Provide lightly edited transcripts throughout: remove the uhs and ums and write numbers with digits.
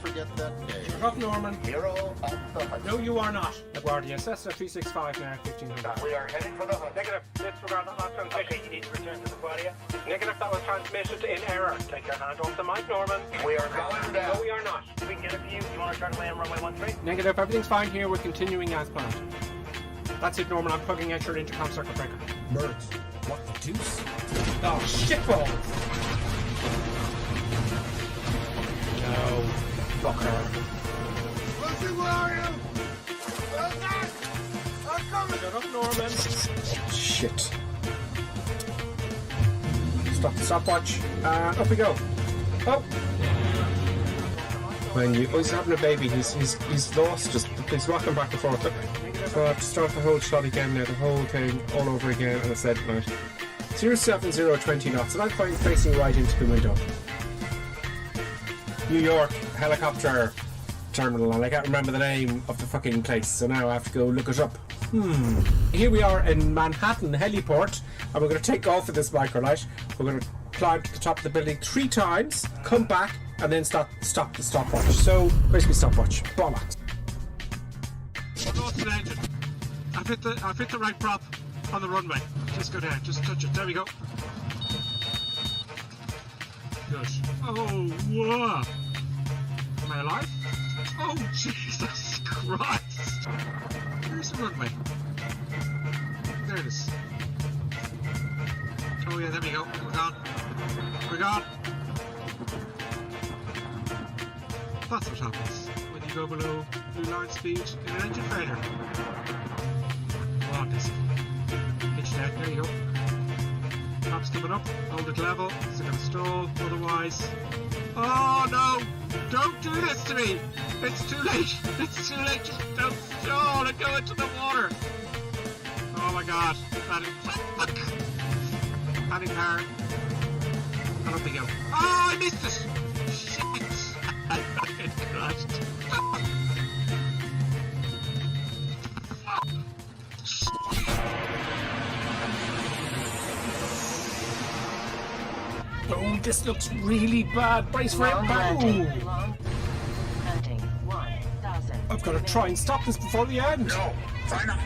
forget that day. You're up, Norman. Hero of the hunt. No, you are not. LaGuardia, Cessna 365 now, 1500. We are heading for the hunt. Negative. Disregard that last transmission. You need to return to LaGuardia. Negative, that was transmitted in error. Take your hand off the mic, Norman. We are going down. No, we are not. We can get a view. You want to turn away on runway 13? Negative, everything's fine here. We're continuing as planned. That's it, Norman. I'm plugging out your intercom circuit breaker. Birds. What the deuce? Oh, shitballs! No. Fucker. Lucy, where are you? I'm coming. Get up, Norman. Shit. Stop the stopwatch. Up we go. Oh. When you, oh, he's having a baby. He's lost. Just he's rocking back and forth. So I have to start the whole shot again now. The whole thing all over again. And I said, right, 07020 knots, and I'm facing right into the window. New York helicopter terminal, and I can't remember the name of the fucking place, so now I have to go look it up. Here we are in Manhattan Heliport, and we're going to take off with this microlight. We're going to climb to the top of the building 3 times, come back, and then stop the stopwatch. So, basically stopwatch. Bollocks. Lost an engine. I've hit the right prop on the runway. Just go down. Just touch it. There we go. Good. Oh, whoa. Am I alive? Oh, Jesus Christ. Where's the runway? There it is. Oh, yeah, there we go. We're gone. We're gone. That's what happens when you go below blue line speed in an engine failure. Come on, this. Pitch down. There you go. Prop's coming up. Hold it level. It's going to stall. Otherwise. Oh no! Don't do this to me! It's too late! It's too late! Just don't stall and go into the water! Oh my god. Adding power. And up we go. Oh, I missed it! Shit! I fucking crashed. Oh, this looks really bad. Brace for it. Boom! I've got to try and stop this before the end. No, try not.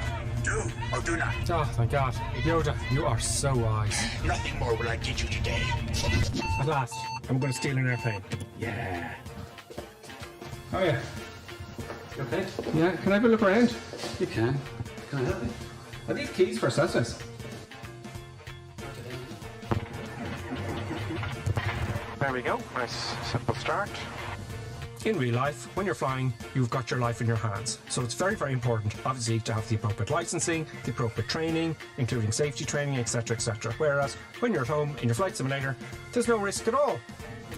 Do or do not. Oh, thank God. Yoda, you are so wise. Nothing more will I teach you today. At last, I'm going to steal an airplane. Yeah. Oh, yeah. You okay? Yeah, can I have a look around? You can. Can I help you? I need keys for Cessnas. There we go. Nice, simple start. In real life, when you're flying, you've got your life in your hands. So it's very, very important, obviously, to have the appropriate licensing, the appropriate training, including safety training, etc., etc. Whereas when you're at home in your flight simulator, there's no risk at all.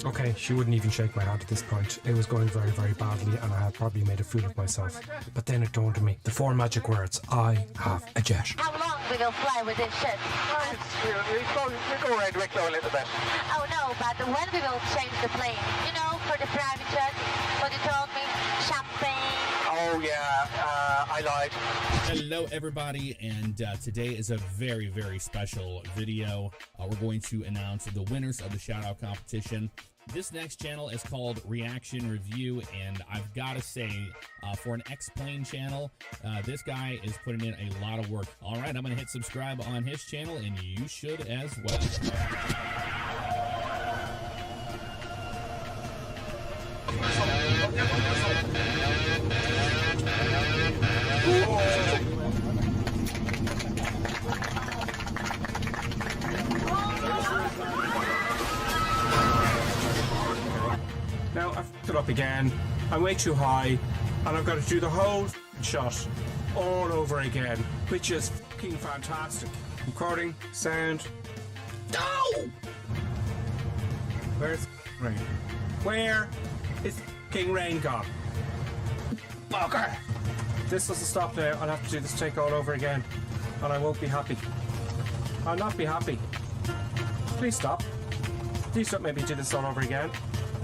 Okay, she wouldn't even shake my hand at this point. It was going very, very badly, and I had probably made a fool of myself. But then it dawned on me, the 4 magic words: I have a jet. How long we will fly with this ship? We go around Wicklow a little bit. Oh no, but when we will change the plane? You know, for the private jet, what you told me, champagne. Oh yeah, I lied. Hello everybody, and today is a very, very special video. We're going to announce the winners of the shout-out competition. This next channel is called Reaction Review, and I've got to say, for an X-Plane channel, this guy is putting in a lot of work. All right, I'm going to hit subscribe on his channel, and you should as well. Now I've put it up again. I'm way too high, and I've got to do the whole shot all over again, which is fucking fantastic. Recording, sound. No! Where's rain? Where is fucking rain gone? Bugger! If this doesn't stop now, I'll have to do this take all over again, and I won't be happy. I'll not be happy. Please stop. Please don't make me do this all over again.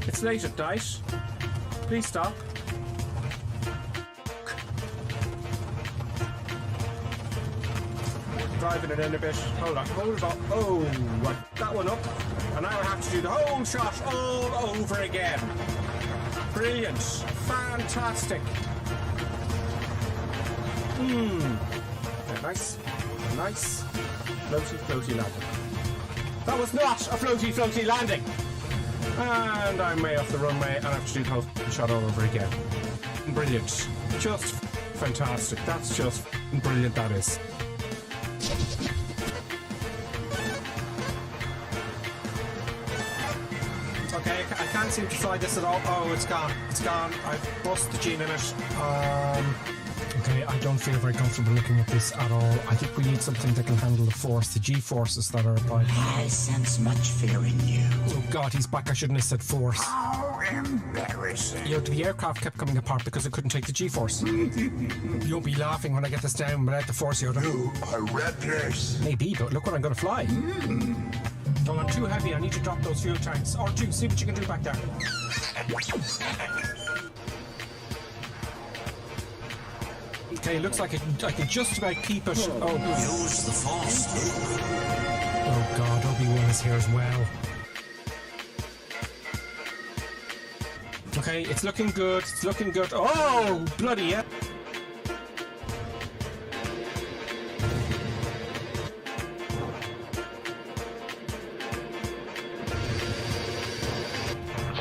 It's late at night. Please stop. Driving it in a bit. Hold on, hold it up. Oh, right. That one up. And now I have to do the whole shot all over again. Brilliant. Fantastic. Nice. Nice. Floaty landing. That was not a floaty landing. And I'm way off the runway and I have to do the whole shot all over again. Brilliant. Just fantastic. That's just brilliant, that is. Okay, I can't seem to fly this at all. Oh, it's gone. It's gone. I've bust the gene in it. Okay, I don't feel very comfortable looking at this at all. I think we need something that can handle the force, the G-forces that are applied. I sense much fear in you. Oh God, he's back. I shouldn't have said force. How embarrassing. You know, the aircraft kept coming apart because it couldn't take the G-force. You won't be laughing when I get this down without the force, Yoda. You are reckless. Maybe, but look what I'm going to fly. Oh, I'm too heavy. I need to drop those fuel tanks. R2, see what you can do back there. Okay, it looks like I can just about keep it. Oh, Use the force. oh God, Obi-Wan is here as well. Okay, it's looking good. It's looking good. Oh, bloody yeah.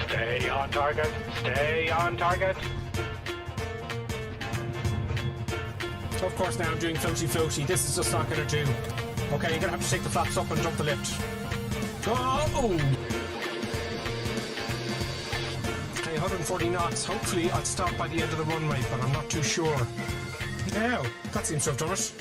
Stay on target. Stay on target. So of course now I'm doing floaty. This is just not going to do. Okay, you're going to have to take the flaps up and jump the lift. Oh! Okay, 140 knots. Hopefully I'll stop by the end of the runway, but I'm not too sure. Now, that seems to have done it.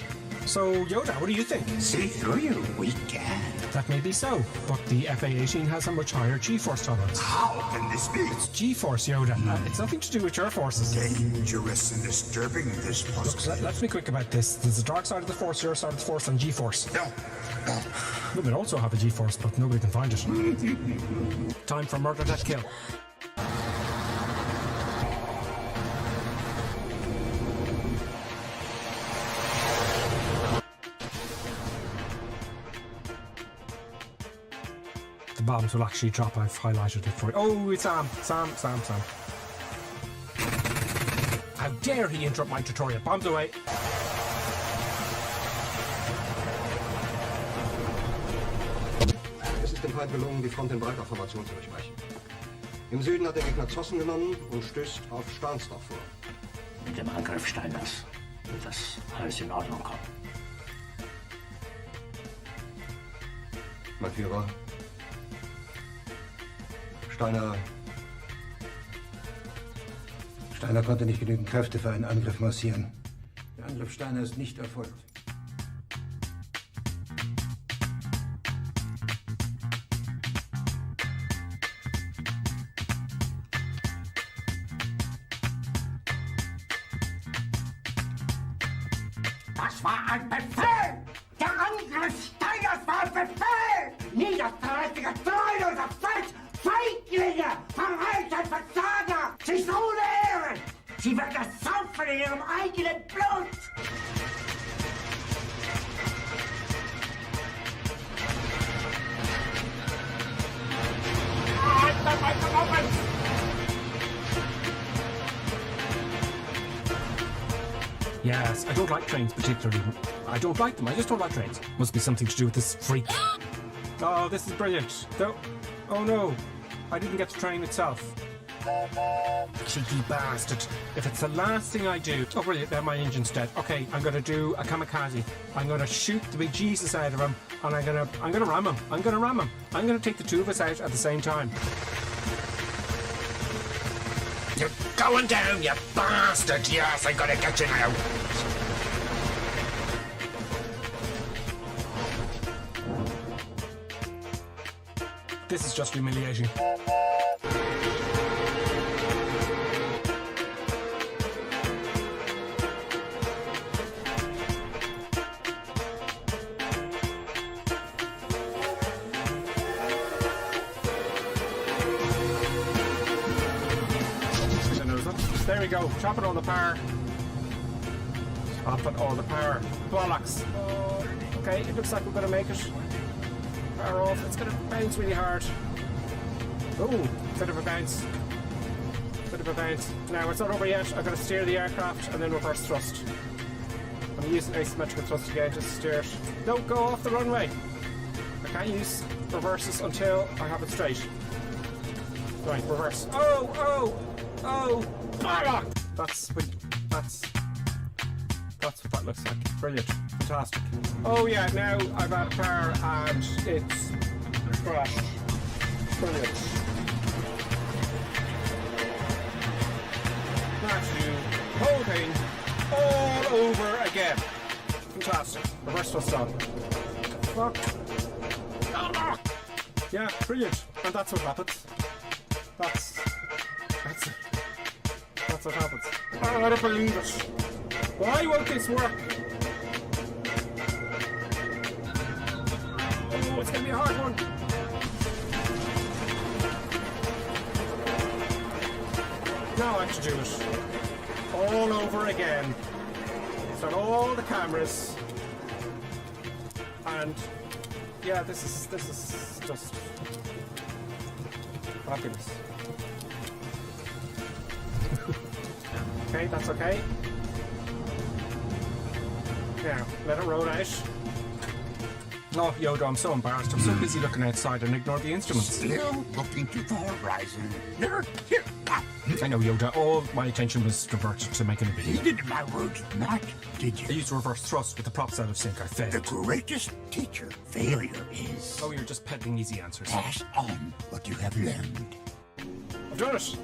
So, Yoda, what do you think? See through you, we can. That may be so, but the FA-18 has a much higher G-force tolerance. How can this be? G-force, Yoda. It's nothing to do with your forces. Dangerous and disturbing, this Look, possibility. let's be quick about this. There's a dark side of the force, your side of the force, and G-force. No. We would also have a G-force, but nobody can find it. Time for murder, death, kill. The bombs will actually drop. I've highlighted it for you. Oh, it's Sam. How dare he interrupt my tutorial? Bombs away. Es ist dem Feind gelungen, die Front in breiter Formation zu durchbrechen. Im Süden hat der Gegner Zossen genommen und stößt auf Stahnsdorf vor. Mit dem Angriff Steiners wird das alles in Ordnung kommen. Mein Führer, Steiner konnte nicht genügend Kräfte für einen Angriff massieren. Der Angriff Steiner ist nicht erfolgt. Das war ein Befehl! Der Angriff Steiners war ein Befehl! Niederträchtige, treuloser Feld! Feiglinge! Verreiter, Versager! Sie sind ohne Ehre! Sie werden das saufen in ihrem eigenen Blut! Yes, I don't like trains particularly. I don't like them. I just don't like trains. Must be something to do with this freak. Oh, this is brilliant. Oh no, I didn't get the train itself. Cheeky bastard. If it's the last thing I do... Oh, brilliant, now my engine's dead. Okay, I'm going to do a kamikaze. I'm going to shoot the big Jesus out of him, and I'm going to ram him. I'm going to take the two of us out at the same time. You're going down, you bastard! Yes, I gotta get you now! This is just humiliating. There we go. Chop it all the power. Chop it all the power. Bollocks. Okay, it looks like we're gonna make it. Power off. It's gonna bounce really hard. Oh, bit of a bounce. Bit of a bounce. Now it's not over yet. I'm going to steer the aircraft and then reverse thrust. I'm using asymmetrical thrust again to steer it. Don't go off the runway. I can't use reverses until I have it straight. Right, reverse. Oh! Ah! That's what that looks like. Brilliant. Fantastic. Oh yeah, now I've had a power and it's crashed. Brilliant. That's you. Whole thing all over again. Fantastic. Reverse thrust on. Fuck. Yeah, brilliant. And that's what happens. That's what happens. I don't believe it. Why won't this work? Oh, it's gonna be a hard one. Now I have to do it all over again. Start all the cameras, and yeah, this is just fabulous. Okay, that's okay. Now, let it roll out. Oh, Yoda, I'm so embarrassed. I'm so busy looking outside and ignore the instruments. Still looking to the horizon. Never here. I know, Yoda. All my attention was diverted to making a video. Heeded my words not, did I you? used reverse thrust with the props out of sync. I The failed. greatest teacher failure is. Oh, you're just peddling easy answers. Pass on what you have learned. I've done it.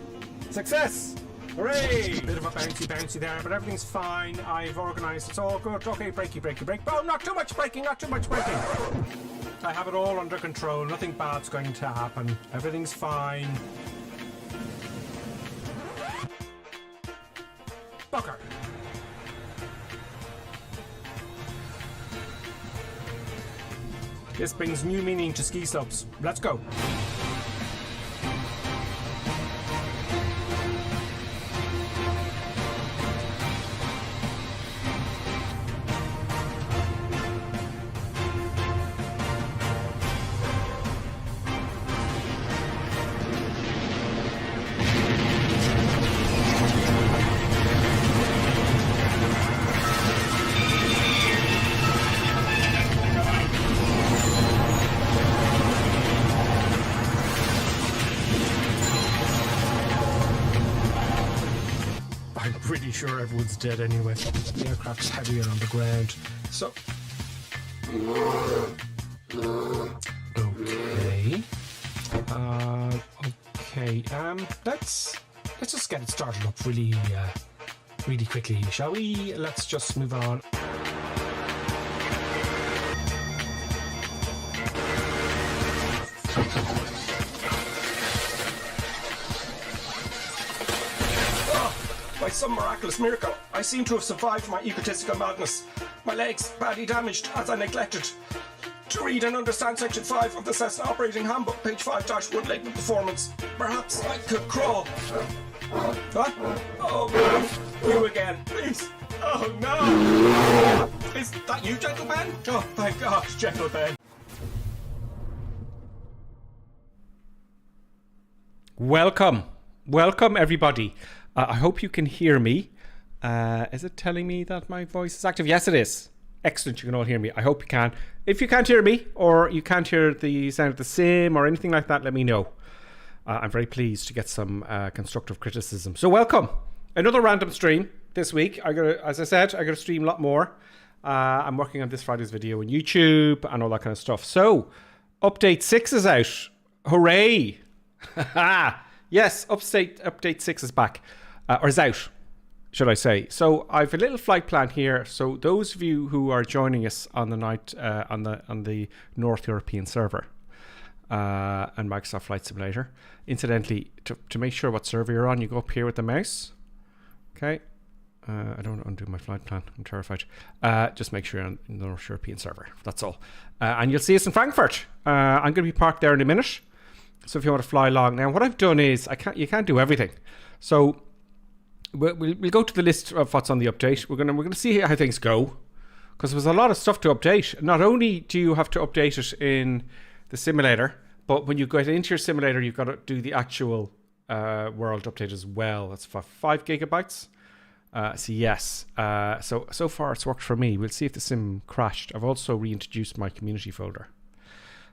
Success! Hooray! Bit of a bouncy there, but everything's fine. I've organised. It's all good. Okay, brakey. Oh, not too much braking. I have it all under control. Nothing bad's going to happen. Everything's fine. Bugger. This brings new meaning to ski slopes. Let's go. I'm pretty sure everyone's dead anyway. The aircraft's heavier on the ground. So. Okay. Okay. Let's just get it started up really quickly, shall we? Let's just move on. By some miraculous miracle, I seem to have survived my egotistical madness. My legs badly damaged as I neglected to read and understand Section 5 of the Cessna Operating Handbook, page 5-1, Labour Performance. Perhaps I could crawl. What? Oh, you again, please. Oh no! Is that you, Gentle Ben? Oh, thank God, Gentle Ben. Welcome everybody. I hope you can hear me. Is it telling me that my voice is active? Yes, it is. Excellent, you can all hear me. I hope you can. If you can't hear me, or you can't hear the sound of the sim or anything like that, let me know. I'm very pleased to get some constructive criticism. So welcome. Another random stream this week. As I said, I got to stream a lot more. I'm working on this Friday's video on YouTube and all that kind of stuff. So, update 6 is out. Hooray! Yes, update 6 is back. Or is out, should I say. So I've a little flight plan here. So those of you who are joining us on the night on the North European server and Microsoft Flight Simulator, incidentally, to make sure what server you're on, you go up here with the mouse. Okay. I don't want to undo my flight plan. I'm terrified. Just make sure you're on the North European server. That's all. And you'll see us in Frankfurt. I'm going to be parked there in a minute. So if you want to fly along. Now, what I've done is, you can't do everything. So we'll go to the list of what's on the update. We're gonna see how things go, because there's a lot of stuff to update. Not only do you have to update it in the simulator, but when you get into your simulator, you've got to do the actual world update as well. That's for 5 gigabytes. So yes, so far it's worked for me. We'll see if the sim crashed. I've also reintroduced my community folder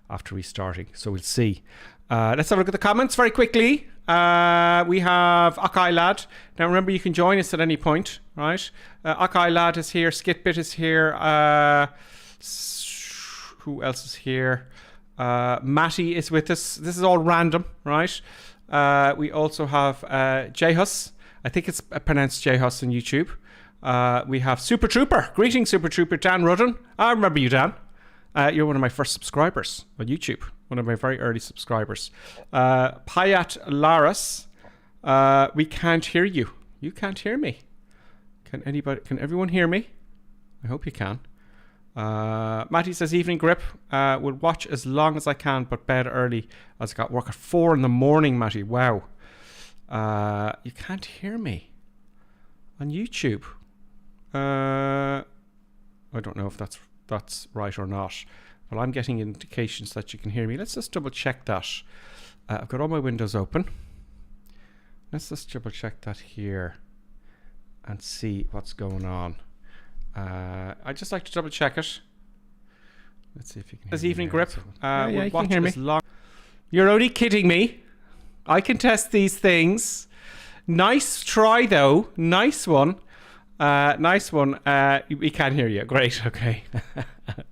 after restarting, so we'll see. Let's have a look at the comments very quickly. We have Akai Lad. Now remember, you can join us at any point, right? Akai Lad is here. Skitbit is here. Who else is here? Matty is with us. This is all random, right? We also have Jhus. I think it's pronounced Jhus on YouTube. We have Super Trooper. Greetings, Super Trooper. Dan Rudden. I remember you, Dan. You're one of my first subscribers on YouTube. One of my very early subscribers. Payat Laris. We can't hear you. You can't hear me. Can everyone hear me? I hope you can. Matty says, evening grip. Will watch as long as I can, but bed early as I got work at 4 in the morning, Matty. Wow. You can't hear me on YouTube. I don't know if that's right or not. Well, I'm getting indications that you can hear me. Let's just double check that. I've got all my windows open. Let's just double check that here and see what's going on. I'd just like to double check it. Let's see if you can hear me. This evening grip. Yeah, you can hear me. You're only kidding me. I can test these things. Nice try though. Nice one. Nice one. We can hear you. Great. Okay.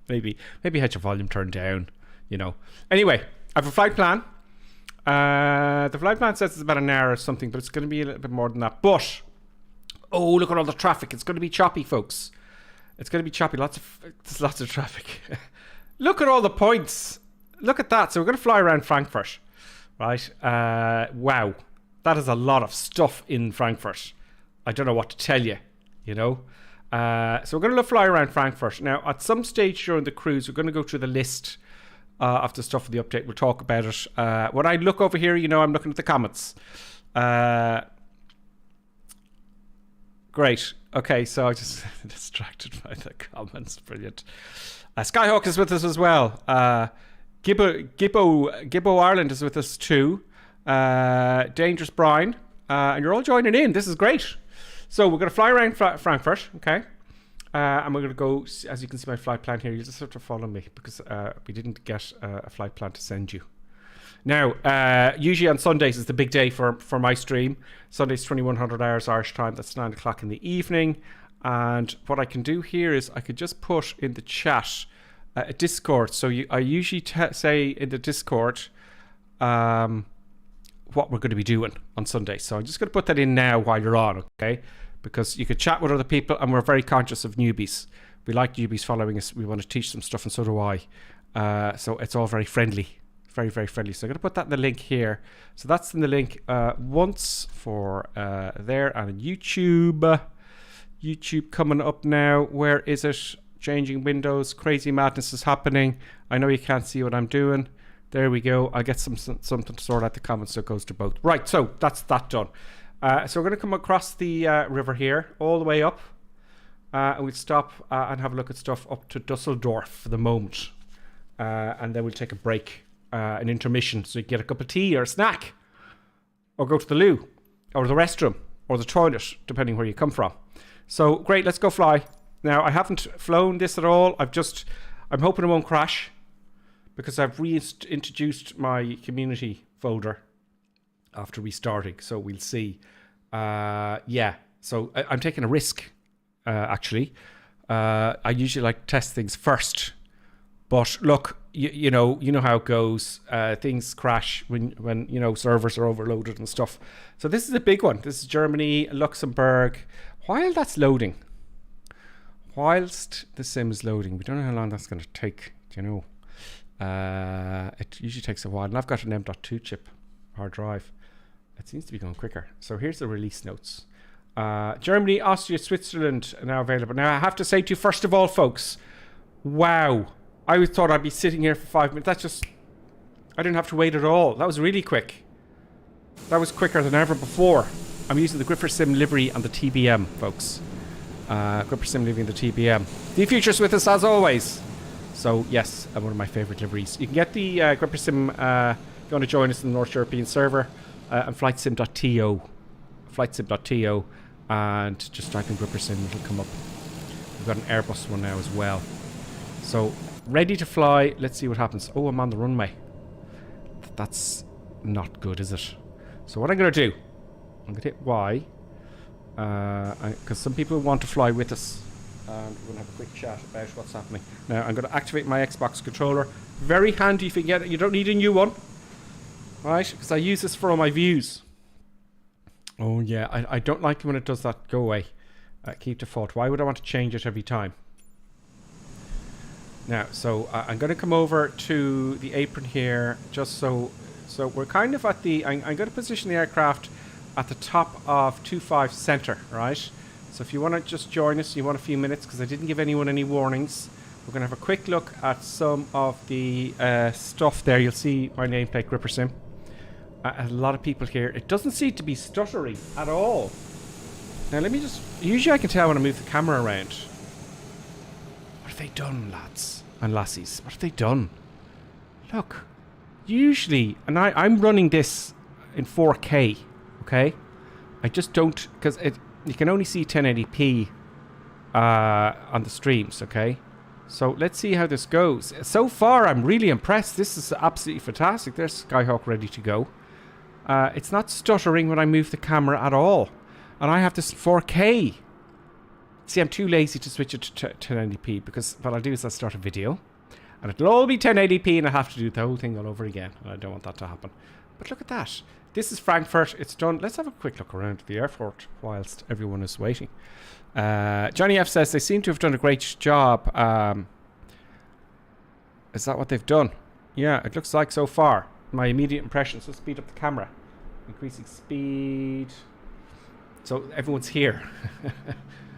maybe had your volume turned down. You know. Anyway, I have a flight plan. The flight plan says it's about an hour or something, but it's going to be a little bit more than that. But oh, look at all the traffic. It's going to be choppy, folks. It's going to be choppy. There's lots of traffic. Look at all the points. Look at that. So we're going to fly around Frankfurt. Right. Wow. That is a lot of stuff in Frankfurt. I don't know what to tell you, you know. So we're going to fly around Frankfurt. Now, at some stage during the cruise, we're going to go through the list of the stuff for the update. We'll talk about it. When I look over here, you know, I'm looking at the comments. Great. Okay, so I just distracted by the comments. Brilliant. Skyhawk is with us as well. Gibbo Ireland is with us too. Dangerous Brian. And you're all joining in. This is great. So we're going to fly around Frankfurt, okay? And we're going to go, as you can see my flight plan here, you just have to follow me because we didn't get a flight plan to send you. Now, usually on Sundays is the big day for my stream. Sundays 2100 hours Irish time. That's 9 o'clock in the evening. And what I can do here is I could just put in the chat a Discord. So I usually say in the Discord what we're going to be doing on Sunday. So I'm just going to put that in now while you're on, okay? Because you could chat with other people, and we're very conscious of newbies. We like newbies following us. We want to teach them stuff, and so do I. So it's all very friendly. Very, very friendly. So I'm going to put that in the link here. So that's in the link once for there, and YouTube. YouTube coming up now. Where is it? Changing windows. Crazy madness is happening. I know you can't see what I'm doing. There we go. I'll get something to sort out the comments so it goes to both. Right, so that's that done. So we're going to come across the river here, all the way up. And we'll stop and have a look at stuff up to Dusseldorf for the moment. And then we'll take a break, an intermission, so you can get a cup of tea or a snack. Or go to the loo, or the restroom, or the toilet, depending where you come from. So, great, let's go fly. Now, I haven't flown this at all. I'm hoping it won't crash, because I've reintroduced my community folder after restarting, so we'll see. Yeah, so I'm taking a risk, actually. I usually like to test things first, but look, you know how it goes. Things crash when you know servers are overloaded and stuff. So this is a big one. This is Germany, Luxembourg. While that's loading, whilst the sim is loading, we don't know how long that's going to take. Do you know? It usually takes a while, and I've got an M.2 chip hard drive. It seems to be going quicker. So here's the release notes. Germany, Austria, Switzerland are now available. Now I have to say to you, first of all, folks, wow, I thought I'd be sitting here for 5 minutes. That's just, I didn't have to wait at all. That was really quick. That was quicker than ever before. I'm using the GripperSim livery and the TBM, folks. GripperSim livery and the TBM. The Future's with us as always. So yes, one of my favorite liveries. You can get the GripperSim if you want to join us in the North European server. and flightsim.to. Flightsim.to, and just type in Grippersim, it'll come up. We've got an Airbus one now as well. So, ready to fly. Let's see what happens. Oh, I'm on the runway. That's not good, is it? So what I'm going to do, I'm going to hit Y, because some people want to fly with us. And we're going to have a quick chat about what's happening. Now, I'm going to activate my Xbox controller. Very handy if you can get it. You don't need a new one. Right? Because I use this for all my views. Oh, yeah. I don't like it when it does that. Go away. Keep default. Why would I want to change it every time? Now, so I'm going to come over to the apron here. Just so we're kind of at the... I'm going to position the aircraft at the top of 25 center, right? So if you want to just join us, you want a few minutes, because I didn't give anyone any warnings. We're going to have a quick look at some of the stuff there. You'll see my nameplate, Grippersim. A lot of people here. It doesn't seem to be stuttery at all. Now let me just... Usually I can tell when I move the camera around. What have they done, lads and lassies? What have they done? Look. Usually... And I'm running this in 4K. Okay? I just don't... Because you can only see 1080p on the streams, okay? So let's see how this goes. So far, I'm really impressed. This is absolutely fantastic. There's Skyhawk ready to go. It's not stuttering when I move the camera at all. And I have this 4K. See, I'm too lazy to switch it to 1080p, because what I'll do is I'll start a video. And it'll all be 1080p, and I have to do the whole thing all over again. And I don't want that to happen. But look at that. This is Frankfurt. It's done. Let's have a quick look around the airport whilst everyone is waiting. Johnny F says they seem to have done a great job. Is that what they've done? Yeah, it looks like so far. My immediate impressions. Let's speed up the camera. Increasing speed. So everyone's here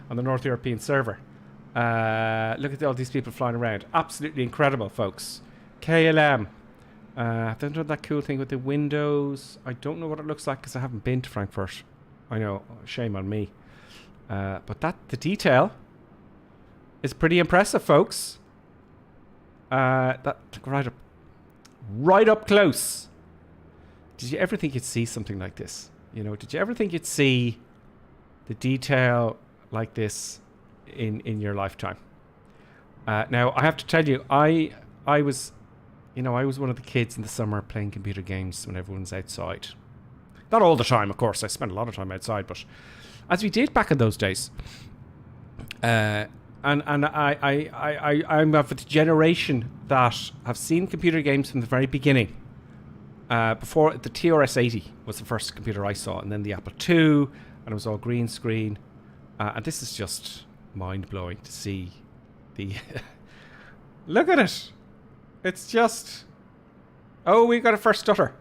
on the North European server. Look at all these people flying around. Absolutely incredible, folks. KLM. They've done that cool thing with the windows. I don't know what it looks like because I haven't been to Frankfurt. I know, shame on me. But the detail is pretty impressive, folks. That right up close. Did you ever think you'd see something like this? You know, did you ever think you'd see the detail like this in your lifetime? Now, I have to tell you, I was... You know, I was one of the kids in the summer playing computer games when everyone's outside. Not all the time, of course. I spent a lot of time outside, but as we did back in those days. And I'm of the generation that have seen computer games from the very beginning. Before the TRS-80 was the first computer I saw, and then the Apple II, and it was all green screen. And this is just mind-blowing to see the... Look at it! It's just... Oh, we got a first stutter.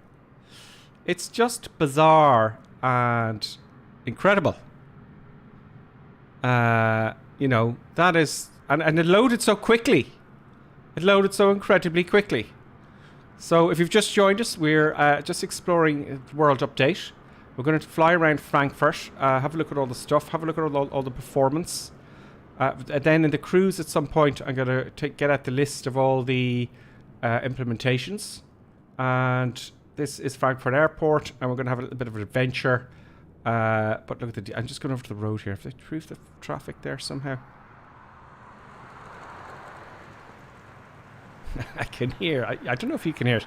It's just bizarre and incredible. You know, that is... And it loaded so quickly. It loaded so incredibly quickly. So if you've just joined us, we're just exploring the World Update. We're going to fly around Frankfurt, have a look at all the stuff, have a look at all the performance. Then in the cruise at some point, I'm going to get at the list of all the implementations. And this is Frankfurt Airport, and we're going to have a little bit of an adventure. But look at I'm just going over to the road here. Have they improved the traffic there somehow? I can hear. I don't know if you can hear it.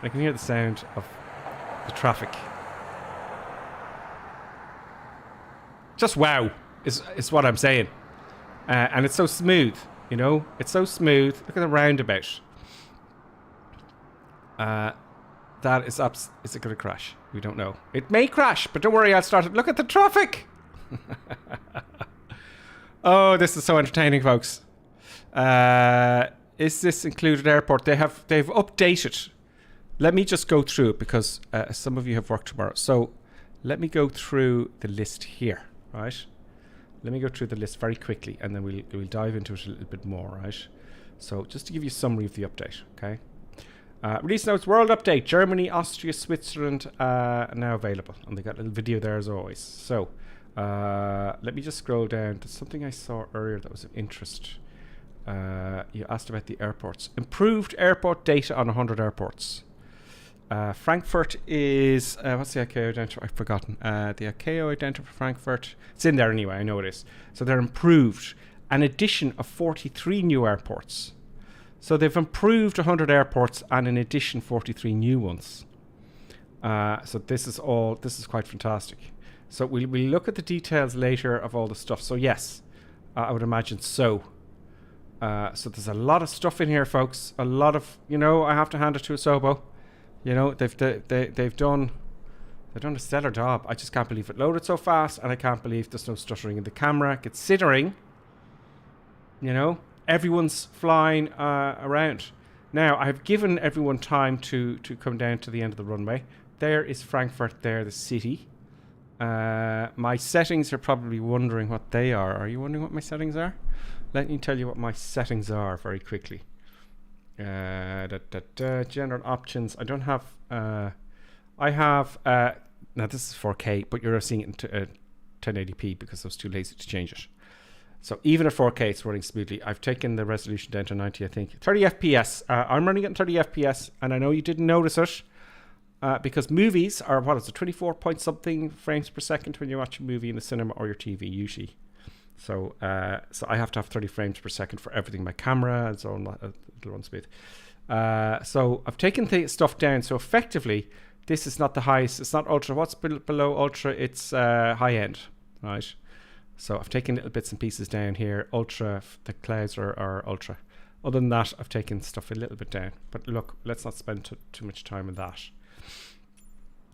I can hear the sound of the traffic. Just wow is what I'm saying. And it's so smooth, you know? It's so smooth. Look at the roundabout. That is is it going to crash? We don't know. It may crash, but don't worry, I'll start it. Look at the traffic! Oh, this is so entertaining, folks. Is this included airport? They've updated. Let me just go through it because some of you have work tomorrow. So let me go through the list here, right? Let me go through the list very quickly, and then we'll dive into it a little bit more, right? So just to give you a summary of the update, okay? Release notes, World Update, Germany, Austria, Switzerland, now available. And they got a little video there as always. So let me just scroll down to something I saw earlier that was of interest. You asked about the airports. Improved airport data on 100 airports. Frankfurt is what's the ICAO identifier? I've forgotten. The ICAO identifier for Frankfurt. It's in there anyway. I know it is. So they're improved. An addition of 43 new airports. So they've improved 100 airports and in addition 43 new ones. So this is quite fantastic. So we'll look at the details later of all the stuff. So yes, I would imagine so. So there's a lot of stuff in here, folks. A lot of, I have to hand it to Asobo. They've done a stellar job. I just can't believe it loaded so fast, and I can't believe there's no stuttering in the camera, considering, everyone's flying around. Now, I've given everyone time to come down to the end of the runway. There is Frankfurt, there, the city. My settings, are probably wondering what they are. Are you wondering what my settings are? Let me tell you what my settings are very quickly. General options. I don't have. I have. Now this is 4K, but you're seeing it in 1080p because I was too lazy to change it. So even at 4K, it's running smoothly. I've taken the resolution down to 90, I think. 30 FPS. I'm running at 30 FPS, and I know you didn't notice it because movies are, 24 point something frames per second when you watch a movie in the cinema or your TV usually. So I have to have 30 frames per second for everything, my camera and so on. It'll run smooth. So I've taken the stuff down. So effectively, this is not the highest. It's not ultra. What's below ultra? It's high end, right? So I've taken little bits and pieces down here. Ultra, the clouds are ultra. Other than that, I've taken stuff a little bit down. But look, let's not spend too much time on that.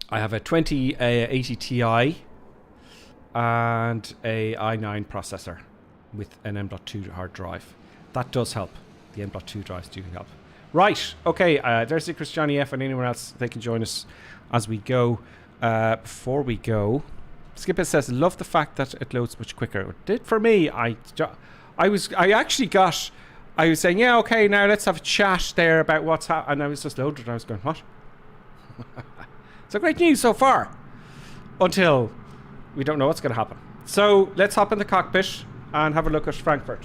I have a 2080 Ti and a i9 processor with an M.2 hard drive. That does help. The M.2 drives do help. Right, okay, there's the Christiani F and anyone else, they can join us as we go. Before we go, Skipper says, love the fact that it loads much quicker. It did for me. I was saying, yeah, okay, now let's have a chat there about what's happening. And I was just loaded and I was going, what? So great news so far. Until we don't know what's going to happen. So let's hop in the cockpit and have a look at Frankfurt.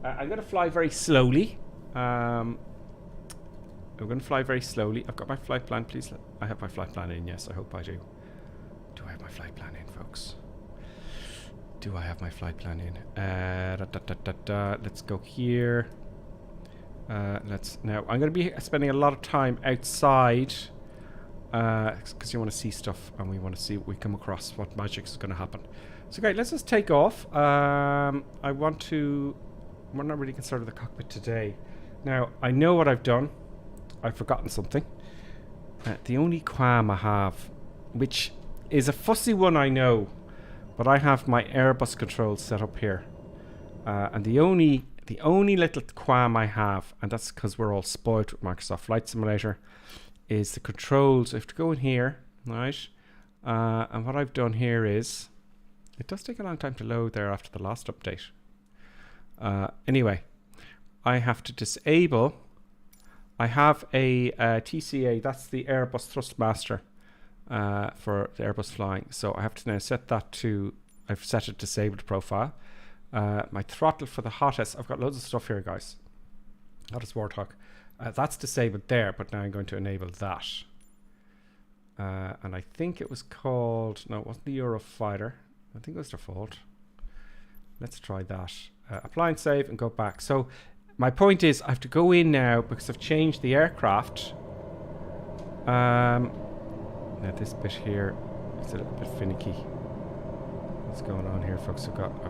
I'm going to fly very slowly. I'm going to fly very slowly. I've got my flight plan, please. I have my flight plan in, yes, I hope I do. Do I have my flight plan in, folks? Do I have my flight plan in? Let's go here. Now, I'm going to be spending a lot of time outside because you want to see stuff and we want to see what we come across, what magic is going to happen. So great, let's just take off. I'm not really concerned with the cockpit today. Now, I know what I've done. I've forgotten something. The only qualm I have, which is a fussy one, I know, but I have my Airbus controls set up here. And the only little qualm I have, and that's because we're all spoiled with Microsoft Flight Simulator, is the controls. I have to go in here, right? And what I've done here is, it does take a long time to load there after the last update. Anyway, I have to disable. I have a TCA, that's the Airbus Thrustmaster for the Airbus flying. So I have to now set that to, I've set it disabled profile. My throttle for the hottest, I've got loads of stuff here, guys. Hottest Warthog. That's disabled there, but now I'm going to enable that. And I think it was called, no, it wasn't the Eurofighter. I think it was default. Let's try that. Apply and save and go back. So my point is I have to go in now because I've changed the aircraft. Now this bit here is a little bit finicky. What's going on here, folks? I've got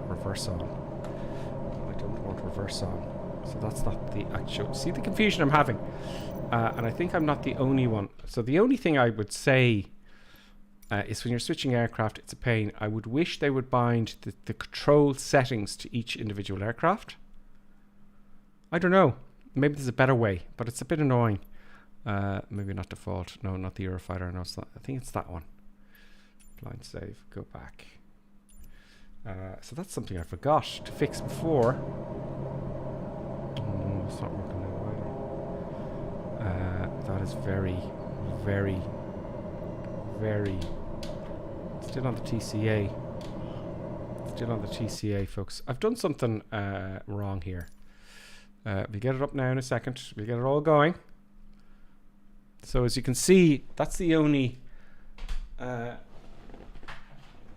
reverse on. I don't want reverse on. So that's not the actual... See the confusion I'm having? And I think I'm not the only one. So the only thing I would say is when you're switching aircraft, it's a pain. I would wish they would bind the control settings to each individual aircraft. I don't know. Maybe there's a better way, but it's a bit annoying. Maybe not default. No, not the Eurofighter. No, it's not. I think it's that one. Blind save. Go back. So that's something I forgot to fix before. Oh, it's not working now either. That is very, very, very... Still on the TCA. Still on the TCA, folks. I've done something wrong here. We'll get it up now in a second. We'll get it all going. So as you can see, that's the only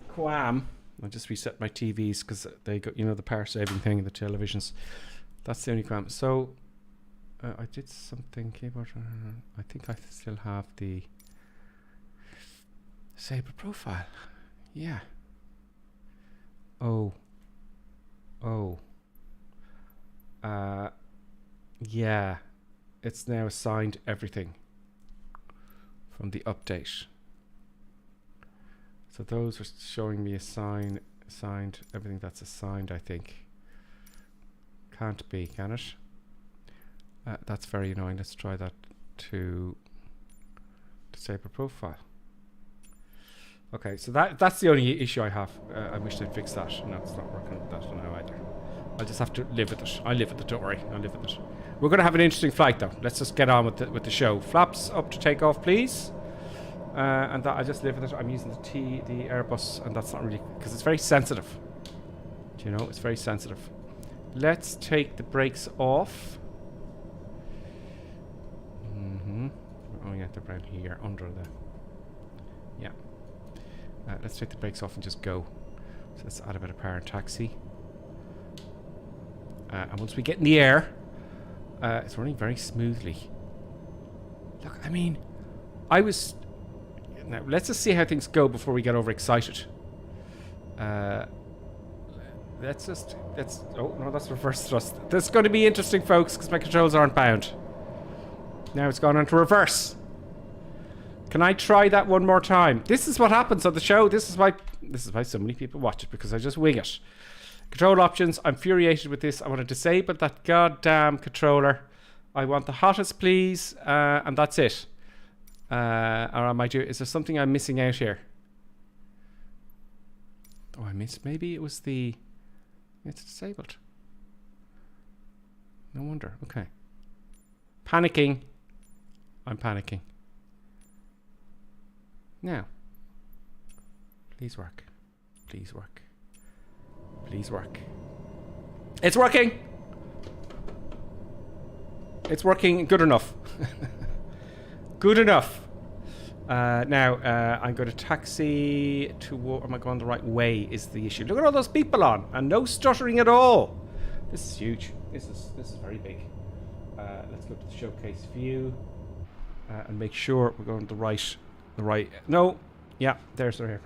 qualm. I'll just reset my TVs because they got, you know, the power saving thing in the televisions. That's the only qualm. So I did something keyboard. I think I still have the Sabre profile. Yeah. Yeah. It's now assigned everything from the update. So those are showing me assigned everything that's assigned, I think. Can't be, can it? That's very annoying. Let's try that to Sabre profile. Okay, so that's the only issue I have. I wish they'd fix that. No, it's not working with that now either. I'll just have to live with it. I'll live with it, don't worry. I'll live with it. We're going to have an interesting flight though. Let's just get on with the show. Flaps up to take off, please. And that I just live with it. I'm using the Airbus, and that's not really, because it's very sensitive. Do you know? It's very sensitive. Let's take the brakes off. Oh yeah, they're right here under the. Yeah. Let's take the brakes off and just go. So let's add a bit of power and taxi. And once we get in the air, it's running very smoothly. Look, I mean, now let's just see how things go before we get overexcited. Oh no, that's reverse thrust. This is going to be interesting, folks, because my controls aren't bound. Now it's gone into reverse. Can I try that one more time? This is what happens on the show. This is why so many people watch it, because I just wing it. Control options. I'm infuriated with this. I want to disable that goddamn controller. I want the hottest, please, and that's it. Or am I doing? Is there something I'm missing out here? Oh, I missed. Maybe it was the. It's disabled. No wonder. Okay. Panicking. I'm panicking. Now. Please work. Please work. Please work. It's working! It's working good enough. Good enough. Now, I'm going to taxi to... Am I going the right way is the issue. Look at all those people on. And no stuttering at all. This is huge. This is very big. Let's go to the showcase view. And make sure we're going the right... No. Yeah, there's her here.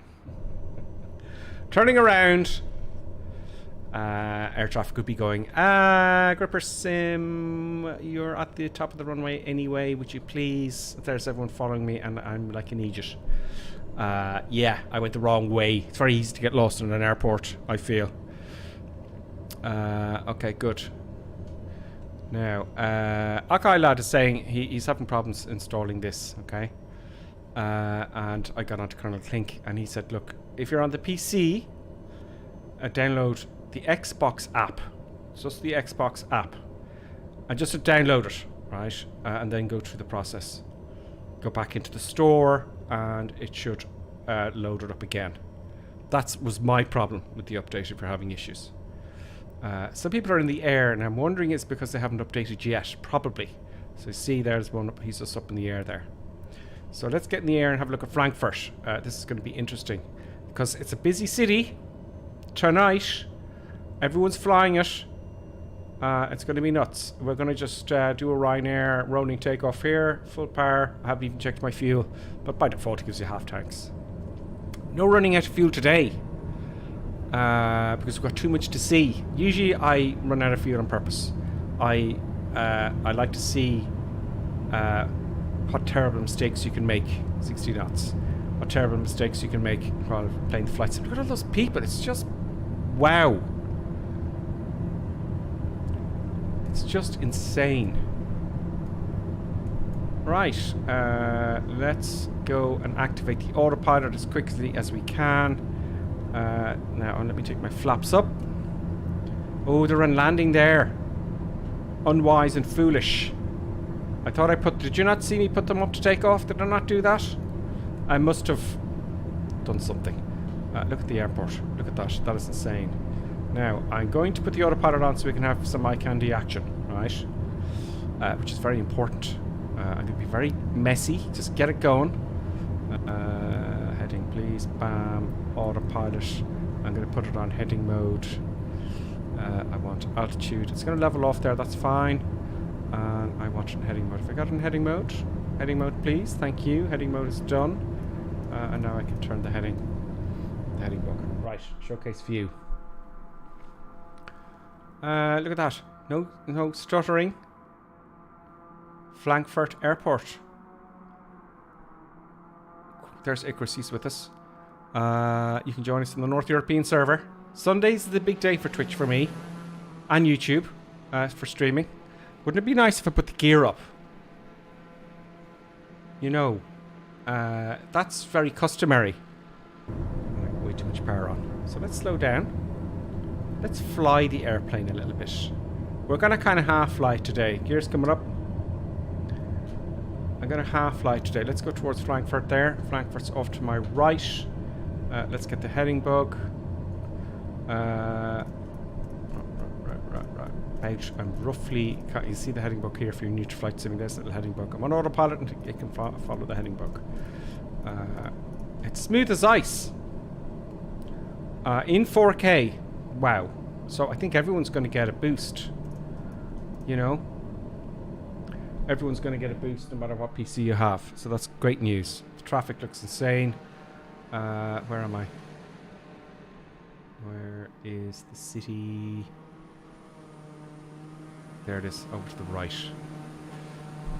Turning around. Air traffic could be going. Gripper Sim, you're at the top of the runway anyway. Would you please? There's everyone following me, and I'm like an idiot. Yeah, I went the wrong way. It's very easy to get lost in an airport, I feel. Okay, good. Now, Akai Lad is saying he's having problems installing this, okay? And I got onto Colonel Clink, and he said, look, if you're on the PC, download the Xbox app. It's just the Xbox app. And just to download it, right? And then go through the process. Go back into the store, and it should load it up again. That was my problem with the update if you're having issues. Some people are in the air, and I'm wondering it's because they haven't updated yet. Probably. So see, there's one up. He's just up in the air there. So let's get in the air and have a look at Frankfurt. This is going to be interesting because it's a busy city tonight. Everyone's flying it. It's going to be nuts. We're going to just do a Ryanair rolling takeoff here, full power. I haven't even checked my fuel, but by default it gives you half tanks. No running out of fuel today because we've got too much to see. Usually I run out of fuel on purpose. I like to see what terrible mistakes you can make. 60 knots. What terrible mistakes you can make while playing the flight sim. Look at all those people. It's just wow. It's just insane. Right, let's go and activate the autopilot as quickly as we can. Now, let me take my flaps up. Oh, they're on landing there. Unwise and foolish. I thought I put... Did you not see me put them up to take off? Did I not do that? I must have done something. Look at the airport. Look at that. That is insane. Now, I'm going to put the autopilot on so we can have some eye candy action, right? Which is very important. I'm going to be very messy. Just get it going. Heading, please. Bam. Autopilot. I'm going to put it on heading mode. I want altitude. It's going to level off there. That's fine. And I want it in heading mode. Have I got it in heading mode? Heading mode, please. Thank you. Heading mode is done. And now I can turn the heading book. Right. Showcase view. Look at that. No stuttering. Frankfurt Airport. There's Icarus, he's with us. You can join us on the North European server. Sundays is the big day for Twitch for me. And YouTube. For streaming. Wouldn't it be nice if I put the gear up? You know. That's very customary. Way too much power on. So let's slow down. Let's fly the airplane a little bit. We're going to kind of half fly today. Gears coming up. I'm going to half fly today. Let's go towards Frankfurt there. Frankfurt's off to my right. Let's get the heading bug. Right. I'm roughly... You see the heading bug here for your new flight simming. There's a little heading bug. I'm on autopilot and it can follow the heading bug. It's smooth as ice. In 4K. Wow. So I think everyone's going to get a boost. You know? Everyone's going to get a boost no matter what PC you have. So that's great news. The traffic looks insane. Where am I? Where is the city? There it is, over to the right.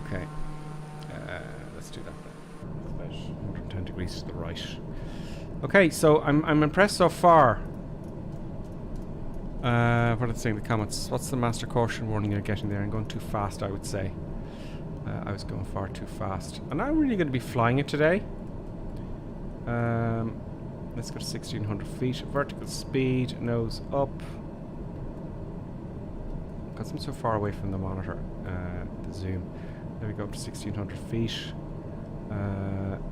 Okay. Let's do that then. About 110 degrees to the right. Okay, so I'm impressed so far. What are they saying in the comments? What's the master caution warning you're getting there? I'm going too fast, I would say. I was going far too fast. I'm not really going to be flying it today. Let's go to 1600 feet. Vertical speed, nose up. Because I'm so far away from the monitor, the zoom. There we go, up to 1600 feet.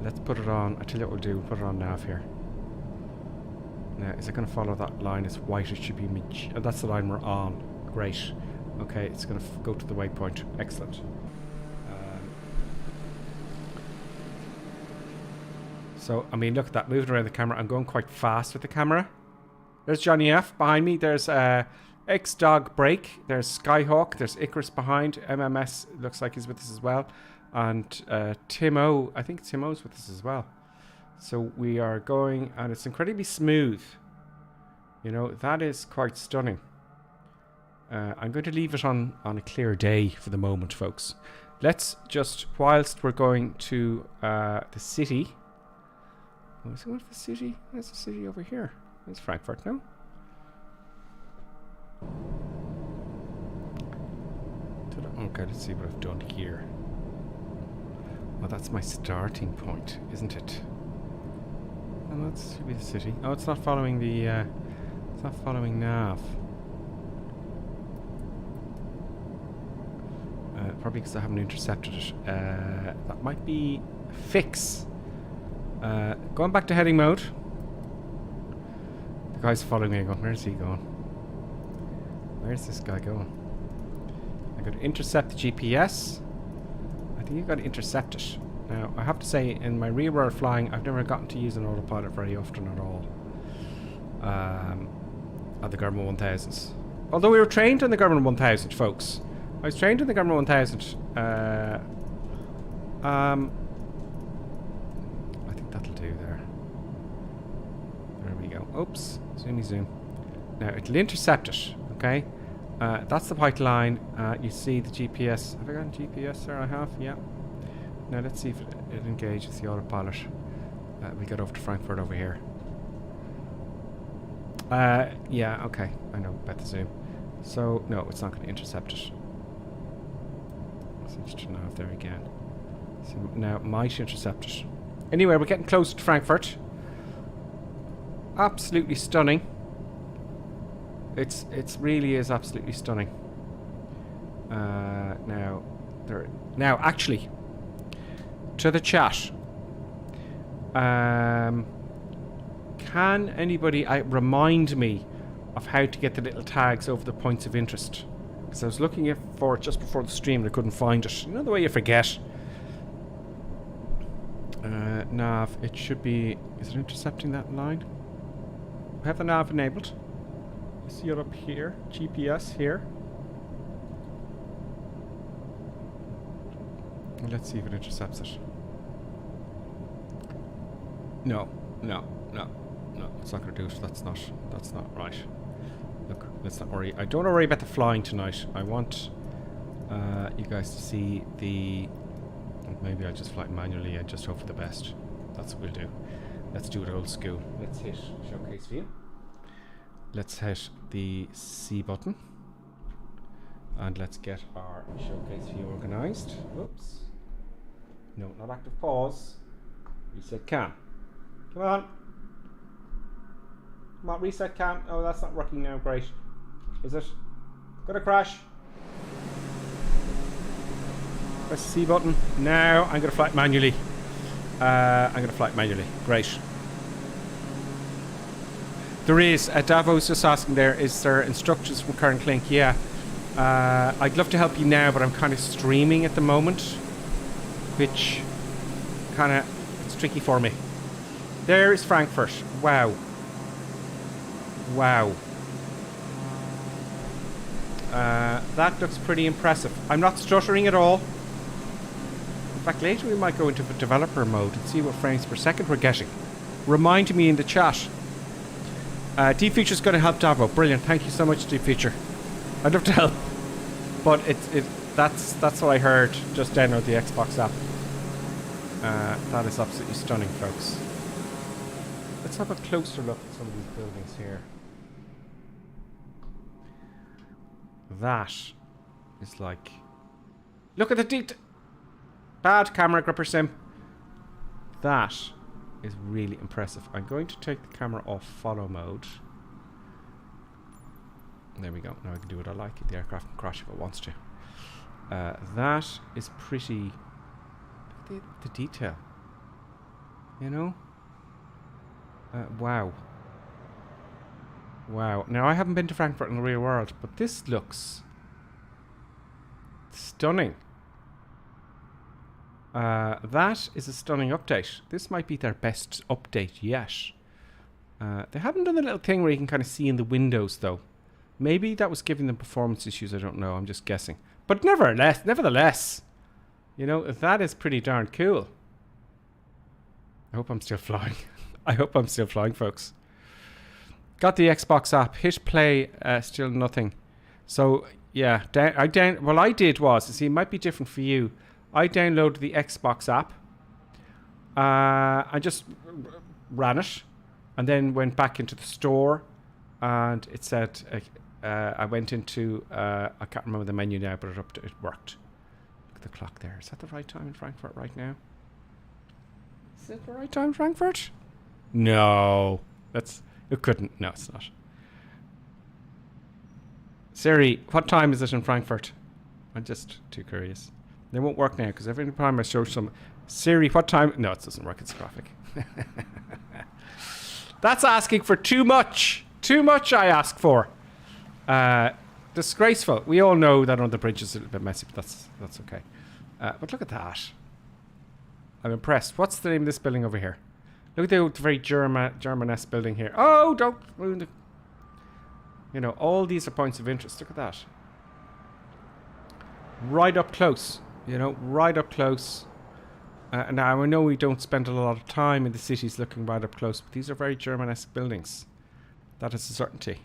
Let's put it on. I tell you what we'll do. We'll put it on nav here. Now, is it going to follow that line? It's white. It should be... that's the line we're on. Great. Okay, it's going to go to the waypoint. Excellent. So, I mean, look at that. Moving around the camera. I'm going quite fast with the camera. There's Johnny F. behind me. There's X-Dog Break. There's Skyhawk. There's Icarus behind. MMS looks like he's with us as well. And Timo. I think Timo's with us as well. So we are going, and it's incredibly smooth. You know, that is quite stunning. I'm going to leave it on a clear day for the moment, folks. Let's just, whilst we're going to the city... Is it going to the city? There's a city over here. There's Frankfurt, no? Okay, let's see what I've done here. Well, that's my starting point, isn't it? And that should be the city. Oh, it's not following the... it's not following nav. Probably because I haven't intercepted it. That might be a fix. Going back to heading mode. The guy's following me. Going, where's he going? Where's this guy going? I got to intercept the GPS. I think you've got to intercept it. Now, I have to say, in my real world flying, I've never gotten to use an autopilot very often at all. At the Garmin 1000s. Although we were trained in the Garmin 1000, folks. I was trained in the Garmin 1000. I think that'll do there. There we go. Oops. Zoomy zoom. Now, it'll intercept it, okay? That's the white line. You see the GPS. Have I got GPS there? I have, yeah. Now let's see if it engages the autopilot. We got over to Frankfurt over here. Yeah, okay. I know about the zoom. So, no, it's not going to intercept it. Switch to nav there again. So now it might intercept it. Anyway, we're getting close to Frankfurt. Absolutely stunning. It's really is absolutely stunning. Now actually, to the chat. Can anybody remind me of how to get the little tags over the points of interest? Because I was looking for it just before the stream and I couldn't find it. You know the way you forget? nav. It should be... Is it intercepting that line? We have the nav enabled. You see it up here. GPS here. Let's see if it intercepts it. No. It's not going to do it. That's not right. Look, let's not worry. I don't worry about the flying tonight. I want you guys to see the... Maybe I'll just fly it manually and just hope for the best. That's what we'll do. Let's do it old school. Let's hit showcase view. Let's hit the C button. And let's get our showcase view organized. Whoops. No, not active pause. Reset cam. Come on. Come on, reset cam. Oh, that's not working now. Great. Is it? Gonna crash. Press the C button. Now I'm gonna fly it manually. Great. There is, Davo's just asking there, is there instructions from Current Link? Yeah. I'd love to help you now, but I'm kind of streaming at the moment, which kind of, it's tricky for me. There is Frankfurt. Wow. That looks pretty impressive. I'm not stuttering at all. In fact, later we might go into the developer mode and see what frames per second we're getting. Remind me in the chat. Deep Feature's going to help Davo. Brilliant. Thank you so much, Deep Feature. I'd love to help. But that's what I heard. Just download the Xbox app. That is absolutely stunning, folks. Let's have a closer look at some of these buildings here. That is like... Look at the bad camera gripper sim. That is really impressive. I'm going to take the camera off follow mode. There we go. Now I can do what I like. The aircraft can crash if it wants to. That is pretty... Look at the detail. You know? Wow. Now I haven't been to Frankfurt in the real world, but this looks stunning. That is a stunning update. This might be their best update yet. They haven't done the little thing where you can kind of see in the windows, though. Maybe that was giving them performance issues. I don't know. I'm just guessing. But nevertheless, you know, that is pretty darn cool. I hope I'm still flying. I hope I'm still flying, folks. Got the Xbox app. Hit play. Still nothing. So yeah, what I did was, you see, it might be different for you. I downloaded the Xbox app. I just ran it, and then went back into the store, and it said I went into I can't remember the menu now, but it worked. Look at the clock there. Is that the right time in Frankfurt right now? Is it the right time in Frankfurt? No, it couldn't. No, it's not. Siri, what time is it in Frankfurt? I'm just too curious. They won't work now because every time I show some Siri, what time? No, it doesn't work. It's graphic. That's asking for too much. Too much I ask for. Disgraceful. We all know that on the bridge is a little bit messy, but that's okay. But look at that. I'm impressed. What's the name of this building over here? Look at the very German-esque building here. Oh, don't ruin the... You know, all these are points of interest. Look at that. Right up close. You know, right up close. Now, I know we don't spend a lot of time in the cities looking right up close, but these are very German-esque buildings. That is a certainty.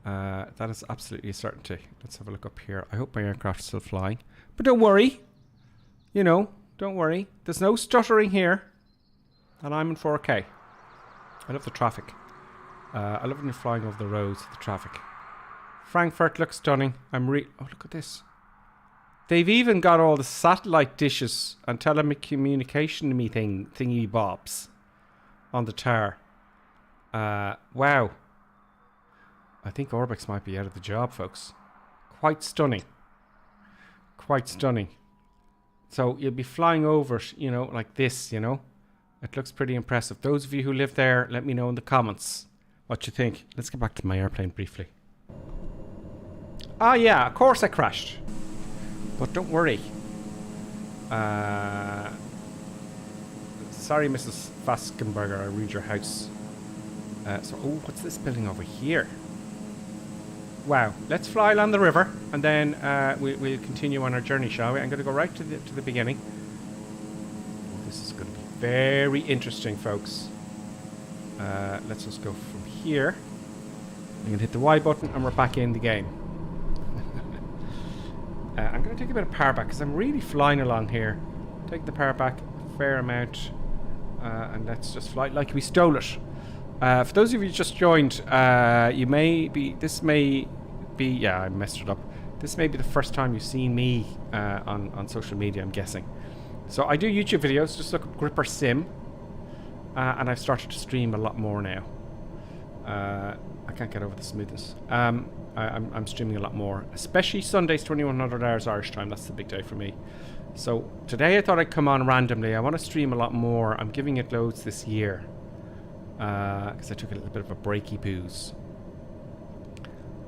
That is absolutely a certainty. Let's have a look up here. I hope my aircraft is still flying. But don't worry. You know, don't worry. There's no stuttering here. And I'm in 4K. I love the traffic. I love when you're flying over the roads, the traffic. Frankfurt looks stunning. Oh, look at this. They've even got all the satellite dishes and telecommunication thingy bobs on the tower. Wow. I think Orbix might be out of the job, folks. Quite stunning. Quite stunning. So you'll be flying over it, you know, like this, you know. It looks pretty impressive. Those of you who live there, let me know in the comments what you think. Let's get back to my airplane briefly. Ah, yeah, of course I crashed. But don't worry. Sorry, Mrs. Faskenberger, I read your house. What's this building over here? Wow, let's fly along the river, and then we'll continue on our journey, shall we? I'm going to go right to the beginning. This is going to be very interesting, folks. Let's just go from here. I'm going to hit the Y button, and we're back in the game. I'm going to take a bit of power back, because I'm really flying along here. Take the power back a fair amount, and let's just fly like we stole it. For those of you who just joined, you may be, this may be, yeah, I messed it up. This may be the first time you've seen me on social media, I'm guessing. So I do YouTube videos, just look at Gripper Sim, and I've started to stream a lot more now. I can't get over the smoothness. I'm streaming a lot more, especially Sundays, 2100 hours Irish time. That's the big day for me. So today I thought I'd come on randomly. I want to stream a lot more. I'm giving it loads this year. Because I took a little bit of a breaky booze.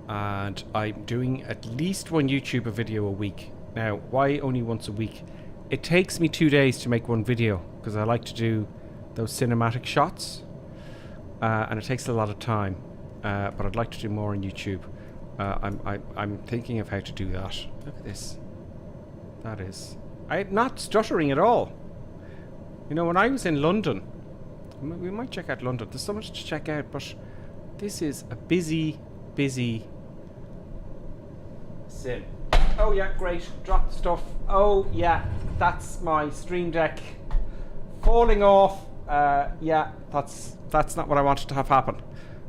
And I'm doing at least one YouTube video a week. Now, why only once a week? It takes me 2 days to make one video, because I like to do those cinematic shots. And it takes a lot of time. But I'd like to do more on YouTube. I'm thinking of how to do that. Look at this. That is... I'm not stuttering at all. You know, when I was in London... We might check out London. There's so much to check out, but this is a busy sim. Oh yeah, great. Drop stuff. Oh yeah, that's my Stream Deck falling off. Yeah, that's not what I wanted to have happen.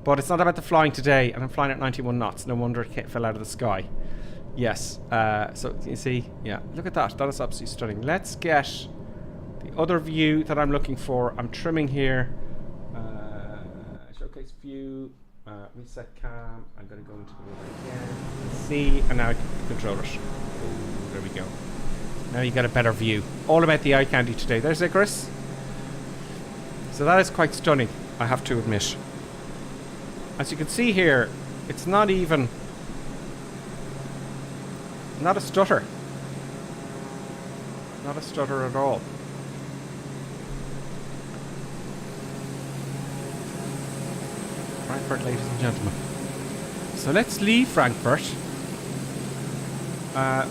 But it's not about the flying today, and I'm flying at 91 knots. No wonder it fell out of the sky. Yes. So you see, yeah, look at that. That is absolutely stunning. Let's get the other view that I'm looking for. I'm trimming here. Showcase view. Reset cam. I'm going to go into the river again. See, and now I can control it. Ooh, there we go. Now you get a better view. All about the eye candy today. There's Icarus. So that is quite stunning, I have to admit. As you can see here, it's not even... not a stutter. Not a stutter at all. Frankfurt, ladies and gentlemen. So let's leave Frankfurt.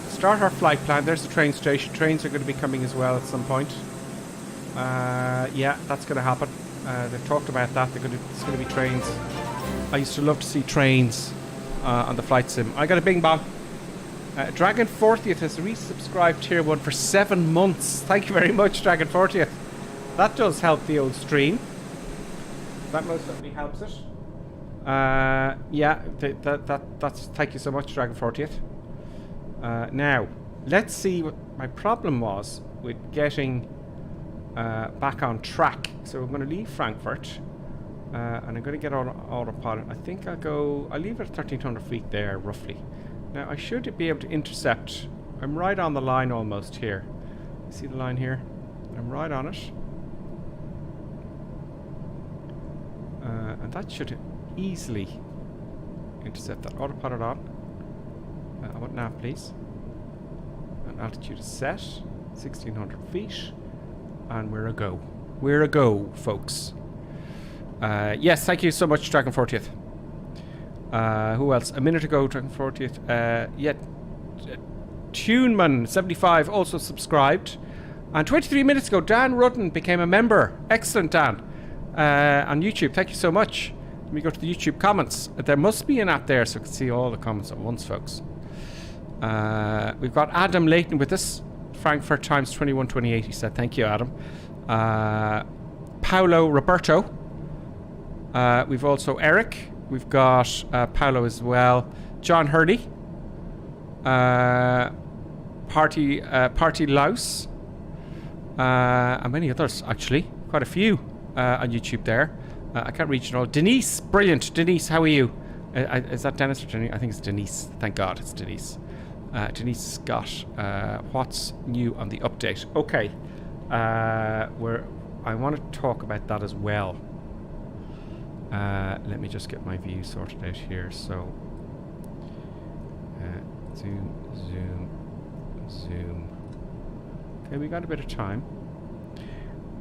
Start our flight plan. There's the train station. Trains are going to be coming as well at some point. Yeah, that's going to happen. They've talked about that. There's going to be trains. I used to love to see trains on the flight sim. I got a bing bong. Dragon 40th has resubscribed tier 1 for 7 months. Thank you very much, Dragon 40th. That does help the old stream. That most certainly helps it. Yeah, that's thank you so much, Dragon 40th. Now, let's see what my problem was with getting back on track. So I'm going to leave Frankfurt, and I'm going to get on autopilot. I think I'll leave it at 1300 feet there, roughly. Now, I should be able to intercept. I'm right on the line almost here. See the line here? I'm right on it. And that should easily intercept that. Autopilot on. I want nav, please. And altitude is set. 1600 feet. And we're a go. We're a go, folks. Yes, thank you so much, Dragon 40th. Who else? A minute ago, Dragon 40th. Yeah, Tuneman75 also subscribed. And 23 minutes ago, Dan Rudden became a member. Excellent, Dan. On YouTube, thank you so much. Let me go to the YouTube comments. There must be an app there so I can see all the comments at once, folks. We've got Adam Layton with us. Frankfurt times 2128, he said. Thank you, Adam. Paolo Roberto. We've also Eric. We've got Paolo as well. John Hurley. Party Louse. And many others, actually. Quite a few on YouTube there. I can't reach it all. Denise, brilliant. Denise, how are you? Is that Dennis or Denise? I think it's Denise. Thank God it's Denise. Denise Scott. What's new on the update? Okay. I want to talk about that as well. Let me just get my view sorted out here. So, zoom. Okay, we got a bit of time.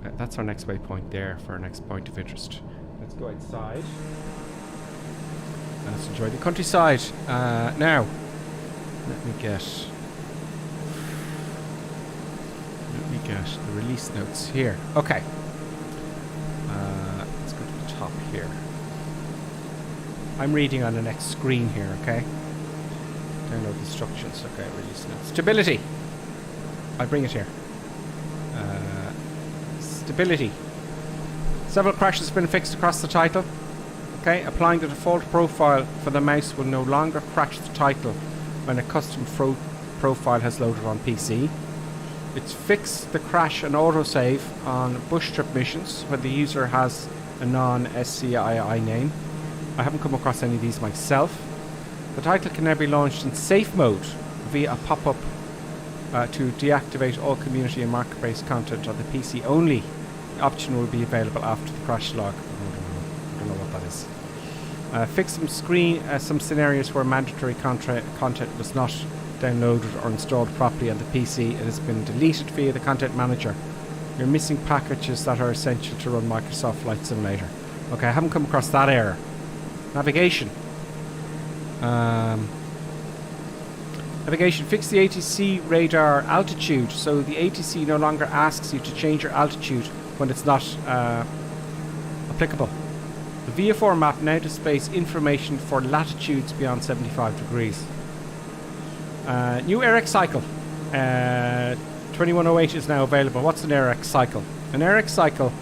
That's our next waypoint there for our next point of interest. Let's go outside. And let's enjoy the countryside. Now, let me get the release notes here. Okay. Let's go to the top here. I'm reading on the next screen here, okay? Download instructions. Okay, release notes. Stability. I'll bring it here. Stability. Several crashes have been fixed across the title. Okay, applying the default profile for the mouse will no longer crash the title when a custom profile has loaded on PC. It's fixed the crash and autosave on bush trip missions when the user has a non-SCII name. I haven't come across any of these myself. The title can now be launched in safe mode via a pop-up to deactivate all community and marketplace content on the PC only. The option will be available after the crash log. I don't know what that is. Fix some scenarios where mandatory content was not downloaded or installed properly on the PC. It has been deleted via the content manager. You're missing packages that are essential to run Microsoft Flight Simulator. Okay, I haven't come across that error. Navigation. Navigation. Fix the ATC radar altitude so the ATC no longer asks you to change your altitude when it's not applicable. The VFR map now displays information for latitudes beyond 75 degrees. New AirX cycle. 2108 is now available. What's an AirX cycle? An AirX cycle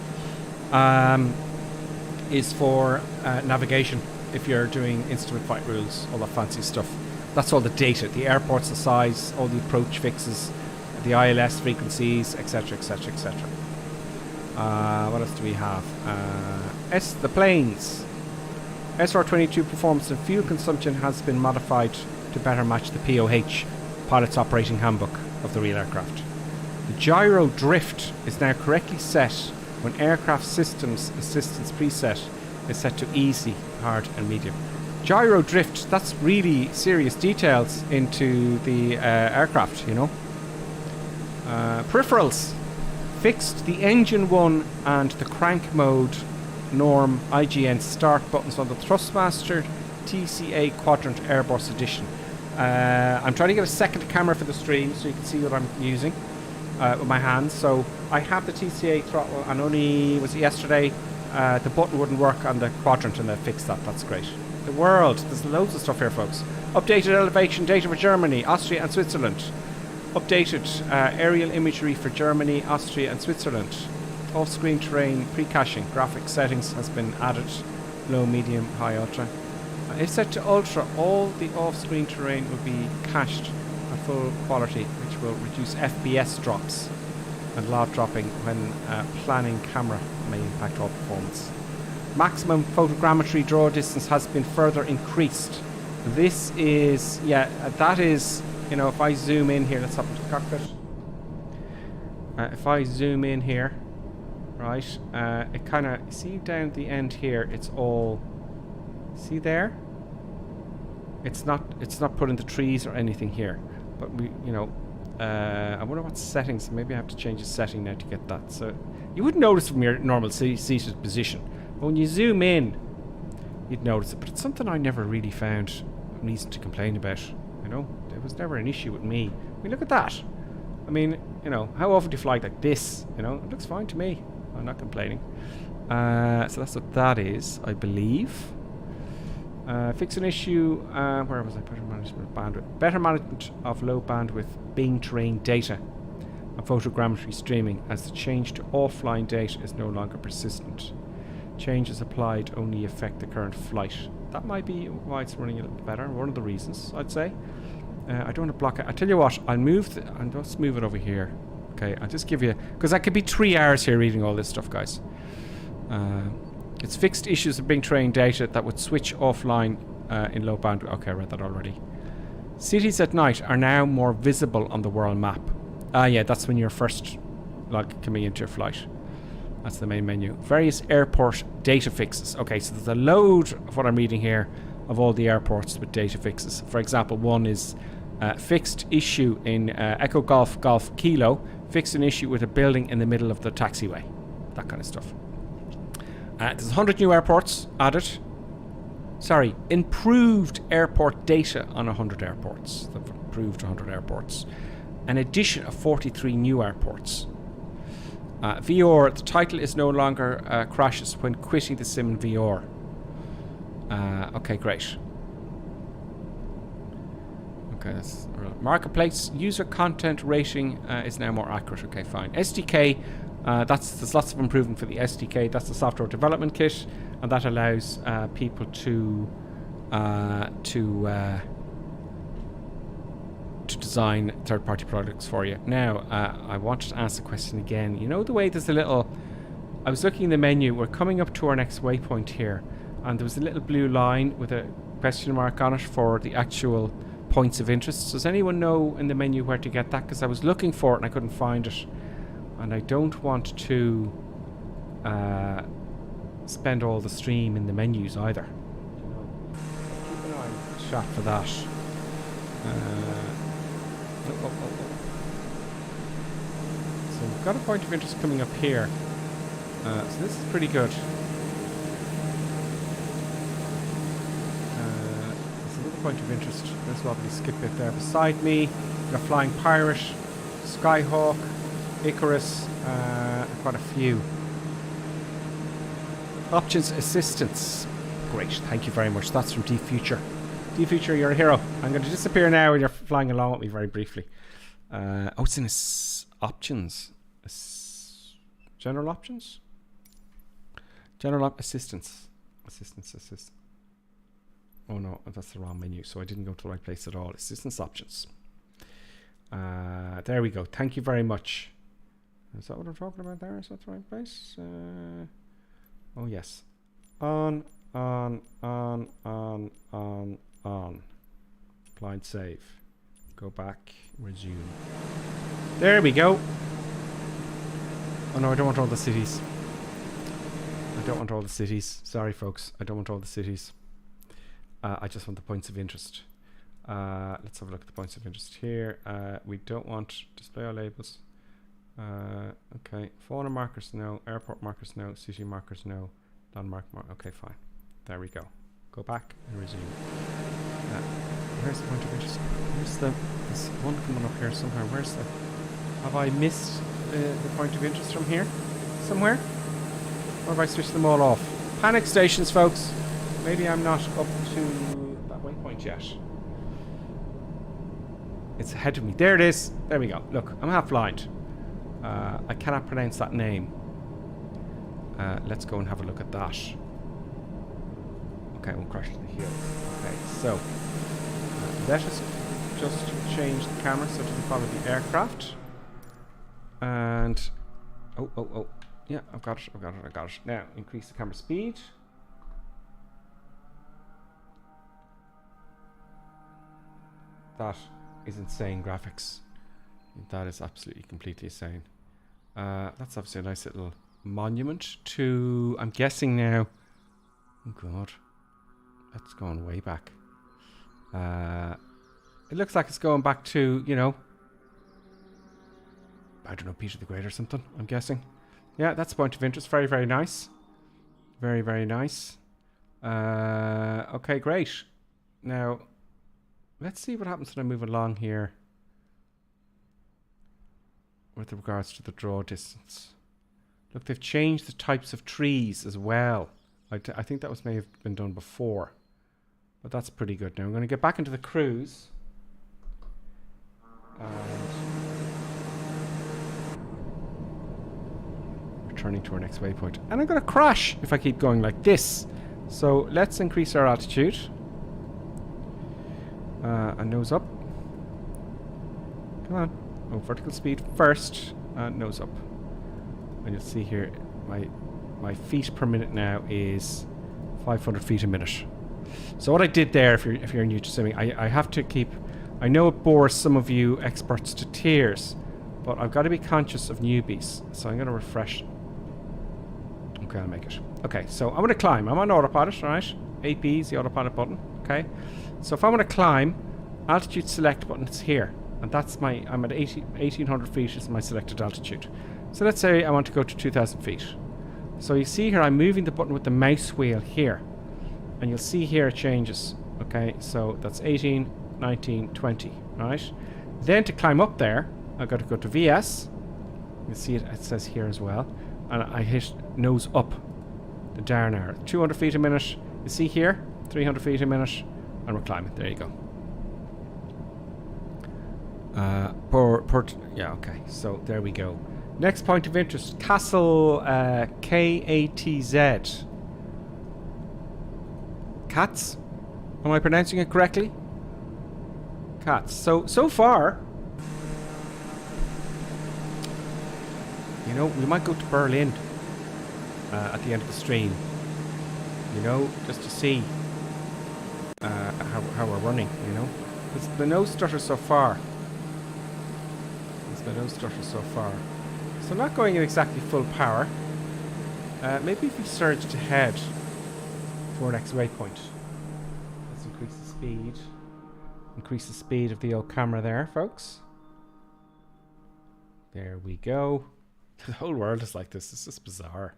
is for navigation. If you're doing instrument flight rules, all that fancy stuff. That's all the data, the airports, the size, all the approach fixes, the ILS frequencies, etc, etc, etc. What else do we have? The planes. SR-22 performance and fuel consumption has been modified to better match the POH, Pilot's Operating Handbook, of the real aircraft. The gyro drift is now correctly set when aircraft systems assistance preset is set to easy, hard and medium. Gyro drift, that's really serious details into the aircraft, you know. Peripherals. Fixed the engine 1 and the crank mode norm IGN start buttons on the Thrustmaster TCA Quadrant Airbus Edition. I'm trying to get a second camera for the stream so you can see what I'm using with my hands. So I have the TCA throttle and only, was it yesterday, the button wouldn't work on the Quadrant and they fixed that. That's great. The world. There's loads of stuff here, folks. Updated elevation data for Germany, Austria and Switzerland. Updated aerial imagery for Germany, Austria and Switzerland. Off-screen terrain pre-caching. Graphics settings has been added. Low, medium, high, ultra. If set to ultra, all the off-screen terrain will be cached at full quality, which will reduce FPS drops and LOD dropping when planning camera may impact all performance. Maximum photogrammetry draw distance has been further increased. This is, yeah, that is, you know, if I zoom in here, let's hop into the cockpit. If I zoom in here, right, it kind of, see down the end here, it's all, see there? It's not put in the trees or anything here, but we, you know, I wonder what settings. Maybe I have to change the setting now to get that. So you wouldn't notice from your normal seated position, but when you zoom in, you'd notice it. But it's something I never really found reason to complain about. You know, it was never an issue with me. I mean, look at that. I mean, you know, how often do you fly like this? You know, it looks fine to me. I'm not complaining. So that's what that is, I believe. Fix an issue. Where was I? Better management of bandwidth. Better management of low bandwidth Bing terrain data and photogrammetry streaming, as the change to offline data is no longer persistent. Changes applied only affect the current flight. That might be why it's running a little better. One of the reasons, I'd say. I don't want to block it. I tell you what, I'll just move it over here. Okay, I'll just give you, because I could be 3 hours here reading all this stuff, guys. It's fixed issues of Bing terrain data that would switch offline in low bandwidth. Okay, I read that already. Cities at night are now more visible on the world map. Yeah, that's when you're first coming into your flight. That's the main menu. Various airport data fixes. Okay, so there's a load of what I'm reading here of all the airports with data fixes. For example, one is fixed issue in Echo Golf Golf Kilo. Fixed an issue with a building in the middle of the taxiway. that kind of stuff. There's 100 new airports added. Sorry, improved airport data on 100 airports. They've improved 100 airports. An addition of 43 new airports. VR, the title is no longer crashes when quitting the sim in VR. Okay, great. Okay, that's marketplace user content rating is now more accurate. Okay, fine. SDK, there's lots of improvement for the SDK. That's the software development kit, and that allows people to design third-party products for you. Now, I wanted to ask the question again. You know the way there's a little... I was looking in the menu. We're coming up to our next waypoint here, and there was a little blue line with a question mark on it for the actual points of interest. Does anyone know in the menu where to get that? Because I was looking for it and I couldn't find it. And I don't want to spend all the stream in the menus either. Keep an eye on the chat for that. So we've got a point of interest coming up here. So this is pretty good. There's another point of interest. There's a lovely skip bit there beside me. We've got Flying Pirate, Skyhawk, Icarus, quite a few. Options Assistance. Great, thank you very much. That's from Deep Future. Deep Future, you're a hero. I'm going to disappear now and you're flying along with me very briefly. Oh, it's in options. General options? General assistance. Assistance. Oh no, that's the wrong menu, so I didn't go to the right place at all. Assistance options. There we go. Thank you very much. Is that what I'm talking about there? Is that the right place? Oh yes. On. Blind save. Go back. Resume. There we go. Oh no, I don't want all the cities. I don't want all the cities. Sorry folks, I don't want all the cities. I just want the points of interest. Let's have a look at the points of interest here. We don't want display all labels. Okay, fauna markers no, airport markers no, city markers no, landmark okay, fine. There we go. Go back and resume. Where's the point of interest? There's one coming up here somewhere. Where's the... Have I missed the point of interest from here? Somewhere? Or have I switched them all off? Panic stations, folks! Maybe I'm not up to that waypoint yet. It's ahead of me. There it is! There we go. Look, I'm half blind. I cannot pronounce that name. Let's go and have a look at that. Okay, I won't crash to the heel. Okay, so let us just change the camera so it doesn't follow the aircraft. And oh, yeah, I've got it. Now increase the camera speed. That is insane graphics. That is absolutely completely insane. That's obviously a nice little monument to, I'm guessing now, oh god, that's going way back. It looks like it's going back to, you know, I don't know, Peter the Great or something, I'm guessing. Yeah, that's a point of interest. Very, very nice. Very, very nice. Okay, great. Now, let's see what happens when I move along here with regards to the draw distance. Look, they've changed the types of trees as well. I think that may have been done before. But that's pretty good. Now I'm going to get back into the cruise. And returning to our next waypoint. And I'm going to crash if I keep going like this. So let's increase our altitude. And nose up. Come on. Oh, vertical speed first. Nose up. And you'll see here, my feet per minute now is 500 feet a minute. So what I did there, if you're new to swimming, I have to keep... I know it bores some of you experts to tears, but I've got to be conscious of newbies. So I'm going to refresh. Okay, I'll make it. Okay, so I'm going to climb. I'm on autopilot, right? 8B is the autopilot button. Okay. So if I want to climb, altitude select button is here. And that's I'm at 1800 feet is my selected altitude. So let's say I want to go to 2000 feet. So you see here, I'm moving the button with the mouse wheel here. And you'll see here it changes. Okay, so that's 18, 19, 20, right? Then to climb up there, I've got to go to VS. You see it says here as well. And I hit nose up, the down arrow. 200 feet a minute. You see here, 300 feet a minute. And we're climbing. There you go. Yeah, okay. So there we go. Next point of interest, Castle K-A-T-Z. Cats? Am I pronouncing it correctly? Cats. So far, you know, we might go to Berlin at the end of the stream. You know, just to see how we're running, you know. Because the nose stutter so far. So not going at exactly full power. Maybe if we surged ahead to our next waypoint. Let's increase the speed. Increase the speed of the old camera there, folks. There we go. The whole world is like this. It's just bizarre.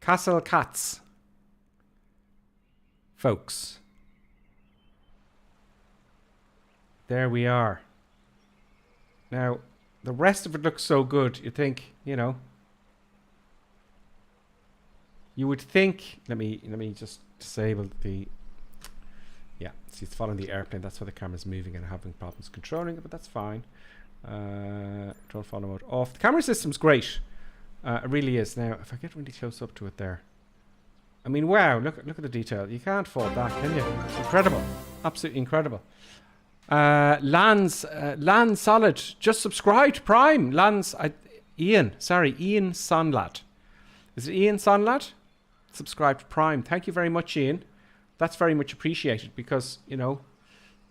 Castle Cats. Folks. There we are. Now, the rest of it looks so good, you think, you know. You would think, let me just disable the, yeah, see it's following the airplane, that's why the camera's moving and having problems controlling it, but that's fine. Drone follow mode off. The camera system's great. It really is. Now, if I get really close up to it there. I mean, wow, look at the detail. You can't fault that, can you? It's incredible. Absolutely incredible. Lan Solid just subscribed to Prime. Ian Sonlad. Is it Ian Sonlad? Subscribe to Prime. Thank you very much, Ian. That's very much appreciated because, you know,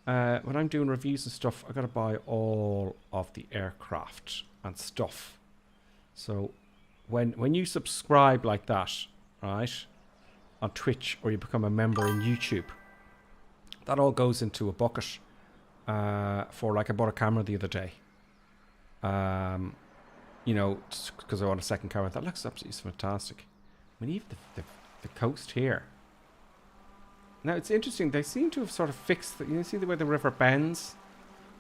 when I'm doing reviews and stuff, I gotta buy all of the aircraft and stuff. So when you subscribe like that, right, on Twitch, or you become a member in YouTube, that all goes into a bucket. For like I bought a camera the other day. You know, because I want a second camera. That looks absolutely fantastic. I mean, even the coast here. Now it's interesting. They seem to have sort of fixed. You see the way the river bends,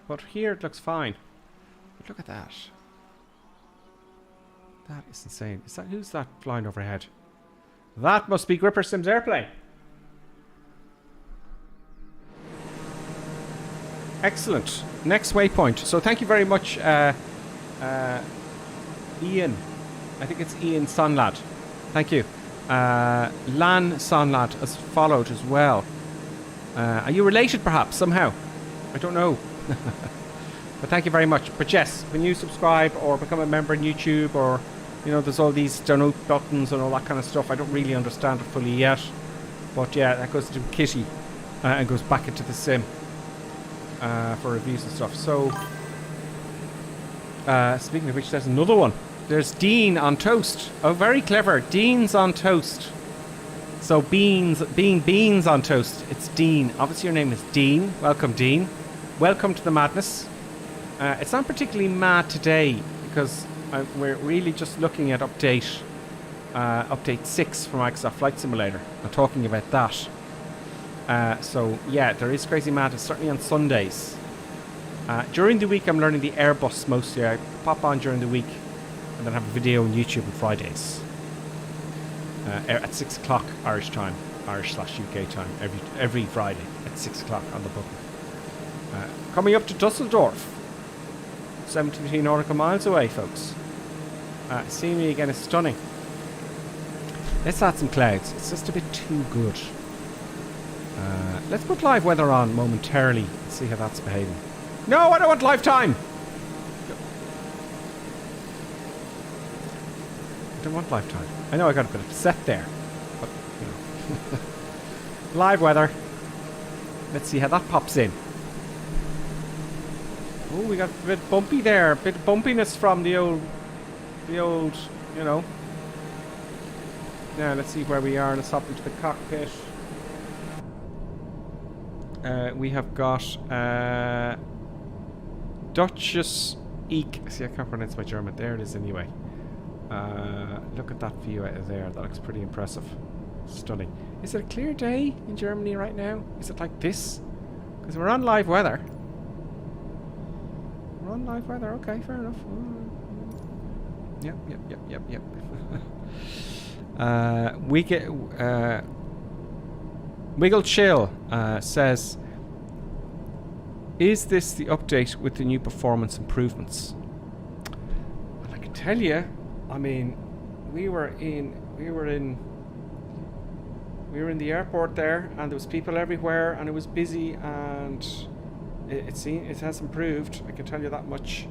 but here it looks fine. But look at that. That is insane. Is that who's that flying overhead? That must be Gripper Sim's airplane. Excellent. Next waypoint. So thank you very much, Ian. I think it's Ian Sonlad. Thank you. Lan Sonlad has followed as well. Are you related perhaps somehow? I don't know. But thank you very much. But yes, when you subscribe or become a member on YouTube, or, you know, there's all these donate buttons and all that kind of stuff. I don't really understand it fully yet. But yeah, that goes to Kitty and goes back into the sim. For reviews and stuff. So, speaking of which, there's another one. There's Dean on toast. Oh, very clever. Dean's on toast. So beans on toast. It's Dean. Obviously, your name is Dean. Welcome, Dean. Welcome to the madness. It's not particularly mad today because we're really just looking at update 6 for Microsoft Flight Simulator. I'm talking about that. So yeah, there is crazy madness, certainly on Sundays. During the week I'm learning the Airbus mostly. I pop on during the week and then have a video on YouTube on Fridays. At 6 o'clock Irish time, Irish/UK time, every Friday at 6 o'clock on the button. Coming up to Dusseldorf. 17 nautical miles away, folks. Seeing me again is stunning. Let's add some clouds. It's just a bit too good. Let's put live weather on momentarily and see how that's behaving. No, I don't want lifetime! I don't want lifetime. I know I got a bit upset there. But, you know. Live weather. Let's see how that pops in. Oh, we got a bit bumpy there. A bit of bumpiness from the old, you know. Now, let's see where we are. Let's hop into the cockpit. We have got Duchess Eek. See, I can't pronounce my German. There it is anyway. Look at that view out of there. That looks pretty impressive. Stunning. Is it a clear day in Germany right now? Is it like this? Because we're on live weather. We're on live weather. Okay, fair enough. Yep. Wiggle Chill says, is this the update with the new performance improvements? Well, I can tell you, I mean, we were in the airport there, and there was people everywhere, and it was busy, and it has improved. I can tell you that much.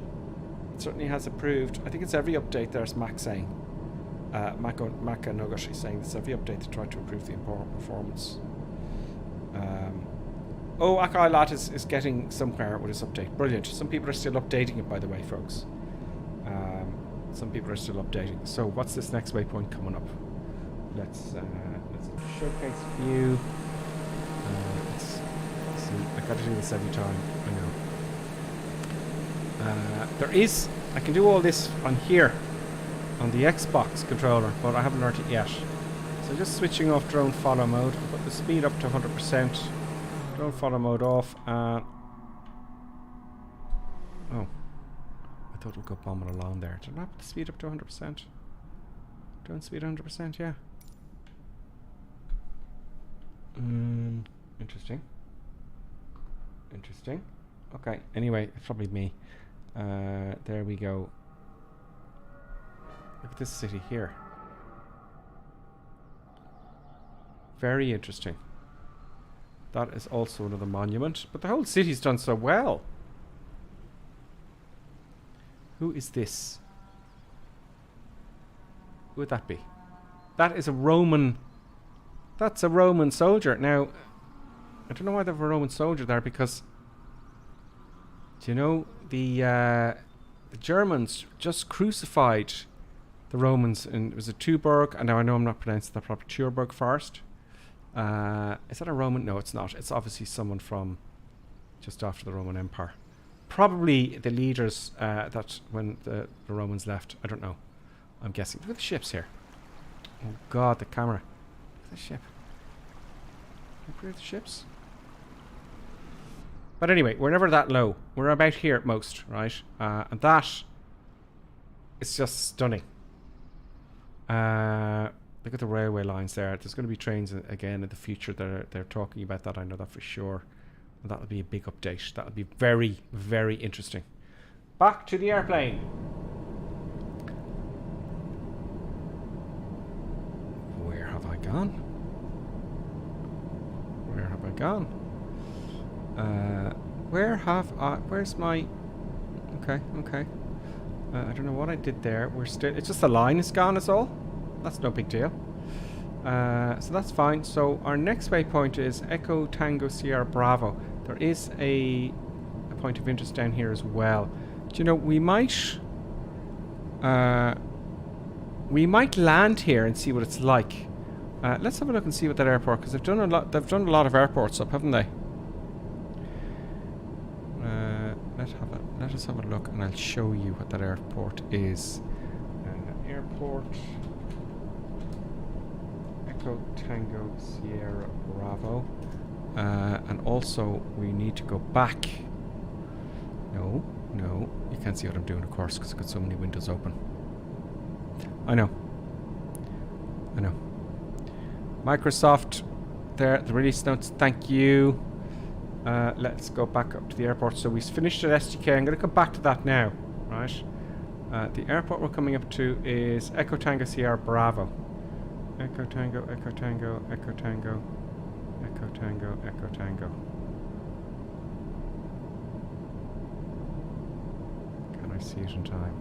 It certainly has improved. I think it's every update. There's Mac saying, Mac and Nugget is saying it's every update to try to improve the performance. Akai Lat is getting somewhere with his update. Brilliant. Some people are still updating it, by the way, folks. Some people are still updating. So what's this next waypoint coming up? Let's showcase view. Let's see. I gotta do this every time. I know. I can do all this on here, on the Xbox controller, but I haven't learned it yet. So just switching off drone follow mode. Put the speed up to 100%. Drone follow mode off. Oh, I thought it would go bombing along there. Did I not put the speed up to 100%? Drone speed 100%, yeah. Interesting. Okay, anyway, it's probably me. There we go. Look at this city here. Very interesting. That is also another monument. But the whole city's done so well. Who is this? Who would that be? That is a Roman... That's a Roman soldier. Now, I don't know why they have a Roman soldier there, because... Do you know, the Germans just crucified the Romans in... Was it Tuborg? And now I know I'm not pronouncing that proper. Tuborg Forest. Is that a Roman? No, it's not. It's obviously someone from just after the Roman Empire. Probably the leaders that when the Romans left. I don't know. I'm guessing. Look at the ships here. Oh God, the camera. Look at the ship. Look at the ships. But anyway, we're never that low. We're about here at most, right? And that is just stunning. Look at the railway lines there. There's going to be trains again in the future. They're talking about that. I know that for sure. And that'll be a big update. That'll be very, very interesting. Back to the airplane. Where have I gone? Where's my... Okay. I don't know what I did there. It's just the line is gone is all. That's no big deal. So that's fine. So our next waypoint is Echo Tango Sierra Bravo. There is a point of interest down here as well. Do you know, we might land here and see what it's like. Let's have a look and see what that airport, because they've done a lot of airports up, haven't they? Let us have a look and I'll show you what that airport is. Airport Echo Tango Sierra Bravo. And also we need to go back. No, you can't see what I'm doing, of course, because I've got so many windows open. I know. Microsoft there, the release notes, thank you. Let's go back up to the airport. So we finished at SDK. I'm going to come back to that now, right? The airport we're coming up to is Echo Tango Sierra Bravo. Echo Tango, Echo Tango, Echo Tango, Echo Tango, Echo Tango. Can I see it in time?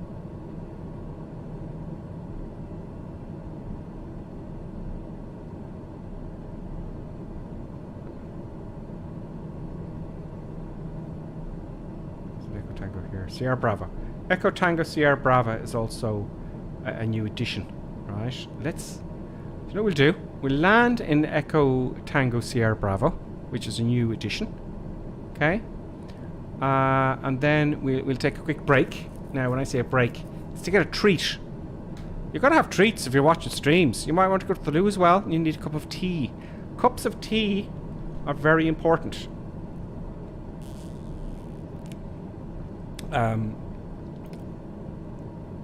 Echo Tango here. Sierra Bravo. Echo Tango Sierra Bravo is also a new addition, right? Let's... You know what we'll do? We'll land in Echo Tango Sierra Bravo, which is a new addition. Okay? And then we'll take a quick break. Now, when I say a break, it's to get a treat. You've got to have treats if you're watching streams. You might want to go to the loo as well. You need a cup of tea. Cups of tea are very important.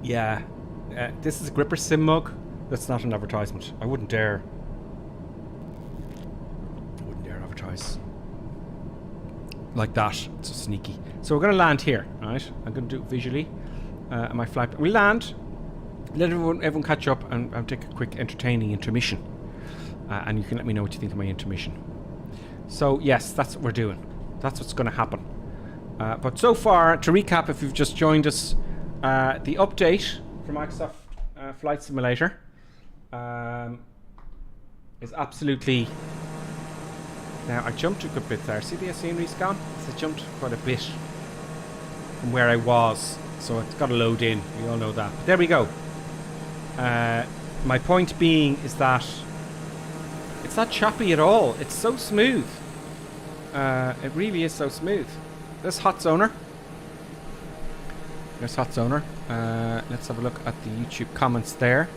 Yeah. This is a Gripper Sim mug. That's not an advertisement. I wouldn't dare. I wouldn't dare advertise like that. It's so sneaky. So we're going to land here, right? I'm going to do it visually. My flight. We land. Let everyone catch up, and I'll take a quick entertaining intermission. And you can let me know what you think of my intermission. So yes, that's what we're doing. That's what's going to happen. But so far, to recap, if you've just joined us, the update for Microsoft Flight Simulator is absolutely... Now, I jumped a good bit there. See the scenery's gone? So I jumped quite a bit from where I was. So it's got to load in. We all know that. But there we go. My point being is that it's not choppy at all. It's so smooth. It really is so smooth. There's Hot Zoner. There's Hot Zoner. Let's have a look at the YouTube comments there.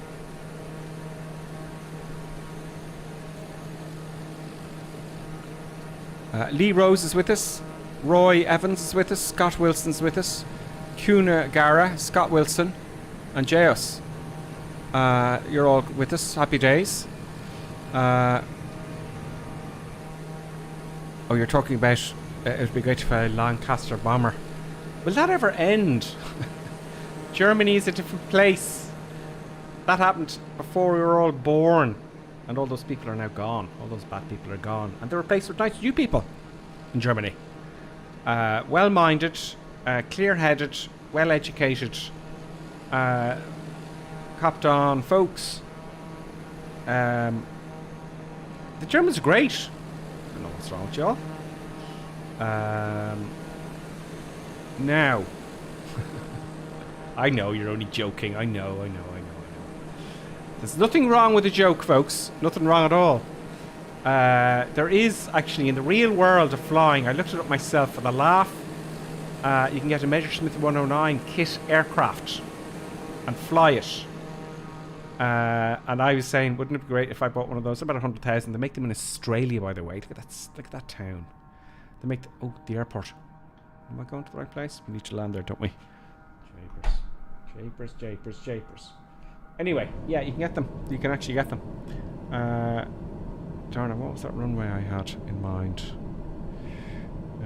Lee Rose is with us. Roy Evans is with us. Scott Wilson's with us. Kuna Gara, Scott Wilson, and Jaos. You're all with us. Happy days. Oh, you're talking about it would be great if a Lancaster bomber. Will that ever end? Germany is a different place. That happened before we were all born. And all those people are now gone. All those bad people are gone. And they're replaced with nice new people in Germany. Well-minded, clear-headed, well-educated, copped on folks. The Germans are great. I don't know what's wrong with y'all. Now, I know you're only joking. I know. There's nothing wrong with a joke, folks. Nothing wrong at all. There is actually in the real world of flying. I looked it up myself for the laugh. You can get a Messerschmitt 109 kit aircraft and fly it. And I was saying, wouldn't it be great if I bought one of those? About 100,000. They make them in Australia, by the way. Look at that town. They make the airport. Am I going to the right place? We need to land there, don't we? Japers. Anyway, yeah, you can get them. You can actually get them. Darn it, what was that runway I had in mind?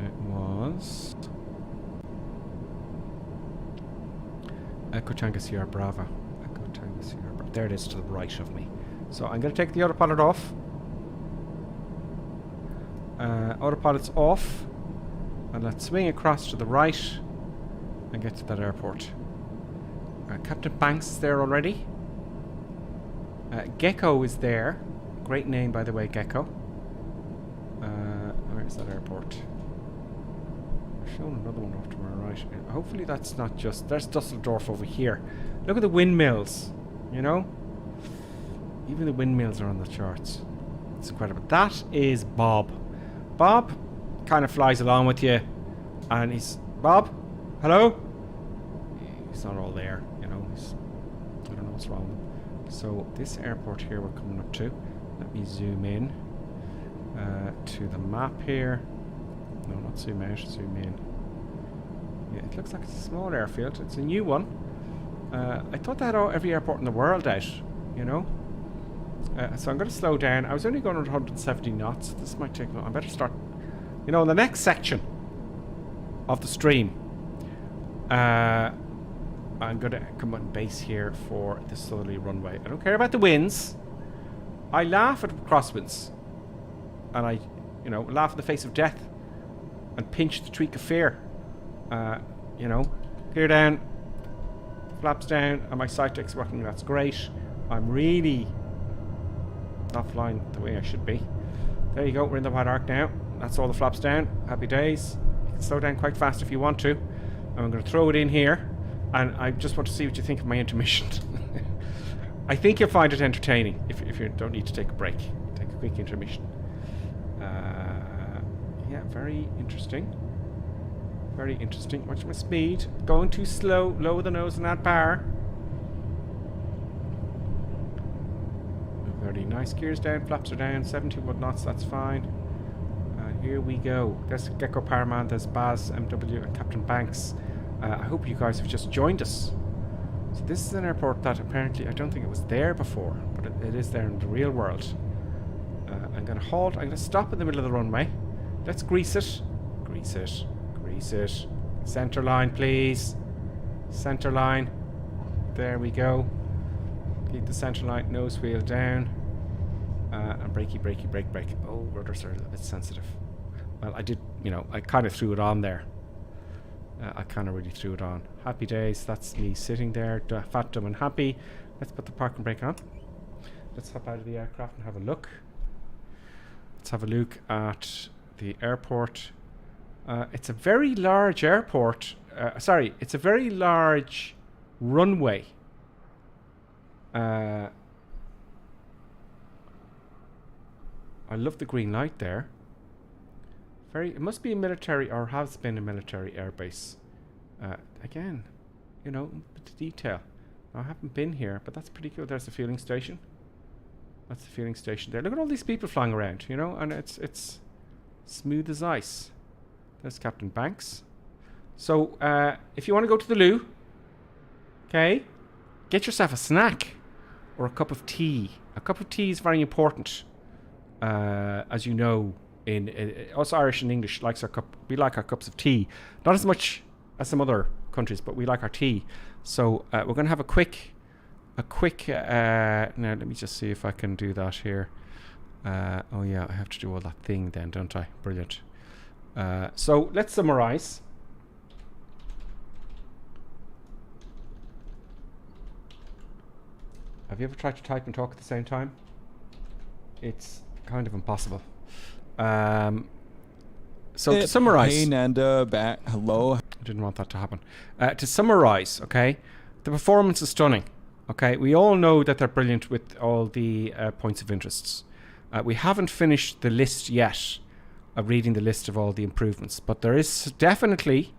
It was Echo Tango Sierra Bravo. Echo Tango Sierra Bravo. There it is to the right of me. So I'm going to take the autopilot off. Autopilot's off. And let's swing across to the right and get to that airport. Captain Banks is there already. Gecko is there. Great name, by the way, Gecko. Where is that airport? I've shown another one off to my right. Hopefully that's not just... There's Dusseldorf over here. Look at the windmills, you know? Even the windmills are on the charts. It's incredible. That is Bob. Bob kind of flies along with you. And he's... Bob? Hello? He's not all there, you know. I don't know what's wrong with him. So this airport here we're coming up to. Let me zoom in to the map here. No, not zoom out, zoom in. Yeah, it looks like it's a small airfield. It's a new one. I thought they had every airport in the world out, you know. So I'm going to slow down. I was only going at 170 knots. This might take... I better start... You know, in the next section of the stream, I'm going to come on base here for the southerly runway. I don't care about the winds. I laugh at crosswinds. And I, you know, laugh in the face of death. And pinch the tweak of fear. You know, clear down. Flaps down. And my sight deck's working. That's great. I'm really not flying the way I should be. There you go. We're in the white arc now. That's all the flaps down. Happy days. You can slow down quite fast if you want to. And I'm going to throw it in here. And I just want to see what you think of my intermission. I think you'll find it entertaining if you don't need to take a break. Take a quick intermission. Yeah, very interesting. Very interesting. Watch my speed. Going too slow. Lower the nose in that bar. nice. Gears down, flaps are down, 71 knots, that's fine. And here we go. There's Gecko Powerman, there's Baz, MW, and Captain Banks. I hope you guys have just joined us. So this is an airport that apparently, I don't think it was there before, but it is there in the real world. I'm going to halt, I'm going to stop in the middle of the runway. Let's grease it. Grease it. Grease it. Center line, please. Center line. There we go. Keep the center line, nose wheel down. And brakey, brakey, brake, brake. Oh, rudders are a little bit sensitive. Well, I did, you know, I kind of threw it on there. I kind of really threw it on. Happy days, that's me sitting there, fat, dumb and happy. Let's put the parking brake on. Let's hop out of the aircraft and have a look. Let's have a look at the airport. It's a very large airport. Sorry, it's a very large runway. I love the green light there. It must be a military, or has been a military airbase. Again, you know, the detail. I haven't been here, but that's pretty cool. There's the fueling station. That's the fueling station there. Look at all these people flying around, you know, and it's smooth as ice. There's Captain Banks. So, if you want to go to the loo, okay, get yourself a snack or a cup of tea. A cup of tea is very important, as you know. In us Irish and English we like our cups of tea, not as much as some other countries, but we like our tea. So we're going to have a quick now let me just see if I can do that here. Oh yeah, I have to do all that thing then, don't I? Brilliant. So let's summarize. Have you ever tried to type and talk at the same time? It's kind of impossible. So to summarize, hey Nanda, back. Hello. I didn't want that to happen. To summarize, okay, the performance is stunning. Okay, we all know that they're brilliant with all the points of interests. We haven't finished the list yet of reading the list of all the improvements, but there is definitely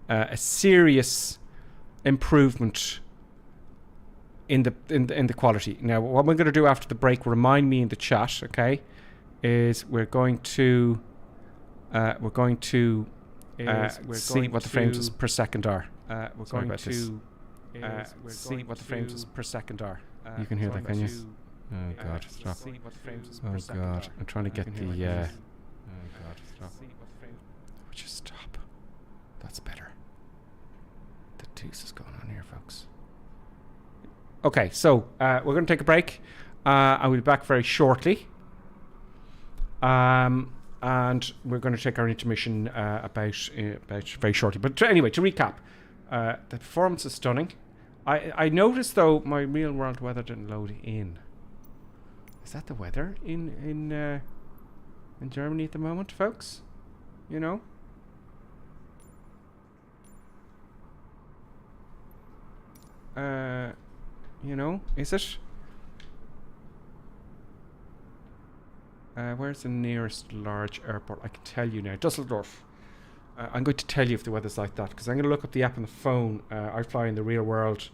a serious improvement in the quality. Now, what we're going to do after the break, remind me in the chat, okay, is we're going to see what the frames per second are. We're going to see what the frames per second are. You can hear that, can you? Oh God, stop. Oh God, I'm trying to get the. Oh God, stop. Would you stop? That's better. The deuce is going on here, folks. Okay, so we're going to take a break. I will be back very shortly. And we're going to take our intermission about very shortly. But anyway, to recap, the performance is stunning. I noticed though my real world weather didn't load in. Is that the weather in Germany at the moment, folks? You know. You know, is it? Where's the nearest large airport? I can tell you now. Dusseldorf. I'm going to tell you if the weather's like that, because I'm going to look up the app on the phone. I fly in the real world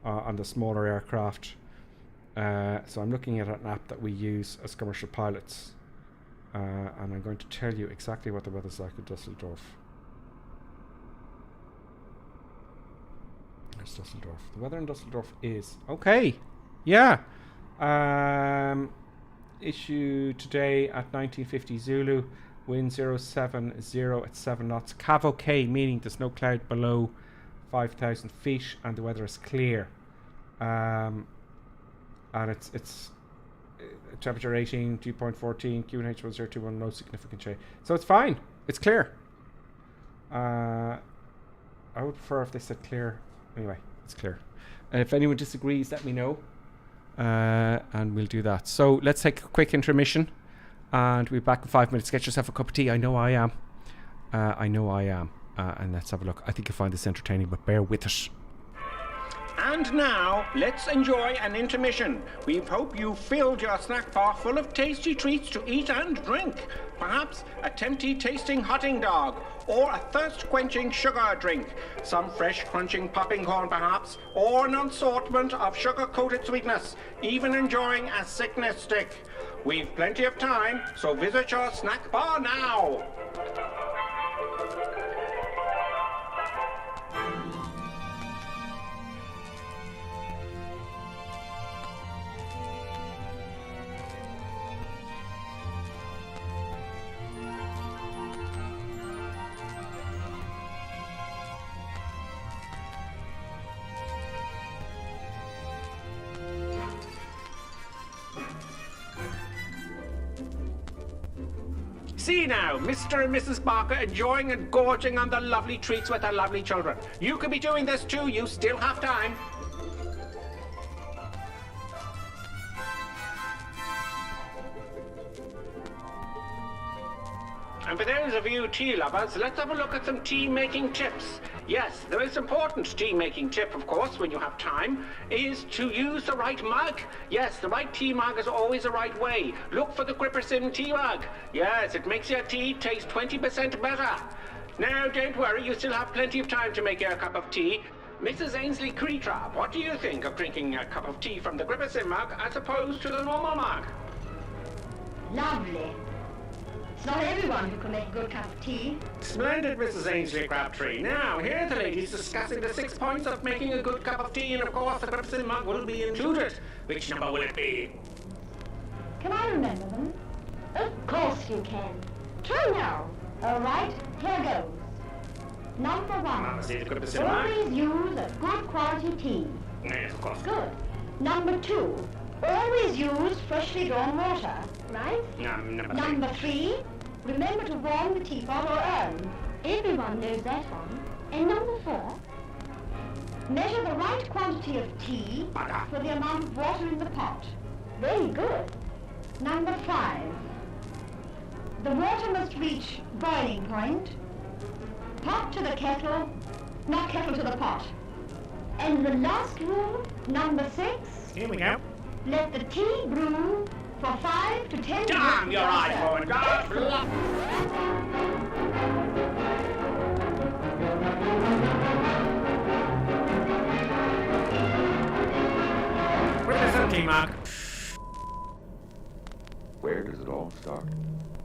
on the smaller aircraft. So I'm looking at an app that we use as commercial pilots. And I'm going to tell you exactly what the weather's like in Dusseldorf. There's Dusseldorf. The weather in Dusseldorf is okay. Yeah. Issue today at 1950 Zulu. Wind 070 at 7 knots. Cav OK, meaning there's no cloud below 5,000 feet and the weather is clear. And it's temperature 18, dew point 14, QNH 1021, no significant change. So it's fine. It's clear. I would prefer if they said clear. Anyway, it's clear. And if anyone disagrees, let me know. And we'll do that. So let's take a quick intermission. And we'll be back in 5 minutes. Get yourself a cup of tea. I know I am. And let's have a look. I think you'll find this entertaining, but bear with it. And now, let's enjoy an intermission. We hope you filled your snack bar full of tasty treats to eat and drink. Perhaps a tempting tasting hotting dog, or a thirst-quenching sugar drink. Some fresh crunching popping corn perhaps, or an assortment of sugar-coated sweetness, even enjoying a sickness stick. We've plenty of time, so visit your snack bar now. See now, Mr. and Mrs. Barker enjoying and gorging on the lovely treats with their lovely children. You could be doing this too, you still have time. And for those of you tea lovers, let's have a look at some tea-making tips. Yes, the most important tea-making tip, of course, when you have time, is to use the right mug. Yes, the right tea mug is always the right way. Look for the Grippersim tea mug. Yes, it makes your tea taste 20% better. Now, don't worry, you still have plenty of time to make your cup of tea. Mrs. Ainsley Creetrap, what do you think of drinking a cup of tea from the Grippersim mug as opposed to the normal mug? Lovely. It's not everyone who can make a good cup of tea. Splendid, Mrs. Ainsley Crabtree. Now, here are the ladies discussing the 6 points of making a good cup of tea, and of course, the Grippersim mug will be included. Which number will it be? Can I remember them? Of course you can. Try now. All right, here goes. Number 1. See the Grippersim mug? Always use a good quality tea. Yes, of course. Good. Number 2. Always use freshly drawn water. Right? Number 3. Remember to warm the teapot or urn. Everyone knows that one. And number 4. Measure the right quantity of tea for the amount of water in the pot. Very good. Number 5. The water must reach boiling point. Pot to the kettle, not kettle to the pot. And the last rule, number 6. Here we go. Let the tea brew for 5 to 10 minutes. Damn your eyes, woman! God bless. Grippersim tea mug. Where does it all start?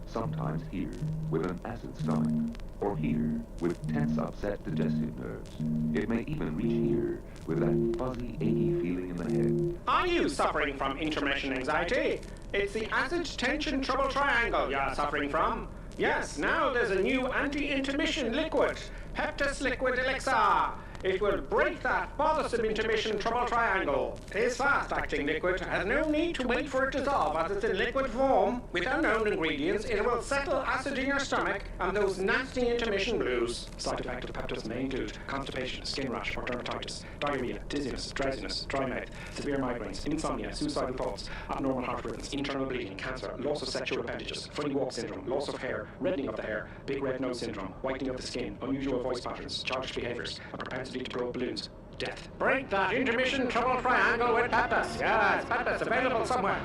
Sometimes here, with an acid stomach, or here, with tense, upset digestive nerves. It may even reach here, with that fuzzy, achy feeling in the head. Are you suffering from intermission anxiety? It's the acid tension trouble triangle you're suffering from. Yes, now there's a new anti-intermission liquid, Peptis Liquid Elixir. It will break that bothersome intermission trouble triangle. It is fast-acting liquid, has no need to wait for it to dissolve as it's in liquid form. With unknown ingredients, it will settle acid in your stomach and those nasty intermission blues. Side effects of Peptis may include constipation, skin rash or dermatitis, diarrhea, dizziness, drowsiness, dry mouth, severe migraines, insomnia, suicidal thoughts, abnormal heart rhythms, internal bleeding, cancer, loss of sexual appendages, funny walk syndrome, loss of hair, reddening of the hair, big red nose syndrome, whitening of the skin, unusual voice patterns, childish behaviors, a propensity to grow balloons, death. Break that intermission trouble triangle with Peptis. Yes, Peptis available somewhere.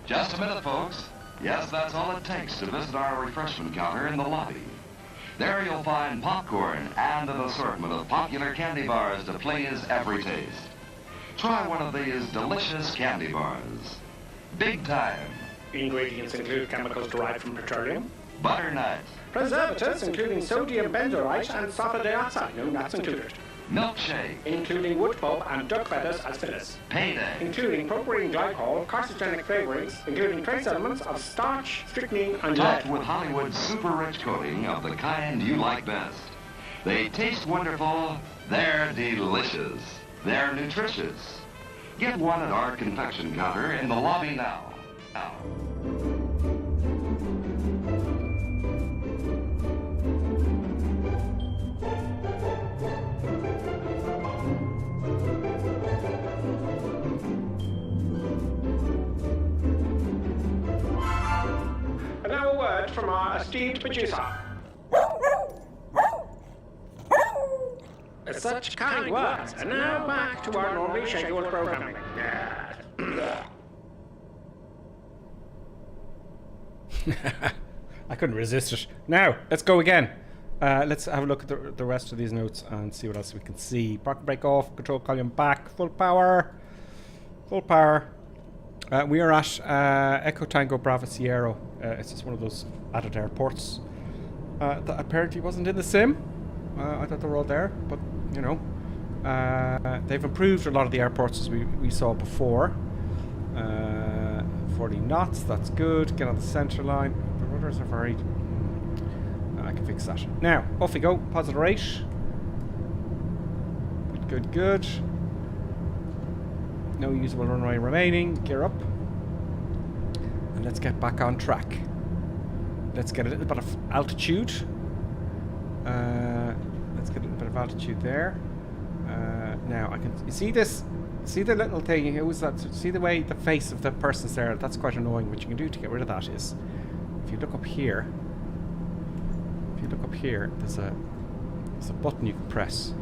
Just a minute, folks. Yes, that's all it takes to visit our refreshment counter in the lobby. There you'll find popcorn and an assortment of popular candy bars to please every taste. Try one of these delicious candy bars. Big time. Ingredients include chemicals derived from petroleum, butternut, preservatives including sodium benzoate and sulfur dioxide. No, that's included. Milkshake, including wood pulp and duck feathers as fillers. Payday, including propylene glycol, carcinogenic flavorings, including trace elements of starch, strychnine, and topped lead. with Hollywood's super rich coating of the kind you like best. They taste wonderful, they're delicious, they're nutritious. Get one at our confection counter in the lobby now. And now a word from our esteemed producer. such kind words. And now back to our normally scheduled programming. I couldn't resist it. Now, let's go again. Let's have a look at the rest of these notes and see what else we can see. Park brake off, control column back, full power. Full power. We are at Echo Tango Bravo Sierra. It's just one of those added airports that apparently wasn't in the sim. I thought they were all there, but you know, they've improved a lot of the airports as we saw before. 40 knots, that's good. Get on the centre line. The rudders are very... I can fix that. Now, off we go. Positive rate. Good. No usable runway remaining. Gear up. And let's get back on track. Let's get a little bit of altitude. Let's get a little bit of altitude there. Now, you see this? See the little thing? Who was that? See the way the face of the person's there? That's quite annoying. What you can do to get rid of that is, if you look up here, there's a button you can press.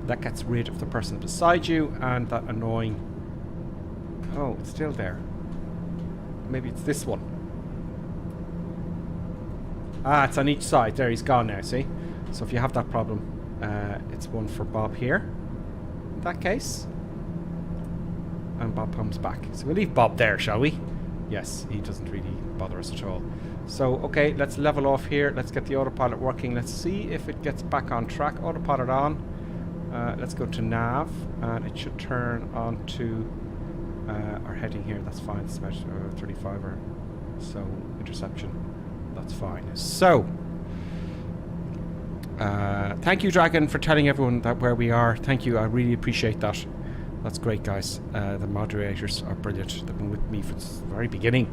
That gets rid of the person beside you and that annoying... Oh, it's still there. Maybe it's this one. Ah, it's on each side. There, he's gone now, see? So if you have that problem, it's one for Bob here. In that case. And Bob comes back. So we'll leave Bob there, shall we? Yes, he doesn't really bother us at all. So, okay, let's level off here. Let's get the autopilot working. Let's see if it gets back on track. Autopilot on. Let's go to nav. And it should turn on to our heading here. That's fine. It's about 35 or so interception. That's fine. So, thank you, Dragon, for telling everyone that where we are. Thank you. I really appreciate that. That's great, guys. The moderators are brilliant. They've been with me from the very beginning.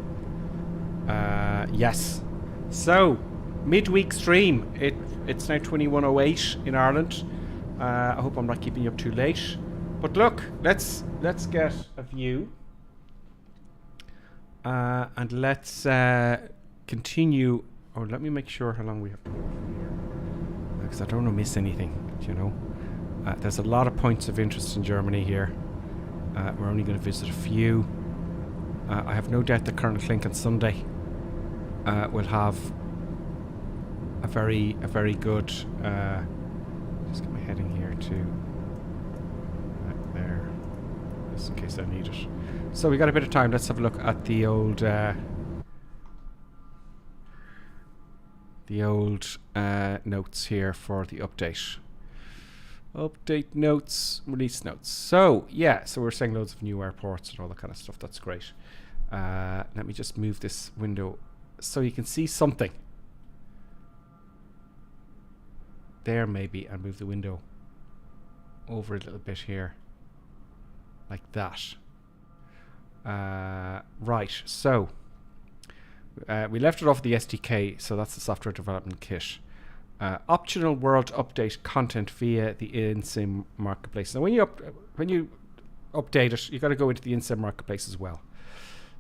Yes. So, midweek stream. It's now 21:08 in Ireland. I hope I'm not keeping you up too late. But look, let's get a view. And let's continue. Oh, let me make sure how long we have. Because I don't want to miss anything, you know. There's a lot of points of interest in Germany here. We're only going to visit a few. I have no doubt that Colonel Klink on Sunday will have a very good... just get my heading here too. Right there. Just in case I need it. So we got a bit of time. Let's have a look at the old... notes here for the update. Update notes, release notes. So, yeah, so we're saying loads of new airports and all that kind of stuff. That's great. Let me just move this window so you can see something. There, maybe, and move the window over a little bit here. Like that. Right, so we left it off the SDK, so that's the software development kit. Optional world update content via the InSim marketplace. Now, when you update it, you got to go into the InSim marketplace as well.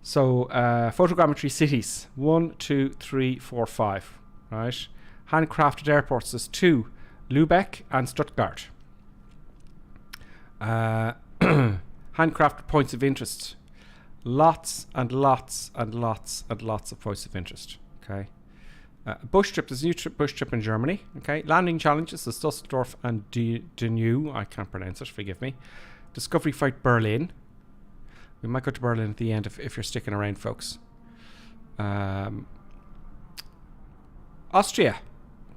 So, photogrammetry cities 1, 2, 3, 4, 5. Right. Handcrafted airports. There's 2, Lübeck and Stuttgart. Handcrafted points of interest. Lots and lots and lots and lots of points of interest. Okay. Bush trip, there's a new bush trip in Germany. Okay, landing challenges, there's Dusseldorf and Danube. I can't pronounce it, forgive me. Discovery Flight Berlin. We might go to Berlin at the end if you're sticking around, folks. Austria,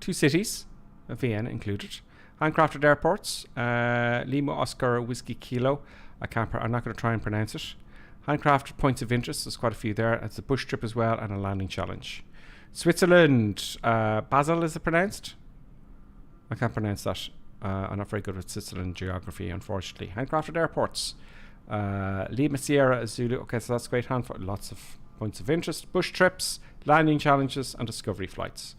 2 cities, Vienna included. Handcrafted airports, Lima Oscar Whiskey Kilo. I'm not going to try and pronounce it. Handcrafted points of interest, there's quite a few there. It's a bush trip as well and a landing challenge. Switzerland, Basel is it pronounced? I can't pronounce that. I'm not very good at Switzerland geography, unfortunately. Handcrafted airports. Lima Sierra Zulu. Okay, so that's great. Lots of points of interest. Bush trips, landing challenges, and discovery flights.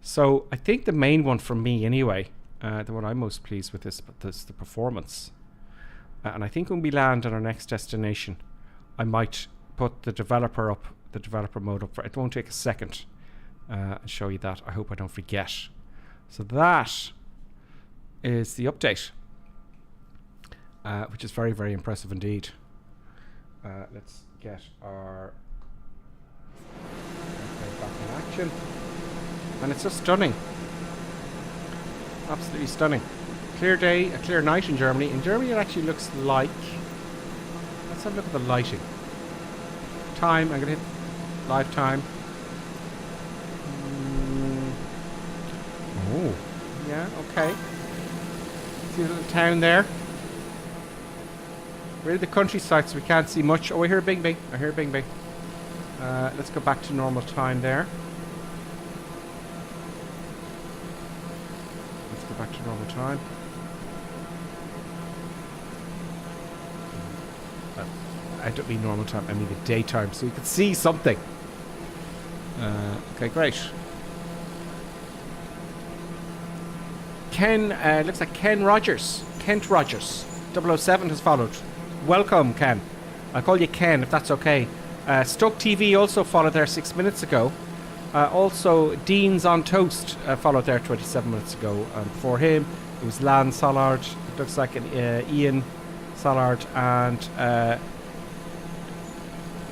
So I think the main one for me anyway, the one I'm most pleased with is the performance. And I think when we land on our next destination, I might put the developer mode up. It won't take a second. And show you that. I hope I don't forget. So that is the update. which is very, very impressive indeed. Let's get our airplane back in action. And it's just stunning. Absolutely stunning. Clear day, a clear night in Germany. In Germany it actually looks like... Let's have a look at the lighting. Time, I'm going to hit live time. Oh, yeah, okay. See a little town there. We're in the countryside, so we can't see much. Oh, I hear a bing bing. I hear a bing bing. Let's go back to normal time there. Let's go back to normal time. I don't mean normal time, I mean the daytime, so you can see something. Okay, great. Ken, looks like Kent Rogers, 007 has followed. Welcome, Ken. I'll call you Ken if that's okay. Stoke TV also followed there 6 minutes ago. Also, Dean's on Toast followed there 27 minutes ago. Before him, it was Lan Sollard. It looks like Ian Sollard and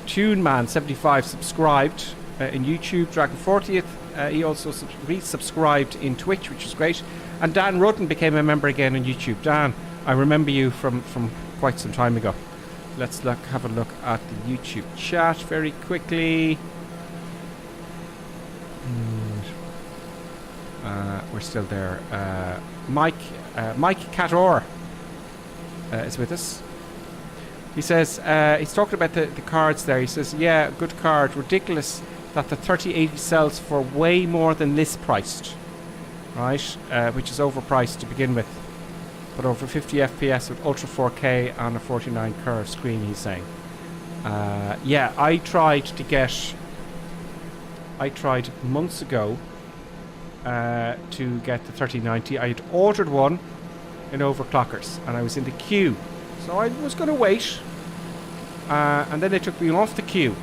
TuneMan 75 subscribed in YouTube. Dragon 40th. He also resubscribed in Twitch, which is great. And Dan Rudden became a member again on YouTube. Dan, I remember you from quite some time ago. Let's have a look at the YouTube chat very quickly. We're still there. Mike Cator is with us. He says, he's talking about the cards there. He says, yeah, good card. Ridiculous that the 3080 sells for way more than list priced. Right? Which is overpriced to begin with. But over 50 FPS with Ultra 4K on a 49 curve screen, he's saying. Yeah, I tried months ago to get the 3090. I had ordered one in Overclockers and I was in the queue. So I was going to wait. And then they took me off the queue.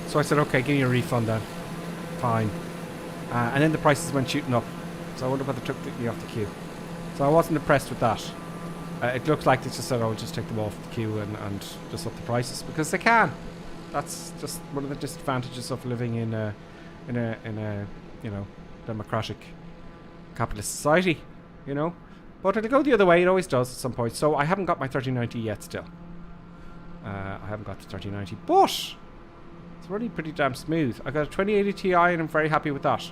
So I said, okay, give me a refund then. Fine. And then the prices went shooting up. So I wonder whether they took me off the queue. So I wasn't impressed with that. It looked like they just said, oh, we'll just take them off the queue and just up the prices. Because they can. That's just one of the disadvantages of living in a you know, democratic capitalist society, you know. But it'll go the other way, it always does at some point. So I haven't got my 3090 yet still. I haven't got the 3090, but it's really pretty damn smooth. I got a 2080 Ti and I'm very happy with that.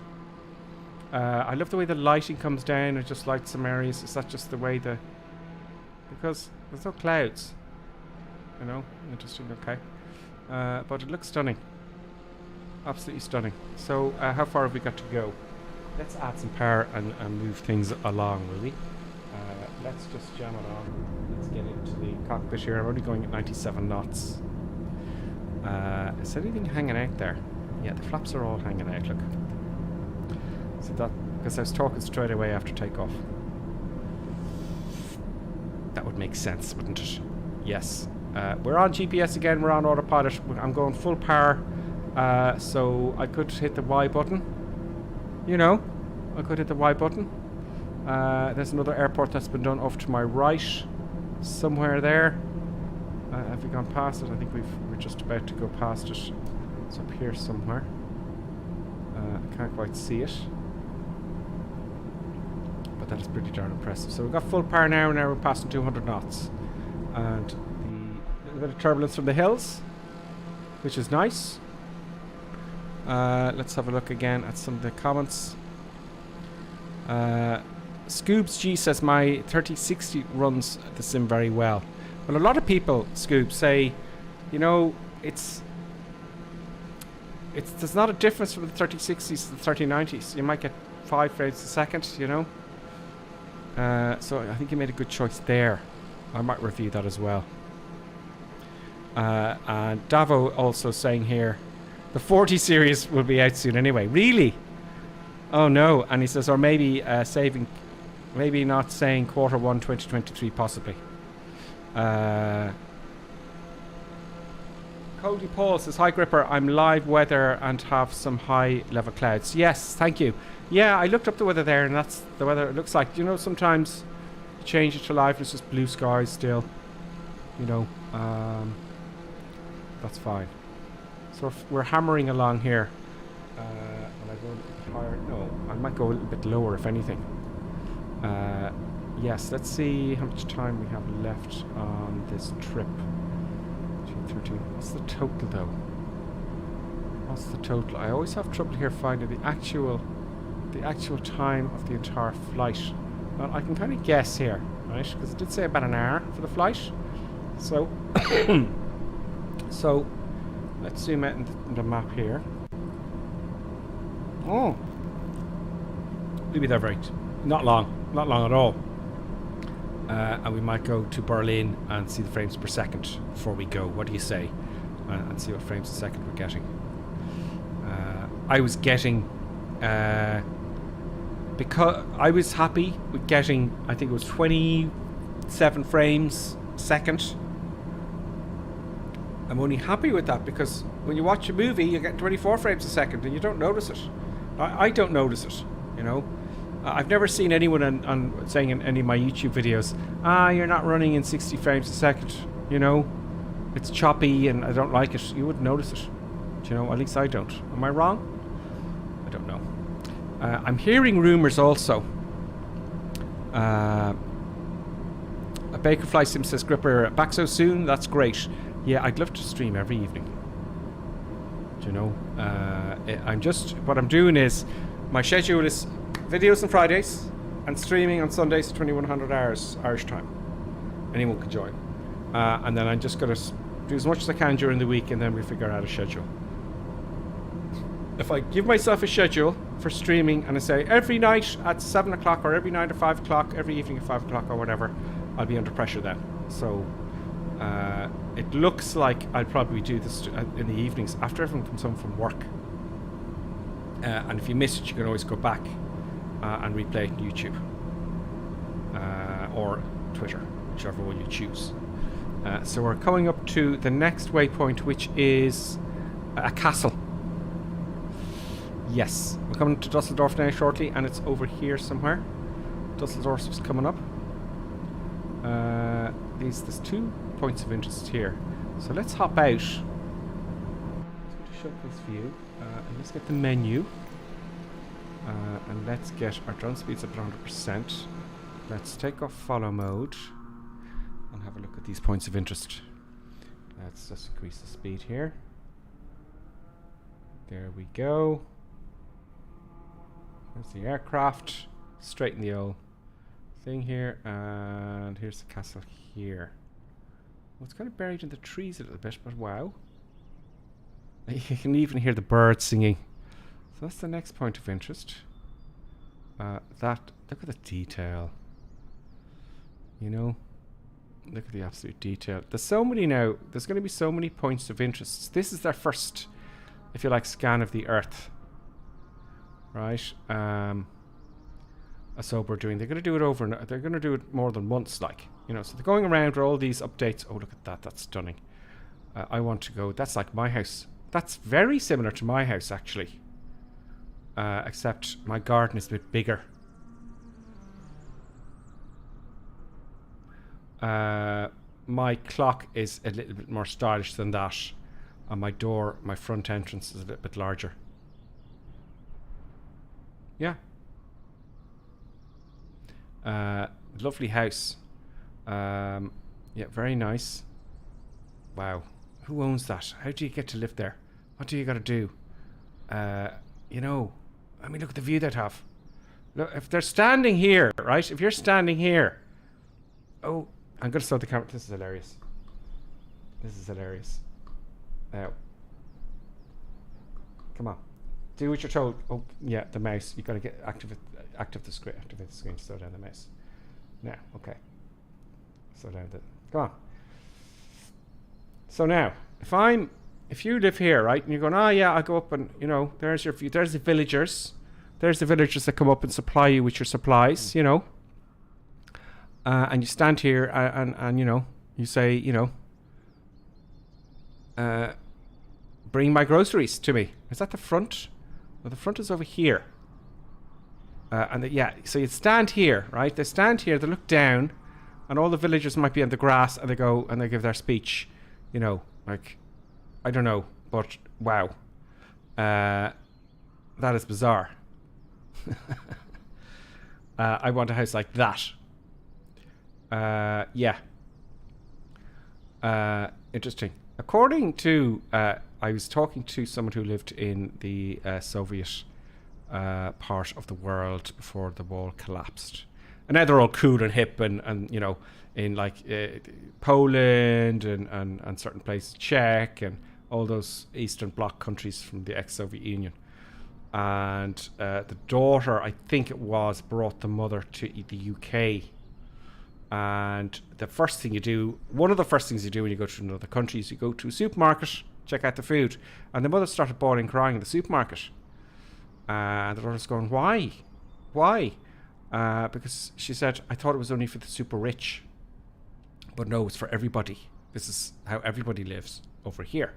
I love the way the lighting comes down. It just lights some areas. Is that just the way because there's no clouds, you know? Interesting. Okay. But it looks stunning. Absolutely stunning. So how far have we got to go? Let's add some power and move things along, will we? Let's just jam it on. Let's get into the cockpit here. I'm only going at 97 knots. Is anything hanging out there? Yeah, the flaps are all hanging out, look. So that, because I was talking straight away after takeoff. That would make sense, wouldn't it? Yes. We're on GPS again, we're on autopilot. I'm going full power. So I could hit the Y button. You know, I could hit the Y button. There's another airport that's been done off to my right. Somewhere there. Have we gone past it? I think we're just about to go past it. It's up here somewhere. I can't quite see it. But that is pretty darn impressive. So we've got full power now we're passing 200 knots. And a little bit of turbulence from the hills, which is nice. Let's have a look again at some of the comments. Scoobs G says my 3060 runs the sim very well. Well, a lot of people, Scoob, say, you know, there's not a difference from the 3060s to the 3090s. You might get 5 frames a second, you know. So I think you made a good choice there. I might review that as well. And Davo also saying here, the 40 series will be out soon anyway. Really? Oh no. And he says, or maybe maybe not saying Q1 2023 possibly. Cody Paul says, hi Gripper, I'm live weather and have some high level clouds. Yes, thank you. Yeah, I looked up the weather there, and that's the weather it looks like. You know, sometimes you change it to live and it's just blue skies still. You know, that's fine. So we're hammering along here. Will I go a little bit higher? No, I might go a little bit lower if anything. Yes, let's see how much time we have left on this trip. 13. What's the total though? What's the total? I always have trouble here finding the actual time of the entire flight. Well, I can kind of guess here, right? Because it did say about an hour for the flight. So, so let's zoom out in the map here. Oh, we'll be there not long at all. And we might go to Berlin and see the frames per second before we go. What do you say? And see what frames per second we're getting. I was getting, because I was happy with getting, I think it was 27 frames a second. I'm only happy with that because when you watch a movie, you get 24 frames a second and you don't notice it. I don't notice it, you know. I've never seen anyone on saying in any of my YouTube videos, you're not running in 60 frames a second, you know. It's choppy and I don't like it. You wouldn't notice it. You know, at least I don't. Am I wrong? I don't know. I'm hearing rumours also. A Bakerfly Sim says, Gripper, back so soon? That's great. Yeah, I'd love to stream every evening. Do you know? What I'm doing is, my schedule is videos on Fridays and streaming on Sundays at 2100 hours Irish time. Anyone can join. And then I'm just going to do as much as I can during the week and then we figure out a schedule. If I give myself a schedule for streaming and I say every night at 7 o'clock or every night at 5 o'clock, every evening at 5 o'clock or whatever, I'll be under pressure then. So it looks like I'll probably do this in the evenings after everyone comes home from work. And if you miss it, you can always go back and replay it on YouTube or Twitter, whichever one you choose. So we're coming up to the next waypoint, which is a castle. Yes, we're coming to Dusseldorf now shortly, and it's over here somewhere. Dusseldorf is coming up. There's 2 points of interest here. So let's hop out. Let's go to Showcase View, and let's get the menu. And let's get our drone speeds at 100%. Let's take off follow mode and have a look at these points of interest. Let's just increase the speed here. There we go. There's the aircraft. Straighten the old thing here, and here's the castle here. Well, it's kind of buried in the trees a little bit, but wow. You can even hear the birds singing. So that's the next point of interest. Look at the detail. You know, look at the absolute detail. There's so many now. There's going to be so many points of interest. This is their first, if you like, scan of the Earth. Right? So we're doing. They're going to do it over. They're going to do it more than once, like, you know. So they're going around with all these updates. Oh, look at that. That's stunning. I want to go. That's like my house. That's very similar to my house, actually. Except my garden is a bit bigger. My clock is a little bit more stylish than that. And my door, my front entrance is a little bit larger. Yeah. Lovely house. Yeah, very nice. Wow. Who owns that? How do you get to live there? What do you got to do? You know, I mean, look at the view they'd have. Look, if they're standing here, right? If you're standing here. Oh, I'm going to start the camera. This is hilarious. This is hilarious. Now. Come on. Do what you're told. Oh, yeah, the mouse. You've got to get activate the screen. Activate the screen. Slow down the mouse. Now, okay. Slow down the. Come on. So now, if you live here, right, and you're going, oh yeah, I'll go up and, you know, there's your view. There's the villagers. There's the villagers that come up and supply you with your supplies, you know. And you stand here and you know, you say, you know, bring my groceries to me. Is that the front? Well, the front is over here. So you'd stand here, right? They stand here, they look down, and all the villagers might be on the grass, and they go and they give their speech. You know, like, I don't know, but wow. That is bizarre. I want a house like that. Interesting. According to, I was talking to someone who lived in the Soviet part of the world before the wall collapsed. And now they're all cool and hip and you know, in like Poland and certain places, Czech and all those Eastern Bloc countries from the ex-Soviet Union. And the daughter, I think it was, brought the mother to the UK. And the first thing you do, one of the first things you do when you go to another country is you go to a supermarket, check out the food. And the mother started bawling, crying in the supermarket. And the daughter's going, why? Why? Because she said, I thought it was only for the super rich. But no, it's for everybody. This is how everybody lives over here.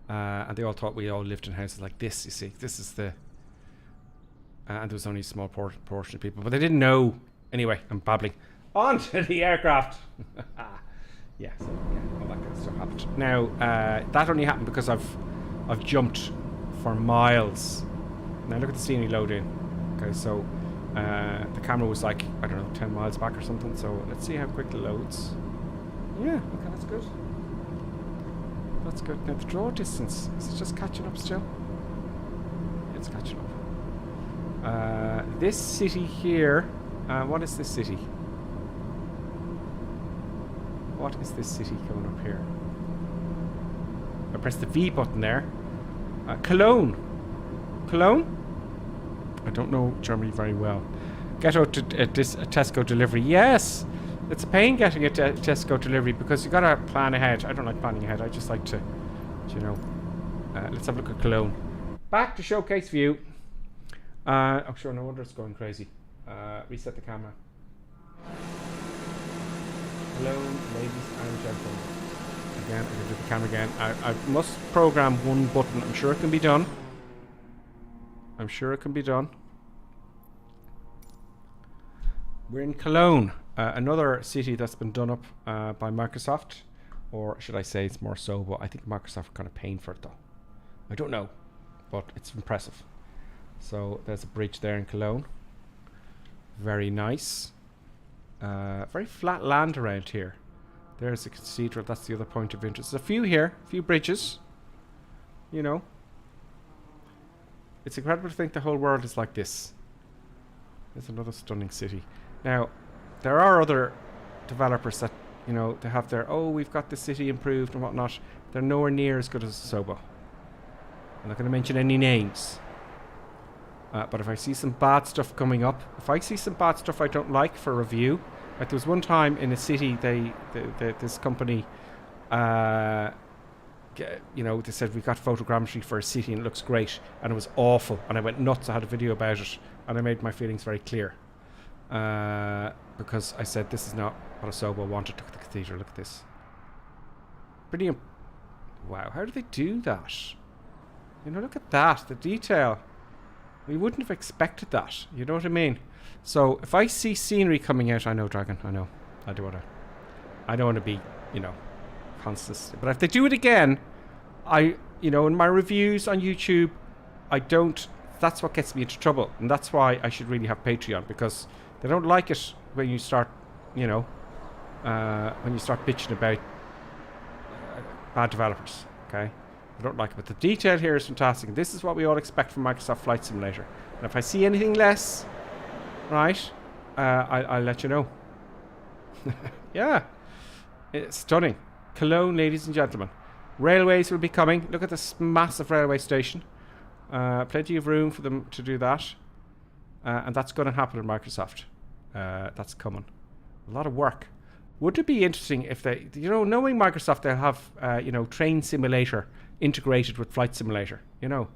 And they all thought we all lived in houses like this, you see. This is the... and there was only a small portion of people. But they didn't know. Anyway, I'm babbling. On to the aircraft. All that kind of stuff happened. Now, that only happened because I've jumped for miles. Now look at the scenery load in. Okay, so the camera was like, I don't know, 10 miles back or something. So let's see how quick it loads. Yeah, okay, that's good. That's good. Now the draw distance, is it just catching up still? It's catching up. This city here, what is this city? What is this city coming up here? I press the V button there. Cologne. Cologne? I don't know Germany very well. Get out to a Tesco delivery. Yes! It's a pain getting a Tesco delivery because you gotta plan ahead. I don't like planning ahead. I just like to, you know. Let's have a look at Cologne. Back to showcase view. Oh, sure, no wonder it's going crazy. Reset the camera. Cologne, ladies and gentlemen. Again, I'm gonna do the camera again. I must program one button. I'm sure it can be done. I'm sure it can be done. We're in Cologne. Another city that's been done up by Microsoft, or should I say it's more so, but I think Microsoft are kind of paying for it though. I don't know, but it's impressive. So there's a bridge there in Cologne. Very nice. Very flat land around here. There's the cathedral, that's the other point of interest. There's a few here, a few bridges. You know. It's incredible to think the whole world is like this. There's another stunning city. Now, there are other developers that, you know, they have their, oh, we've got the city improved and whatnot. They're nowhere near as good as Sobo. I'm not going to mention any names. But if I see some bad stuff coming up, if I see some bad stuff I don't like for review, like there was one time in a city, this company, you know, they said we got photogrammetry for a city and it looks great, and it was awful, and I went nuts. I had a video about it, and I made my feelings very clear. Because I said this is not what Asobo wanted. Look at the cathedral, look at this. Pretty wow, how do they do that? You know, look at that, the detail. We wouldn't have expected that, you know what I mean? So if I see scenery coming out, I know, Dragon, I know. I don't want to be, you know, constant. But if they do it again, you know, in my reviews on YouTube, that's what gets me into trouble. And that's why I should really have Patreon, because they don't like it when you start, you know, when you start bitching about bad developers, okay? I don't like it, but the detail here is fantastic. This is what we all expect from Microsoft Flight Simulator. And if I see anything less, right, I'll let you know. Yeah, it's stunning. Cologne, ladies and gentlemen. Railways will be coming. Look at this massive railway station. Plenty of room for them to do that. And that's going to happen in Microsoft. That's coming. A lot of work. Would it be interesting if they, you know, knowing Microsoft, they'll have, you know, train simulator integrated with flight simulator, you know,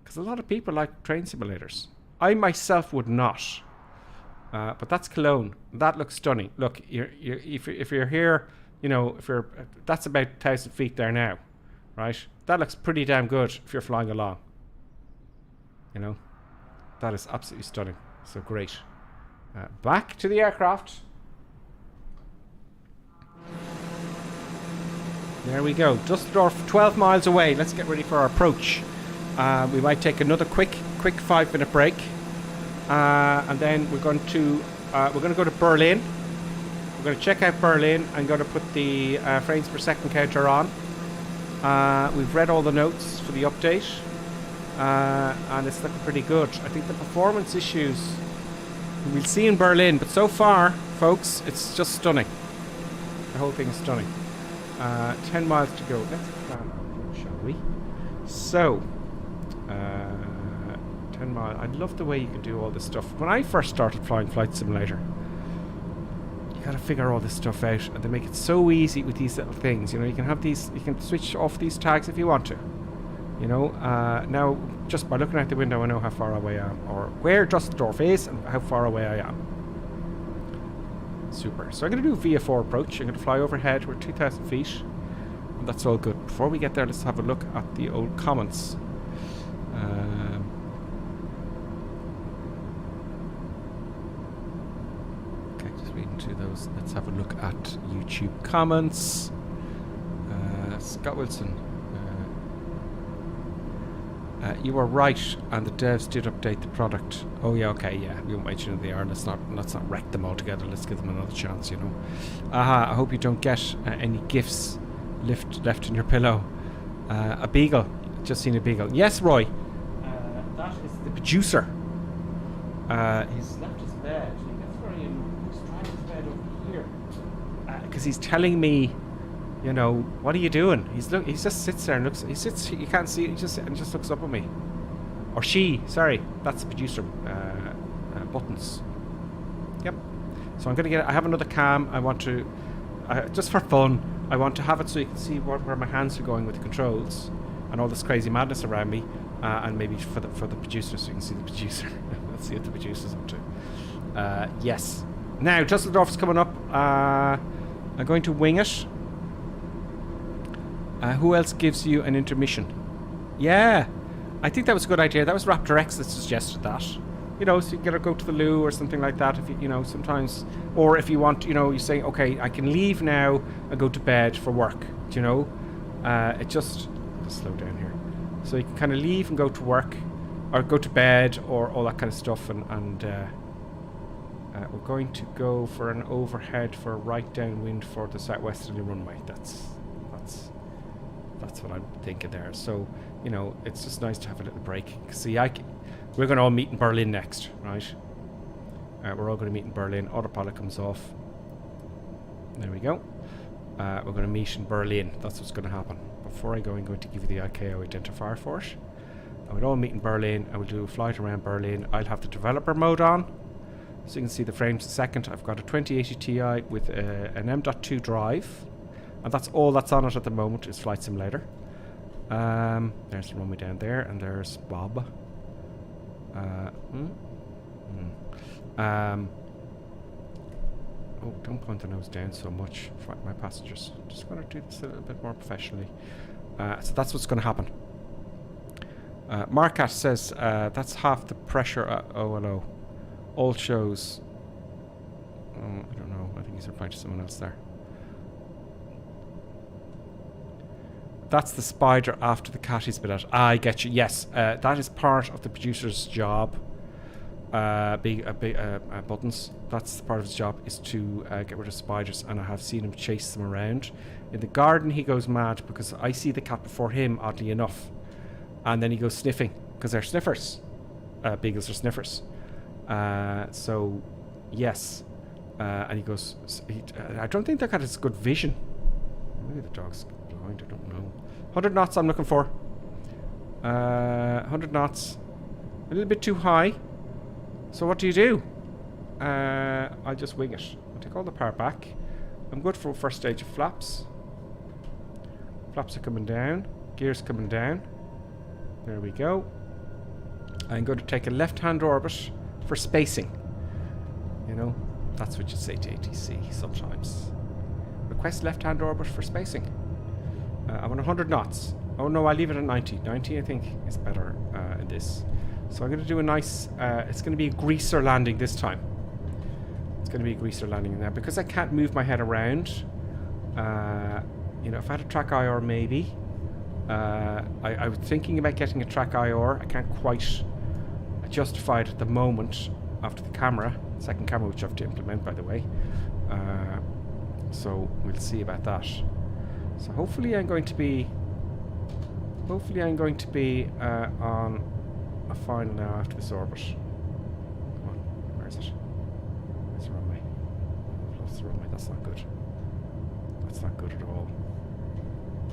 because a lot of people like train simulators. I myself would not, but that's Cologne. That looks stunning. Look, if you're here, you know, that's about 1,000 feet there now, right? That looks pretty damn good if you're flying along. You know, that is absolutely stunning. So great. Back to the aircraft. There we go. Dusseldorf, 12 miles away. Let's get ready for our approach. We might take another quick 5-minute break, and then we're going to go to Berlin. We're going to check out Berlin. I'm going to put the frames per second counter on. We've read all the notes for the update, and it's looking pretty good. I think the performance issues we'll see in Berlin, but so far, folks, it's just stunning. The whole thing is stunning. 10 miles to go. Let's plan, shall we? So, 10 miles. I love the way you can do all this stuff. When I first started flying Flight Simulator, you gotta figure all this stuff out, and they make it so easy with these little things. You know, you can have these, you can switch off these tags if you want to. You know, now just by looking out the window, I know how far away I am, or where Dusseldorf is, and how far away I am. Super. So I'm going to do a VF4 approach. I'm going to fly overhead. We're 2,000 feet. And that's all good. Before we get there, let's have a look at the old comments. Okay, just reading through those. Let's have a look at YouTube comments. Scott Wilson. You were right, and the devs did update the product. Oh yeah, okay, yeah. We won't mention who they are. Let's not wreck them altogether. Let's give them another chance, you know. I hope you don't get any gifts left in your pillow. A beagle. Just seen a beagle. Yes, Roy. That is the producer. He's left his bed. That's where he's trying his bed over here. Because he's telling me, you know, what are you doing? He just sits there and looks. He sits. You can't see. He just looks up at me, or she. Sorry, that's the producer. Buttons. Yep. So I'm gonna get. I have another cam. I want to, just for fun. I want to have it so you can see where my hands are going with the controls, and all this crazy madness around me, and maybe for the producer, so you can see the producer. Let's see what the producer's up to. Yes. Now Dusseldorf's coming up. I'm going to wing it. Who else gives you an intermission? Yeah, I think that was a good idea. That was Raptor X that suggested that. You know, so you can go to the loo or something like that. If you know, sometimes, or if you want, you know, you say, okay, I can leave now and go to bed for work. Do you know? It just slow down here. So you can kind of leave and go to work, or go to bed, or all that kind of stuff. And we're going to go for an overhead for a right downwind for the southwesterly runway. That's what I'm thinking there. So, you know, it's just nice to have a little break. See, we're going to all meet in Berlin next, right? We're all going to meet in Berlin. Autopilot comes off. There we go. We're going to meet in Berlin. That's what's going to happen. Before I go, I'm going to give you the ICAO identifier for it. And we'll all meet in Berlin. I will do a flight around Berlin. I'll have the developer mode on, so you can see the frames a second. I've got a 2080 Ti with an M.2 drive. And that's all that's on it at the moment is Flight Simulator. There's the runway down there, and there's Bob. Oh, don't point the nose down so much, my passengers. Just going to do this a little bit more professionally. So that's what's going to happen. Markat says that's half the pressure at OLO. All shows. Oh, I don't know. I think he's replying to someone else there. That's the spider after the cat is bit out. I get you. Yes, that is part of the producer's job. Buttons. That's part of his job, is to get rid of spiders, and I have seen him chase them around. In the garden, he goes mad because I see the cat before him, oddly enough, and then he goes sniffing because they're sniffers. Beagles are sniffers. So, yes, and he goes. I don't think that cat has good vision. Maybe the dog's blind. I don't know. 100 knots. I'm looking for. 100 knots. A little bit too high. So what do? I'll just wing it. I'll take all the power back. I'm good for first stage of flaps. Flaps are coming down. Gears coming down. There we go. I'm going to take a left-hand orbit for spacing. You know, that's what you say to ATC sometimes. Request left-hand orbit for spacing. I want 100 knots. Oh no, I leave it at 90. 90 I think is better in this. So I'm going to do a nice... it's going to be a greaser landing this time. It's going to be a greaser landing in there. Because I can't move my head around. You know, if I had a track IR, maybe. I was thinking about getting a track IR. I can't quite justify it at the moment after the camera. Second camera, which I have to implement, by the way. So we'll see about that. So hopefully I'm going to be... on a final now after this orbit. Come on, where is it? Where's the runway? I've lost the runway, that's not good. That's not good at all.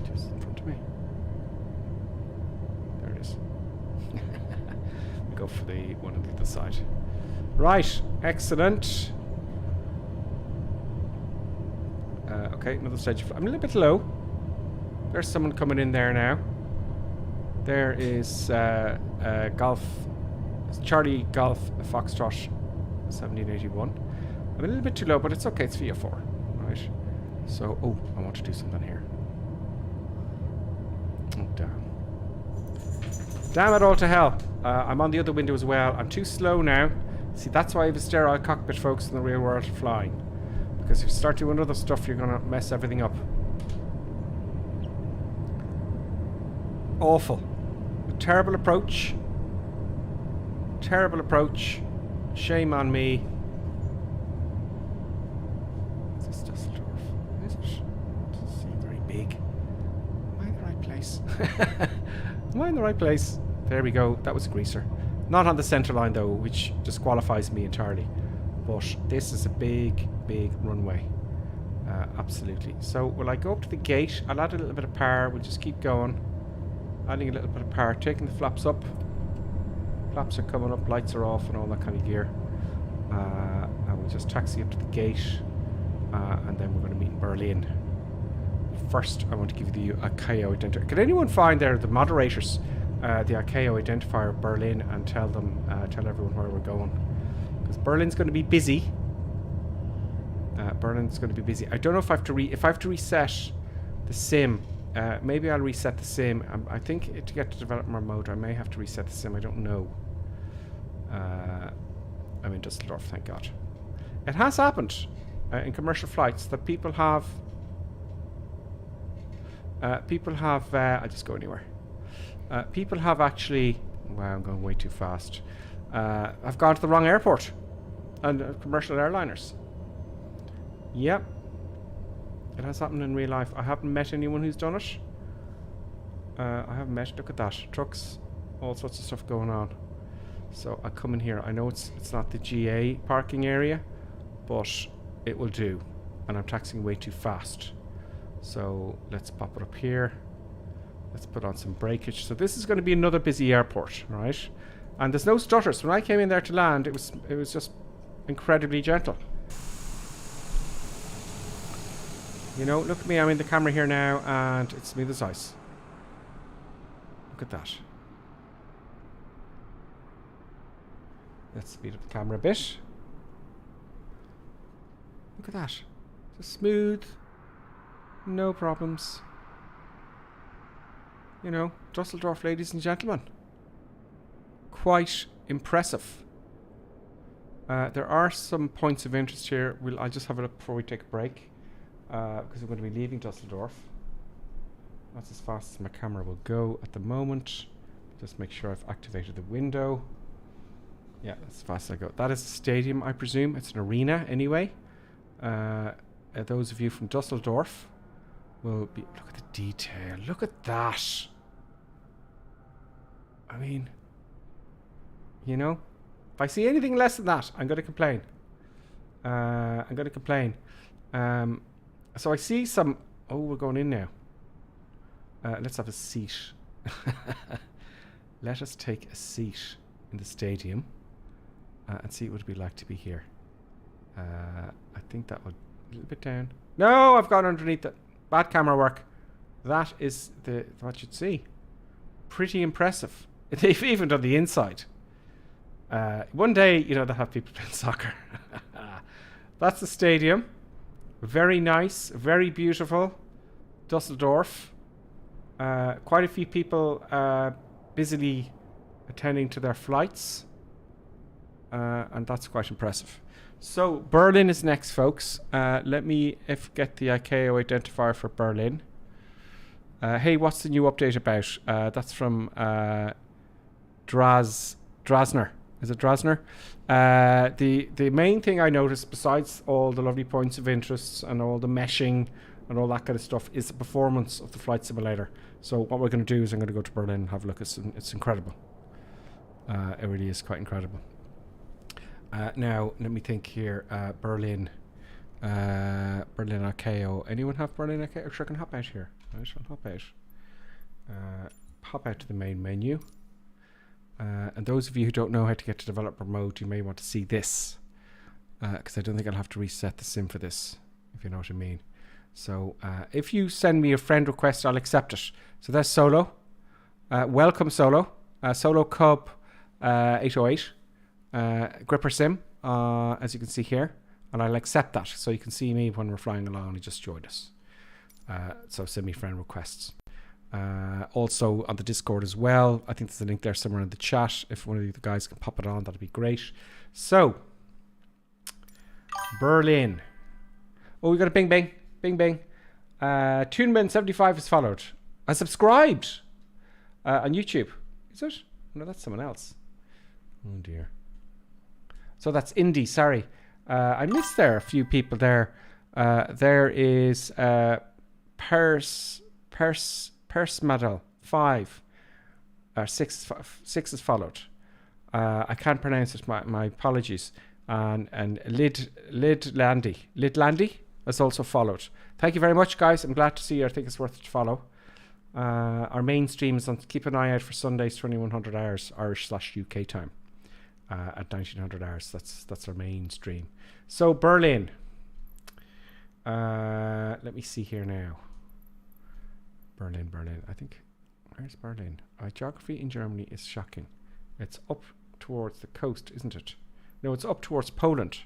Just in front of me. There it is. We go for the one on the other side. Right, excellent. Okay, another stage. I'm a little bit low. There's someone coming in there now. There is Charlie Golf Foxtrot 1781. I'm a little bit too low, but it's okay. It's VO4, right? So, oh, I want to do something here. Oh, damn. Damn it all to hell. I'm on the other window as well. I'm too slow now. See, that's why I have a sterile cockpit, folks, in the real world flying. Because if you start doing other stuff, you're going to mess everything up. Awful. Terrible approach. Terrible approach. Shame on me. Is this Dusseldorf? Is it? Doesn't seem very big. Am I in the right place? Am I in the right place? There we go. That was a greaser. Not on the centre line though, which disqualifies me entirely. But this is a big, big runway. Absolutely. So will I go up to the gate? I'll add a little bit of power. We'll just keep going. Adding a little bit of power, taking the flaps up. Flaps are coming up, lights are off and all that kind of gear. And we'll just taxi up to the gate. And then we're going to meet in Berlin. First, I want to give you the ICAO identifier. Could anyone find there, the moderators, the ICAO identifier of Berlin and tell them, tell everyone where we're going? Because Berlin's going to be busy. Berlin's going to be busy. I don't know if I have to reset the sim. Maybe I'll reset the sim. I think to get to developer mode, I may have to reset the sim. I don't know. I'm in Dusseldorf, thank God. It has happened in commercial flights that people have. I'll just go anywhere. People have actually. Wow, I'm going way too fast. I've gone to the wrong airport, and commercial airliners. Yep. It has happened in real life. I haven't met anyone who's done it. I haven't met. Look at that. Trucks. All sorts of stuff going on. So I come in here. I know it's not the GA parking area, but it will do. And I'm taxiing way too fast. So let's pop it up here. Let's put on some breakage. So this is going to be another busy airport, right? And there's no stutters. When I came in there to land, it was just incredibly gentle. You know, look at me, I'm in the camera here now, and it's smooth as ice. Look at that. Let's speed up the camera a bit. Look at that. Just smooth. No problems. You know, Dusseldorf, ladies and gentlemen. Quite impressive. There are some points of interest here. I'll just have a look before we take a break. Because we're going to be leaving Dusseldorf. That's as fast as my camera will go at the moment. Just make sure I've activated the window. Yeah, that's as fast as I go. That is a stadium, I presume. It's an arena anyway. Those of you from Dusseldorf will be... Look at the detail. Look at that. I mean... You know? If I see anything less than that, I'm going to complain. I'm going to complain. So I see some... Oh, we're going in now. Let's have a seat. Let us take a seat in the stadium and see what it would be like to be here. I think that would... A little bit down. No, I've gone underneath it. Bad camera work. That is what you'd see. Pretty impressive. They've even done the inside. One day, you know, they'll have people playing soccer. That's the stadium. Very nice, very beautiful. Dusseldorf. Quite a few people busily attending to their flights. And that's quite impressive. So Berlin is next, folks. Let me get the ICAO identifier for Berlin. Hey, what's the new update about? That's from Drasner. Is it Drasner? The main thing I noticed, besides all the lovely points of interest and all the meshing and all that kind of stuff, is the performance of the flight simulator. So what we're going to do is I'm going to go to Berlin and have a look. It's incredible. It really is quite incredible. Now, let me think here. Berlin ICAO. Anyone have Berlin ICAO? Sure, I can hop out here. I shall hop out. Hop out to the main menu. And those of you who don't know how to get to developer mode, you may want to see this. Because I don't think I'll have to reset the sim for this, if you know what I mean. So if you send me a friend request, I'll accept it. So that's Solo. Welcome, Solo. Solo Cub 808. Gripper sim, as you can see here. And I'll accept that. So you can see me when we're flying along. He just joined us. So send me friend requests. Also on the Discord as well. I think there's a link there somewhere in the chat. If one of the guys can pop it on, that'd be great. So, Berlin. Oh, we got a bing bing. Bing bing. Tuneman75 has followed. I subscribed on YouTube. Is it? No, that's someone else. Oh dear. So that's Indy, sorry. I missed there a few people there. There is Pers Medal 5. 6 is followed. I can't pronounce it, my apologies. And Lid Landy has also followed. Thank you very much, guys. I'm glad to see you. I think it's worth it to follow. Our main stream is on. Keep an eye out for Sundays, 2100 hours Irish/UK time, at 1900 hours. That's our main stream. So Berlin. Let me see here now. Berlin. I think, where's Berlin? Geography in Germany is shocking. It's up towards the coast, isn't it? No, it's up towards Poland.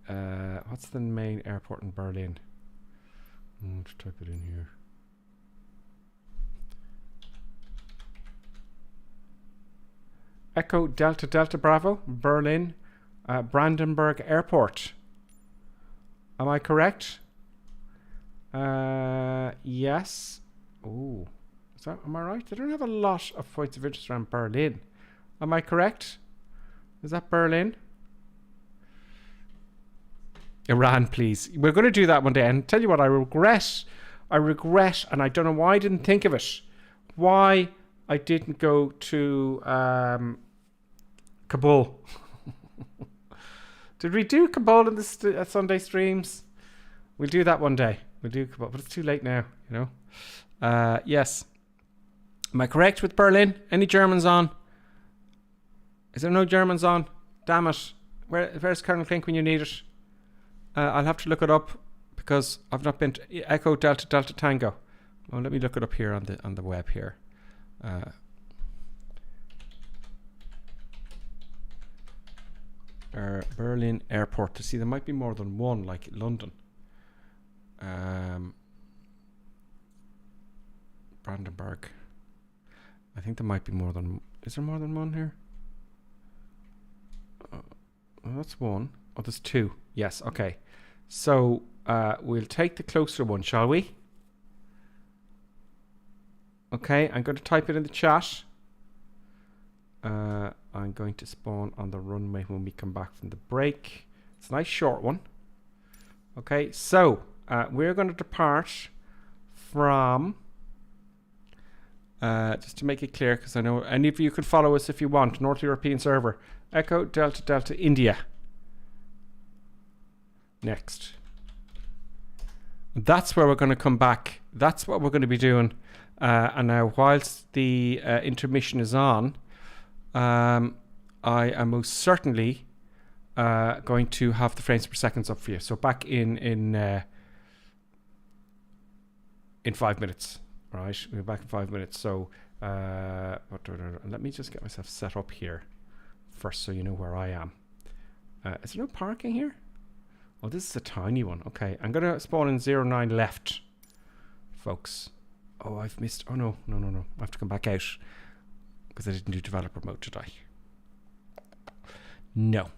What's the main airport in Berlin? Let's type it in here. Echo Delta Bravo, Berlin, Brandenburg Airport. Am I correct? Yes. Oh, am I right? They don't have a lot of points of interest around Berlin. Am I correct? Is that Berlin? Iran, please. We're going to do that one day. And tell you what, I regret, and I don't know why I didn't think of it. Why I didn't go to Kabul. Did we do Kabul in the Sunday streams? We'll do that one day. We'll do Kabul, but it's too late now, you know. Yes. Am I correct with Berlin? Any Germans on? Is there no Germans on? Damn it. Where's Colonel Klink when you need it? I'll have to look it up because I've not been to Echo Delta Tango. Oh, let me look it up here on the web here. Berlin Airport. To see, there might be more than one, like London. Brandenburg. I think there might be more than. Is there more than one here? Well, that's one. Oh, there's two. Yes. Okay. So we'll take the closer one, shall we? Okay. I'm going to type it in the chat. I'm going to spawn on the runway when we come back from the break. It's a nice short one. Okay. So we're going to depart from. Just to make it clear, because I know any of you can follow us if you want. North European server. Echo Delta India. Next. That's where we're going to come back. That's what we're going to be doing. And now, whilst the intermission is on, I am most certainly going to have the frames per second up for you. So back in 5 minutes. Right, we're back in 5 minutes. So let me just get myself set up here first, so you know where I am. Is there no parking here? Oh, this is a tiny one. Okay, I'm gonna spawn in 09 left, folks. Oh, I've missed. Oh no. I have to come back out because I didn't do developer mode, did I? No.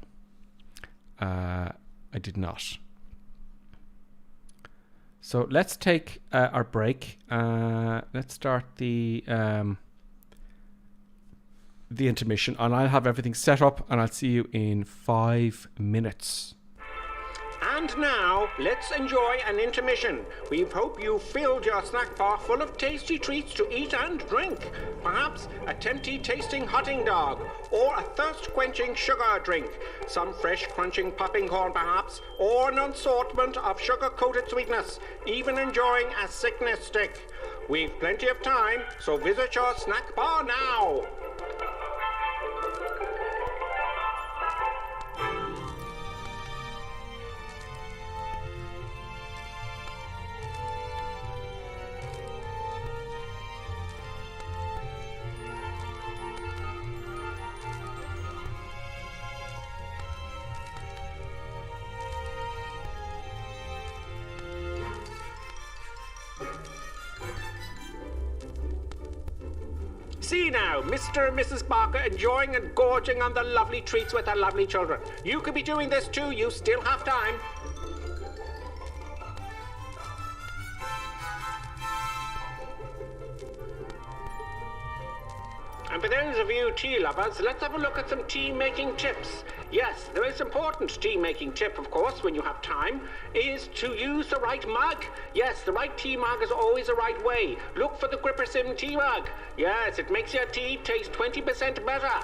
I did not. So let's take our break. Let's start the intermission, and I'll have everything set up, and I'll see you in 5 minutes. And now, let's enjoy an intermission. We hope you filled your snack bar full of tasty treats to eat and drink. Perhaps a tempting tasting hotting dog, or a thirst-quenching sugar drink. Some fresh crunching popping corn perhaps, or an assortment of sugar-coated sweetness. Even enjoying a sickness stick. We've plenty of time, so visit your snack bar now. See now, Mr. and Mrs. Barker enjoying and gorging on the lovely treats with their lovely children. You could be doing this too, you still have time. And for those of you tea lovers, let's have a look at some tea-making tips. Yes, the most important tea-making tip, of course, when you have time, is to use the right mug. Yes, the right tea mug is always the right way. Look for the Grippersim tea mug. Yes, it makes your tea taste 20% better.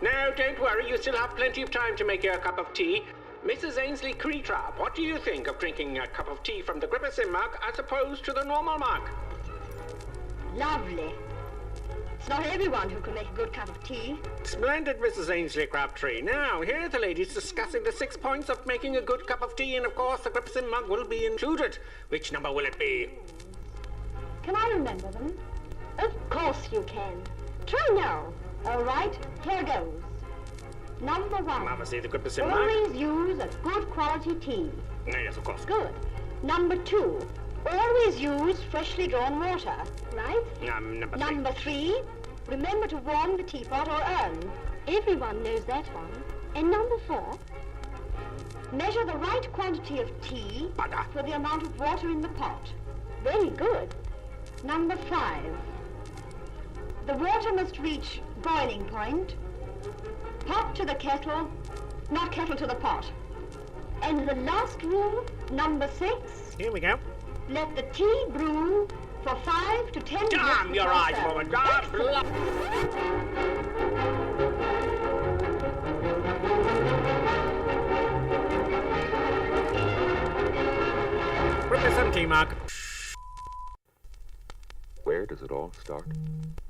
Now, don't worry, you still have plenty of time to make your cup of tea. Mrs. Ainsley Creetrap, what do you think of drinking a cup of tea from the Grippersim mug as opposed to the normal mug? Lovely. It's not everyone who can make a good cup of tea. Splendid, Mrs. Ainsley Crabtree. Now, here are the ladies discussing the 6 points of making a good cup of tea, and of course the Grippersim mug will be included. Which number will it be? Can I remember them? Of course you can. Try now. All right, here goes. Number 1. Mama, see the Grippersim mug? Always use a good quality tea. Yes, of course. Good. Number 2. Always use freshly drawn water, right? Number 3. Remember to warm the teapot or urn. Everyone knows that one. And number 4. Measure the right quantity of tea for the amount of water in the pot. Very good. Number 5. The water must reach boiling point. Pot to the kettle, not kettle to the pot. And the last rule, number 6. Here we go. Let the tea brew for 5 to 10 minutes. Damn your eyes, woman! God Grippersim tea mug. Where does it all start?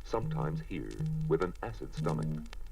Sometimes here, with an acid stomach,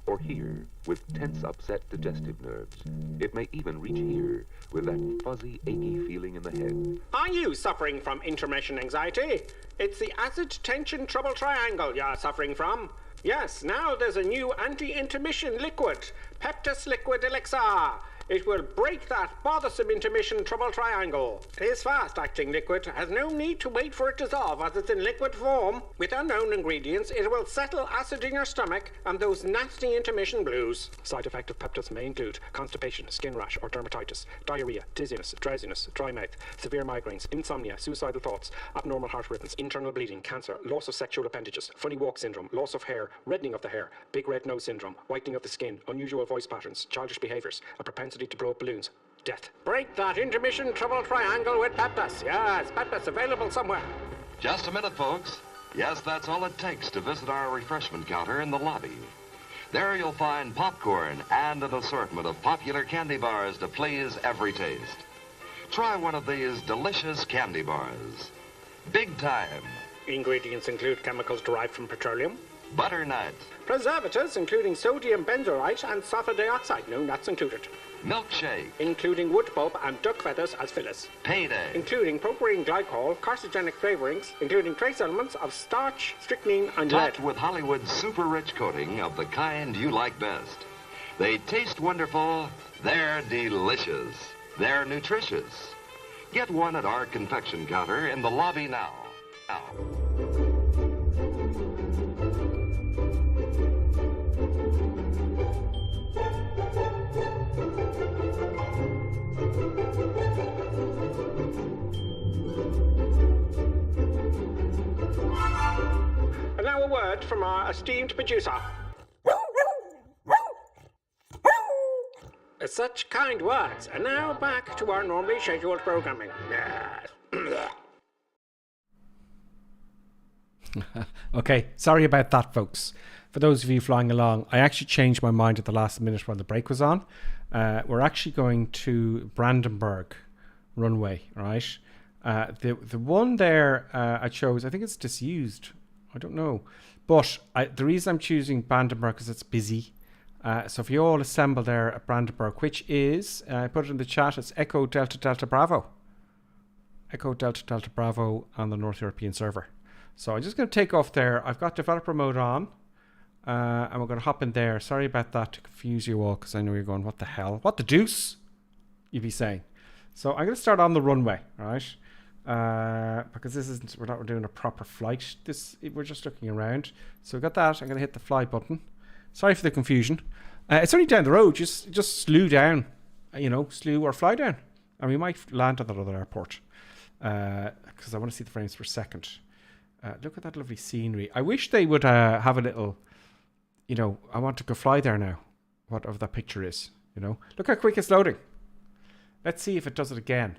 or here, with tense, upset digestive nerves. It may even reach here, with that fuzzy, achy feeling in the head. Are you suffering from intermission anxiety? It's the acid tension trouble triangle you're suffering from. Yes, now there's a new anti-intermission liquid, Peptus Liquid Elixir. It will break that bothersome intermission trouble triangle. This fast-acting liquid has no need to wait for it to dissolve as it's in liquid form. With unknown ingredients, it will settle acid in your stomach and those nasty intermission blues. Side effect of Peptus may include constipation, skin rash or dermatitis, diarrhea, dizziness, drowsiness, dry mouth, severe migraines, insomnia, suicidal thoughts, abnormal heart rhythms, internal bleeding, cancer, loss of sexual appendages, funny walk syndrome, loss of hair, reddening of the hair, big red nose syndrome, whitening of the skin, unusual voice patterns, childish behaviors, a propensity to blow up balloons, death. Break that intermission trouble triangle with Peptus. Yes, Peptus available somewhere. Just a minute, folks. Yes, that's all it takes to visit our refreshment counter in the lobby. There you'll find popcorn and an assortment of popular candy bars to please every taste. Try one of these delicious candy bars. Big time. Ingredients include chemicals derived from petroleum, butternut, preservatives including sodium benzoate and sulfur dioxide, no nuts included. Milkshake, including wood pulp and duck feathers as fillers. Payday, including propylene glycol, carcinogenic flavorings, including trace elements of starch, strychnine, and topped lead. with Hollywood's super rich coating of the kind you like best. They taste wonderful, they're delicious, they're nutritious. Get one at our confection counter in the lobby now. word from our esteemed producer. Such kind words. And now back to our normally scheduled programming. Okay, sorry about that, folks. For those of you flying along, I actually changed my mind at the last minute while the break was on. We're actually going to Brandenburg runway, right? The one there I chose, I think it's disused. I don't know. But the reason I'm choosing Brandenburg is it's busy. So if you all assemble there at Brandenburg, which is, I put it in the chat, it's Echo Delta Delta Bravo. Echo Delta Delta Bravo on the North European server. So I'm just going to take off there. I've got developer mode on. And we're going to hop in there. Sorry about that to confuse you all, because I know you're going, what the hell? What the deuce? You'd be saying. So I'm going to start on the runway, right? Because this isn't, we're not doing a proper flight. We're just looking around. So we've got that. I'm going to hit the fly button. Sorry for the confusion. It's only down the road. Just slew down, slew or fly down. And we might land at that other airport. Because I want to see the frames per second. Look at that lovely scenery. I wish they would have a little, I want to go fly there now. Whatever that picture is, Look how quick it's loading. Let's see if it does it again.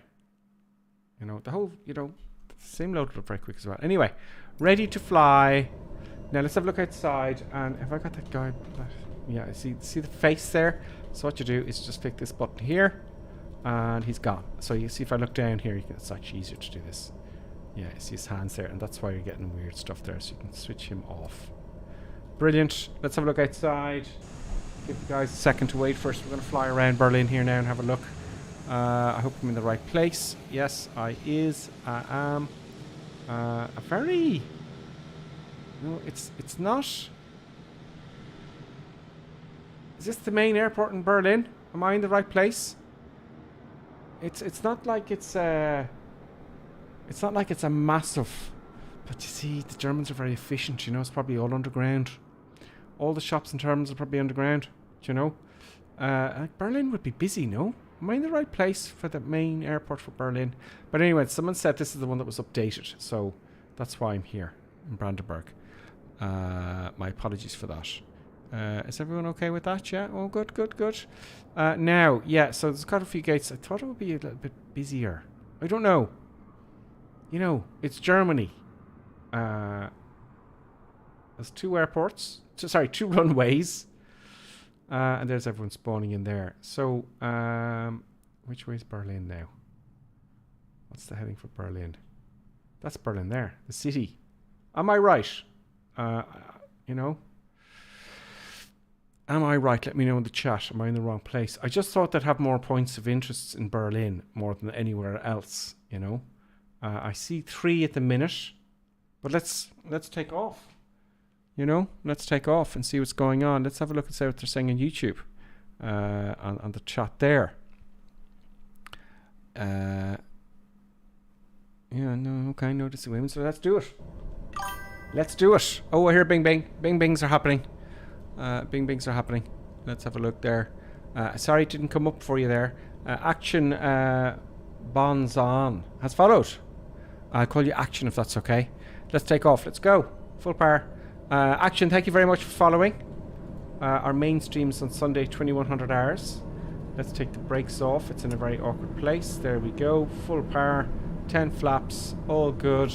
The whole, the same loaded up very quick as well. Anyway, ready to fly. Now let's have a look outside. And have I got that guy? Yeah, see the face there? So what you do is just click this button here. And he's gone. So you see if I look down here, it's actually easier to do this. Yeah, you see his hands there. And that's why you're getting weird stuff there. So you can switch him off. Brilliant. Let's have a look outside. Give the guys a second to wait first. We're going to fly around Berlin here now and have a look. I hope I'm in the right place. Yes, I am. A very... No, it's not... Is this the main airport in Berlin? Am I in the right place? It's not like it's a massive... But you see, the Germans are very efficient, it's probably all underground. All the shops and terminals are probably underground, Berlin would be busy, no? Am I in the right place for the main airport for Berlin? But anyway, someone said this is the one that was updated, so that's why I'm here in Brandenburg. My apologies for that. Is everyone okay with that? Yeah? Oh, good. Now, yeah, so there's got a few gates. I thought it would be a little bit busier. I don't know. It's Germany. There's two airports. Two runways. And there's everyone spawning in there. So, which way is Berlin now? What's the heading for Berlin? That's Berlin there. The city. Am I right? Am I right? Let me know in the chat. Am I in the wrong place? I just thought they'd have more points of interest in Berlin more than anywhere else, I see 3 at the minute. But let's take off. Let's take off and see what's going on. Let's have a look and see what they're saying on YouTube. On the chat there. Okay, notice the women. So let's do it. Oh, I hear bing bing. Bing bings are happening. Bing bings are happening. Let's have a look there. Sorry it didn't come up for you there. Action Bonds on has followed. I'll call you Action if that's okay. Let's take off. Let's go. Full power. Action, thank you very much for following. Our main stream's on Sunday, 2100 hours. Let's take the brakes off. It's in a very awkward place. There we go. Full power. 10 flaps. All good.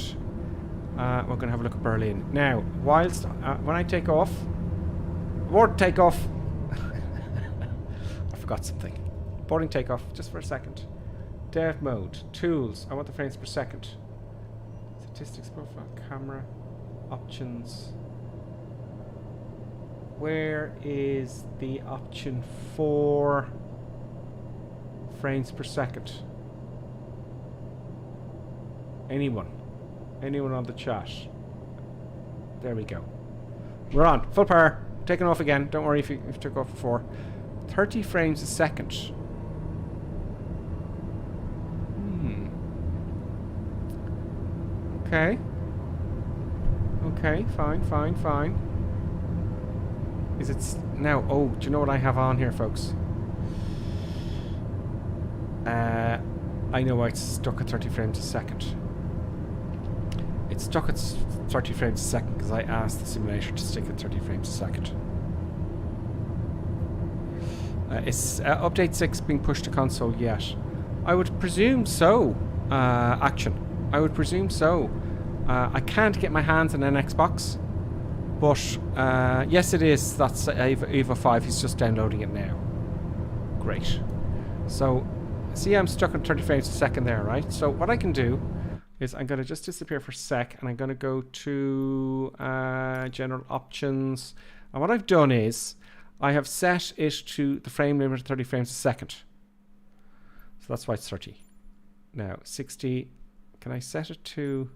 We're going to have a look at Berlin. Now, whilst when I take off... Abort takeoff! I forgot something. Boarding takeoff, just for a second. Dev mode. Tools. I want the frames per second. Statistics profile. Camera. Options. Where is the option for frames per second? Anyone on the chat? There we go. We're on. Full power. Taking off again. Don't worry if you took off before. 30 frames a second. Okay. Okay, fine. Is it now? Oh, do you know what I have on here, folks? I know why it's stuck at 30 frames a second. It's stuck at 30 frames a second because I asked the simulator to stick at 30 frames a second. Is update 6 being pushed to console yet? I would presume so. Action. I would presume so. I can't get my hands on an Xbox, but yes, it is. That's Eva 5. He's just downloading it now. Great. So, see, I'm stuck on 30 frames a second there, right? So what I can do is I'm going to just disappear for a sec, and I'm going to go to general options. And what I've done is I have set it to the frame limit of 30 frames a second. So that's why it's 30. Now, 60. Can I set it to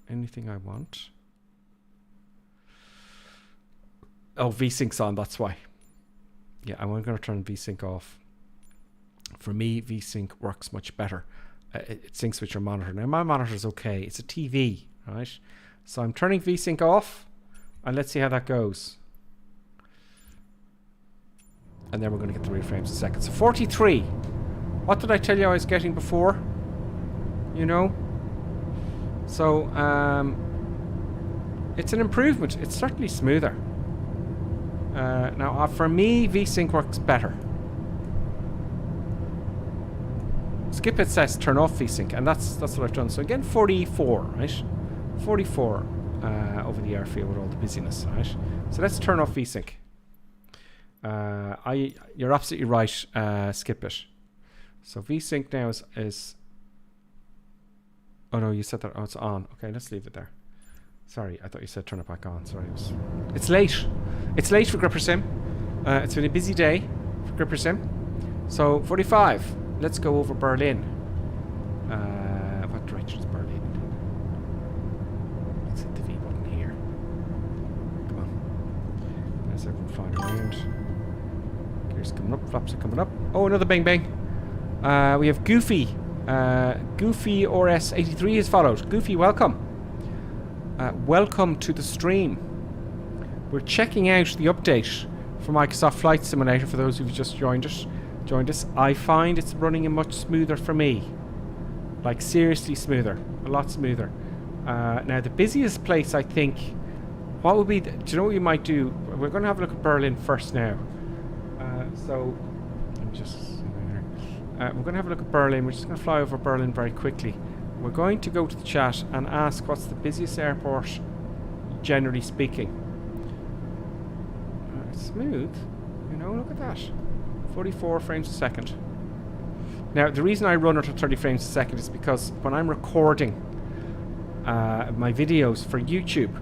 anything I want? Oh, VSync's on, that's why. Yeah, I'm going to turn VSync off. For me, VSync works much better. It syncs with your monitor. Now, my monitor is okay. It's a TV, right? So I'm turning VSync off, and let's see how that goes. And then we're going to get the real frames a second. So 43. What did I tell you I was getting before? You know? So, it's an improvement. It's certainly smoother. Now, for me, VSync works better. Skip it says turn off VSync, and that's what I've done. So again, 44, right? 44 over the airfield with all the busyness, right? So let's turn off VSync. You're absolutely right. Skip it. So VSync now is. Oh no, you said that. Oh, it's on. Okay, let's leave it there. Sorry, I thought you said turn it back on. Sorry, it's late. It's late for Gripper Sim. It's been a busy day for Gripper Sim. So 45. Let's go over Berlin. What direction is Berlin? Let's hit the V button here. Come on. There's everyone flying around. Gears coming up, flaps are coming up. Oh, another bang bang. We have Goofy. Goofy RS83 has followed. Goofy, welcome. Welcome to the stream. We're checking out the update for Microsoft Flight Simulator for those who've just joined us. I find it's running much smoother for me. Like seriously smoother. A lot smoother. Now the busiest place, I think, what would be do you know what we might do? We're going to have a look at Berlin first now. So let me just we're going to have a look at Berlin. We're just going to fly over Berlin very quickly. We're going to go to the chat and ask what's the busiest airport, generally speaking. It's smooth. You know, look at that. 44 frames a second. Now, the reason I run it at 30 frames a second is because when I'm recording my videos for YouTube,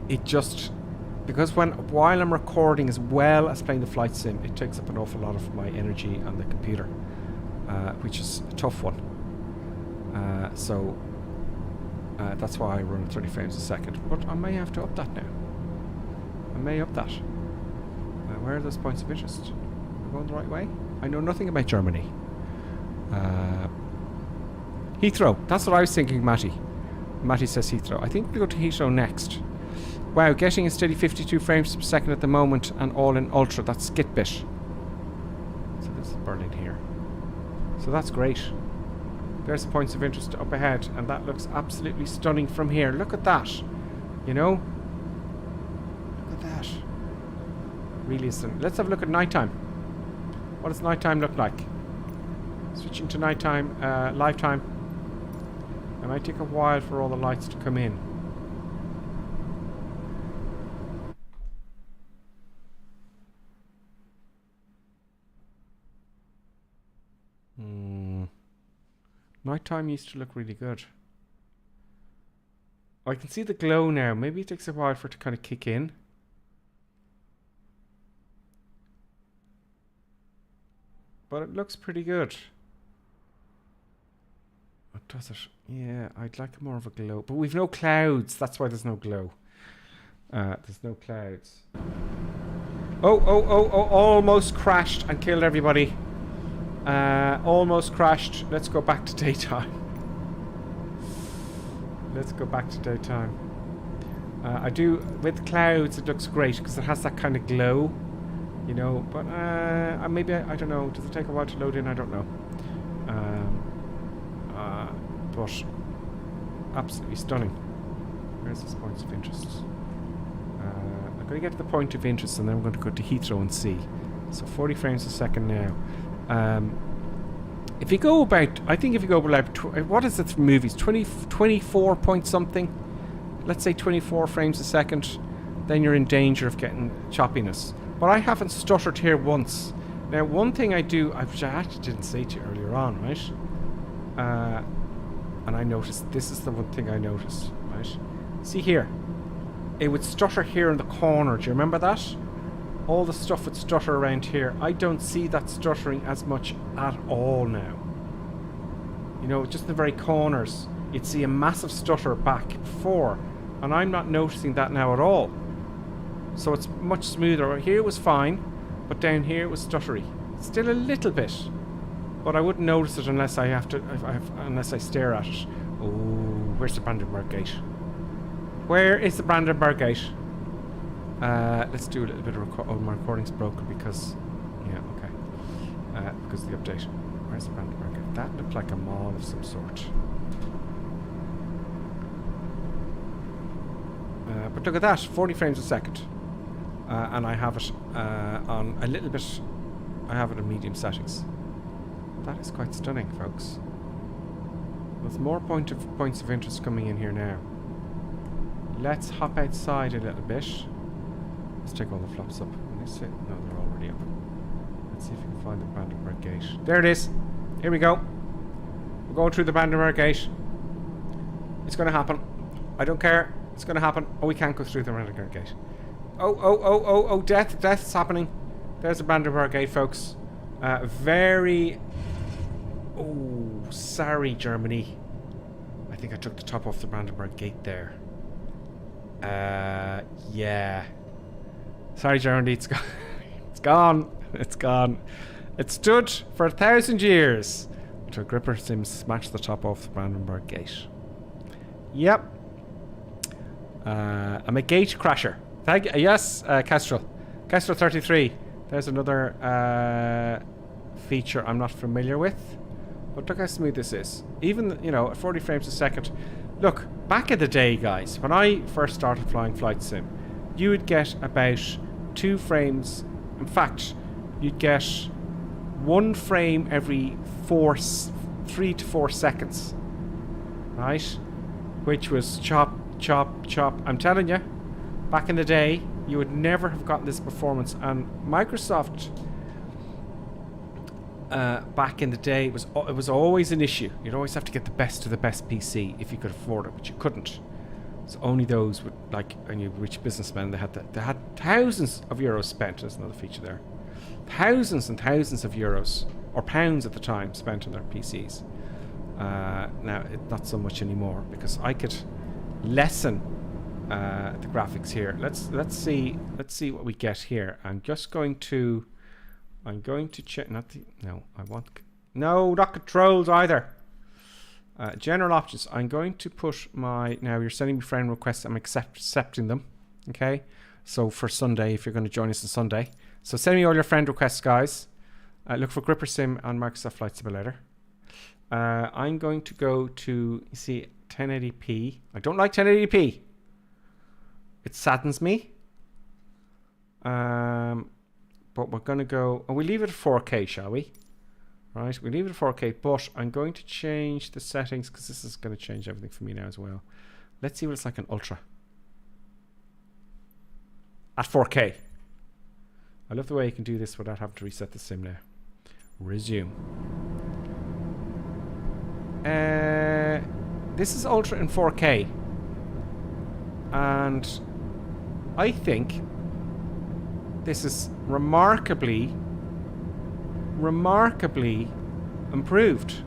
it just... Because while I'm recording as well as playing the flight sim, it takes up an awful lot of my energy on the computer, which is a tough one. So that's why I run at 30 frames a second. But I may have to up that now. I may up that. Where are those points of interest? Am I going the right way? I know nothing about Germany. Heathrow. That's what I was thinking, Matty. Matty says Heathrow. I think we'll go to Heathrow next. Wow, getting a steady 52 frames per second at the moment and all in ultra. That's Skitbit. So this is Berlin here. So that's great. There's the points of interest up ahead, and that looks absolutely stunning from here. Look at that. You know? Look at that. Really is stunning. Let's have a look at nighttime. What does nighttime look like? Switching to nighttime, live time. It might take a while for all the lights to come in. Nighttime used to look really good. I can see the glow now. Maybe it takes a while for it to kind of kick in. But it looks pretty good. What does it? Yeah, I'd like more of a glow. But we've no clouds. That's why there's no glow. There's no clouds. Oh, almost crashed and killed everybody. Almost crashed. Let's go back to daytime. Let's go back to daytime. I do, with clouds it looks great because it has that kind of glow, you know, but maybe, I don't know, does it take a while to load in? I don't know. but absolutely stunning. Where's this points of interest? I'm going to get to the point of interest and then I'm going to go to Heathrow and see. So 40 frames a second now. If you go about, I think if you go about, what is it for movies? 24 point something? Let's say 24 frames a second, then you're in danger of getting choppiness. But I haven't stuttered here once. Now, one thing I do, I actually didn't say to you earlier on, right? And I noticed, this is the one thing I noticed, right? See here, it would stutter here in the corner. Do you remember that? All the stuff would stutter around here. I don't see that stuttering as much at all now. You know, just the very corners, you'd see a massive stutter back before, and I'm not noticing that now at all. So it's much smoother. Here it was fine, but down here it was stuttery. Still a little bit, but I wouldn't notice it unless I have to, unless I stare at it. Oh, where's the Brandenburg Gate? Where is the Brandenburg Gate? Let's do a little bit of oh, my recording's broken because, yeah, okay. Because of the update. Where's the Brandenburg Gate? That looked like a mall of some sort. But look at that, 40 frames a second. And I have it on a little bit, I have it in medium settings. That is quite stunning, folks. There's more points of interest coming in here now. Let's hop outside a little bit. Let's take all the flops up. No, they're already up. Let's see if we can find the Brandenburg Gate. There it is. Here we go. We're going through the Brandenburg Gate. It's going to happen. I don't care. It's going to happen. Oh, we can't go through the Brandenburg Gate. Oh, death's happening. There's the Brandenburg Gate, folks. Very... Oh, sorry, Germany. I think I took the top off the Brandenburg Gate there. Yeah. Sorry, Germany, it's gone. It's gone. It's gone. It stood for 1,000 years until Gripper Sim smashed the top off the Brandenburg Gate. Yep. I'm a gate crasher. Thank you. Yes, Kestrel. Kestrel 33. There's another feature I'm not familiar with. But look how smooth this is. Even, you know, at 40 frames a second. Look, back in the day, guys, when I first started flying Flight Sim, you would get about 2 frames. In fact, you'd get 1 frame every 3 to 4 seconds. Right? Which was chop, chop, chop. I'm telling you, back in the day, you would never have gotten this performance. And Microsoft, back in the day, it was always an issue. You'd always have to get the best of the best PC if you could afford it, but you couldn't. So only those would, like, and you rich businessmen, they had thousands of euros spent. There's another feature there. Thousands and thousands of euros, or pounds at the time, spent on their PCs. Now, not so much anymore, because I could lessen the graphics here. Let's see what we get here. I'm going to check. Not controls either. General options. I'm going to push my. Now you're sending me friend requests. I'm accepting them. Okay. So for Sunday, if you're going to join us on Sunday, so send me all your friend requests, guys. Look for Gripper Sim on Microsoft Flight Simulator. I'm going to go to, you see, 1080p. I don't like 1080p. It saddens me. But we're going to go... Oh, we leave it at 4K, shall we? Right, we leave it at 4K, but I'm going to change the settings because this is going to change everything for me now as well. Let's see what it's like in Ultra. At 4K. I love the way you can do this without having to reset the sim now. Resume. This is Ultra in 4K. And I think this is remarkably improved.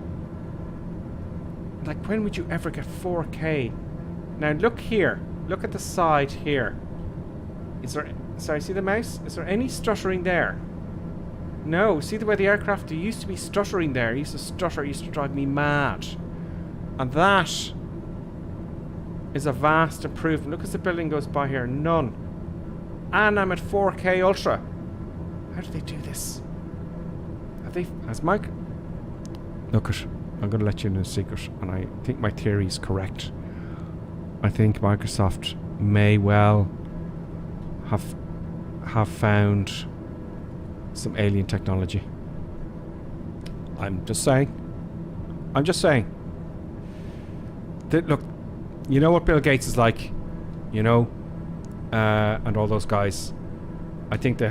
Like, when would you ever get 4K? Now look here. Look at the side here. Is there... Sorry, see the mouse? Is there any stuttering there? No. See the way the aircraft... There used to be stuttering there. It used to stutter. It used to drive me mad. And that is a vast improvement. Look as the building goes by here. None. And I'm at 4K Ultra. How do they do this? Have they... Has Mike... Look at... I'm going to let you in a secret, and I think my theory is correct. I think Microsoft may well have found some alien technology. I'm just saying. Look, you know what Bill Gates is like, you know, and all those guys. I think they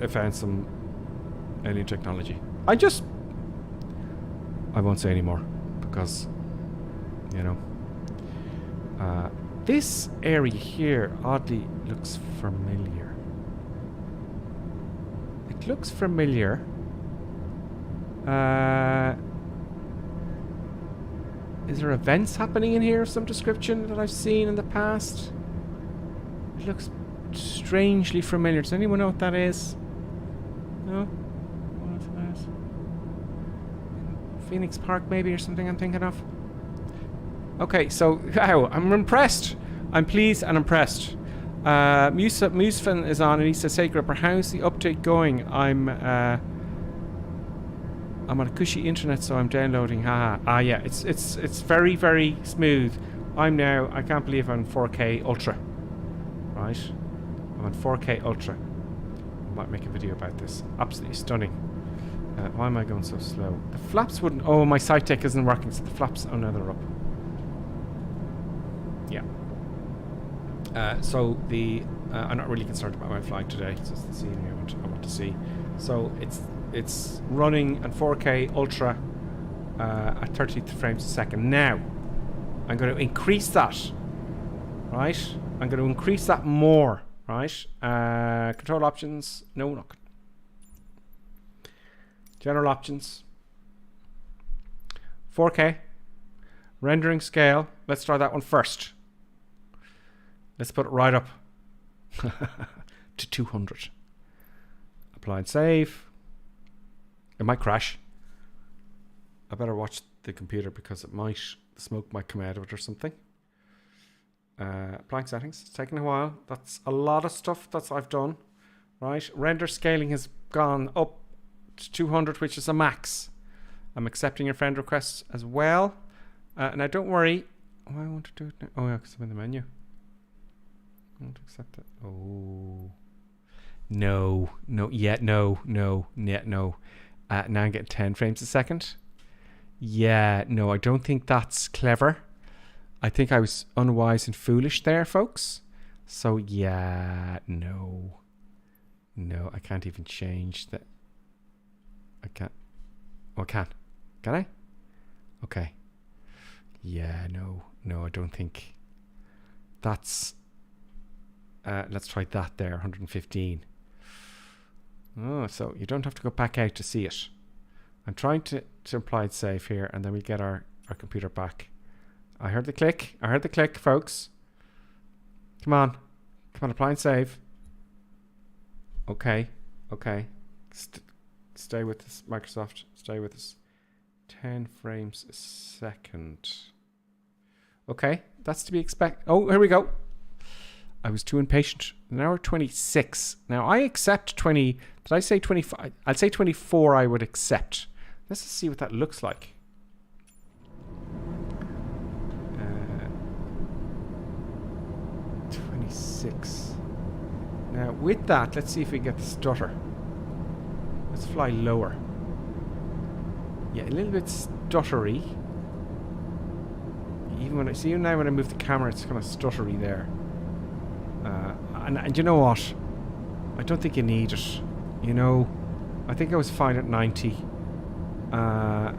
found some alien technology. I won't say anymore because, you know, this area here oddly looks familiar. It looks familiar. Is there events happening in here of some description that I've seen in the past? It looks strangely familiar. Does anyone know what that is? No? Phoenix Park maybe, or something I'm thinking of? Okay, so wow, I'm impressed. I'm pleased and impressed. Musefin is on and he says, "Hey Gripper, how's the update going? I'm on a cushy internet, so I'm downloading. Haha. Yeah, it's very, very smooth. I can't believe I'm 4K Ultra. Right? I'm on 4K Ultra. I might make a video about this. Absolutely stunning. Why am I going so slow? The flaps wouldn't... Oh, my sight deck isn't working, so the flaps... Oh, no, they're up. Yeah. So the... I'm not really concerned about my flying today. It's just the scenery I want to see. So it's running at 4K Ultra at 30 frames a second. Now, I'm going to increase that. Right? I'm going to increase that more. Right? Control options. No, not. General options. 4K. Rendering scale. Let's try that one first. Let's put it right up to 200. Apply and save. It might crash. I better watch the computer because it might... The smoke might come out of it or something. Applying settings. It's taking a while. That's a lot of stuff that I've done. Right? Render scaling has gone up to 200, which is a max. I'm accepting your friend requests as well. Now don't worry. Oh, I want to do it now. Oh yeah, because I'm in the menu. I want to accept it. Oh. No. No. Yeah, no. No. Yeah, no. Now I'm getting 10 frames a second. Yeah, no, I don't think that's clever. I think I was unwise and foolish there, folks. So, yeah, no. No, I can't even change that. I can't. Oh, I can. Can I? Okay. Yeah, no. No, I don't think. That's... let's try that there, 115. Oh, so you don't have to go back out to see it. I'm trying to apply it save here, and then we get our computer back. I heard the click. I heard the click, folks. Come on. Come on, apply and save. Okay. Okay. Stay with us, Microsoft. Stay with us. 10 frames a second. Okay. That's to be expected. Oh, here we go. I was too impatient. Now we're 26. Now I accept 20. Did I say 25? I'd say 24 I would accept. Let's just see what that looks like. 26. Now with that, let's see if we get the stutter. Let's fly lower. Yeah, a little bit stuttery. Even when I see now when I move the camera, it's kind of stuttery there. And you know what? I don't think you need it. You know, I think I was fine at 90. And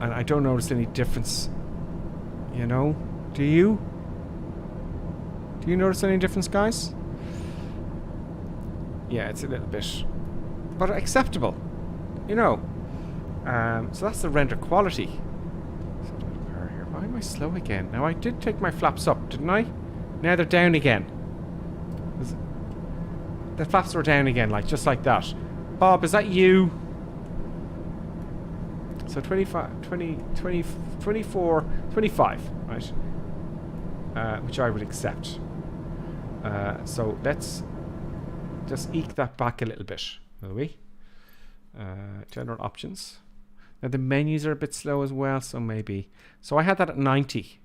I don't notice any difference. You know? Do you? Do you notice any difference, guys? Yeah, it's a little bit. But acceptable. You know. So that's the render quality. Why am I slow again? Now I did take my flaps up, didn't I? Now they're down again. The flaps were down again, like just like that. Bob, is that you? So 25, 20, 20, 24, 25, right? Which I would accept. So let's just eke that back a little bit, will we? General options. Now the menus are a bit slow as well, so maybe. So I had that at 90.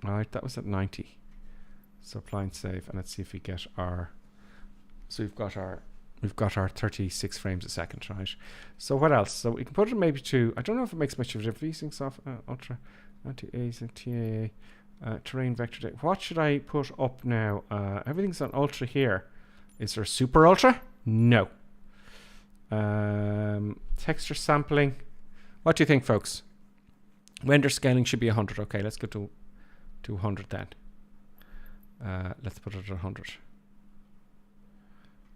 Alright, that was at 90. So apply and save, and let's see if we get our. So we've got our 36 frames a second, right? So what else? So we can put it maybe to. I don't know if it makes much of a difference. VSync soft ultra, anti-aliasing, TAA, terrain vector data. What should I put up now? Everything's on ultra here. Is there super ultra? No. Texture sampling. What do you think, folks? Render scaling should be 100. Okay, let's go to 100 then. Let's put it at 100.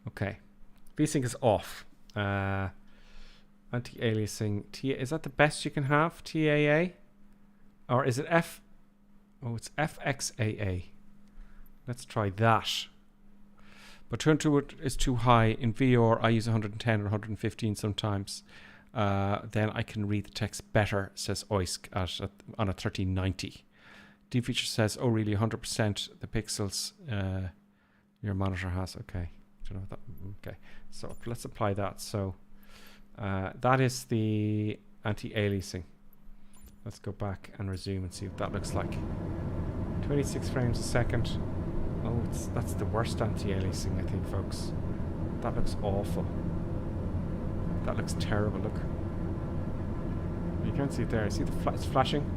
Okay. VSync is off. Anti-aliasing. Is that the best you can have? TAA? Or is it F? Oh, it's FXAA. Let's try that. But turn to it is too high. In VR, I use 110 or 115 sometimes. Then I can read the text better, says Oisk on a 1390. Deep Feature says, oh, really, 100% the pixels your monitor has. Okay. Don't know what that. Okay. So let's apply that. So that is the anti-aliasing. Let's go back and resume and see what that looks like. 26 frames a second. Oh, that's the worst anti-aliasing, I think, folks. That looks awful. That looks terrible. Look. You can't see it there. See it's flashing.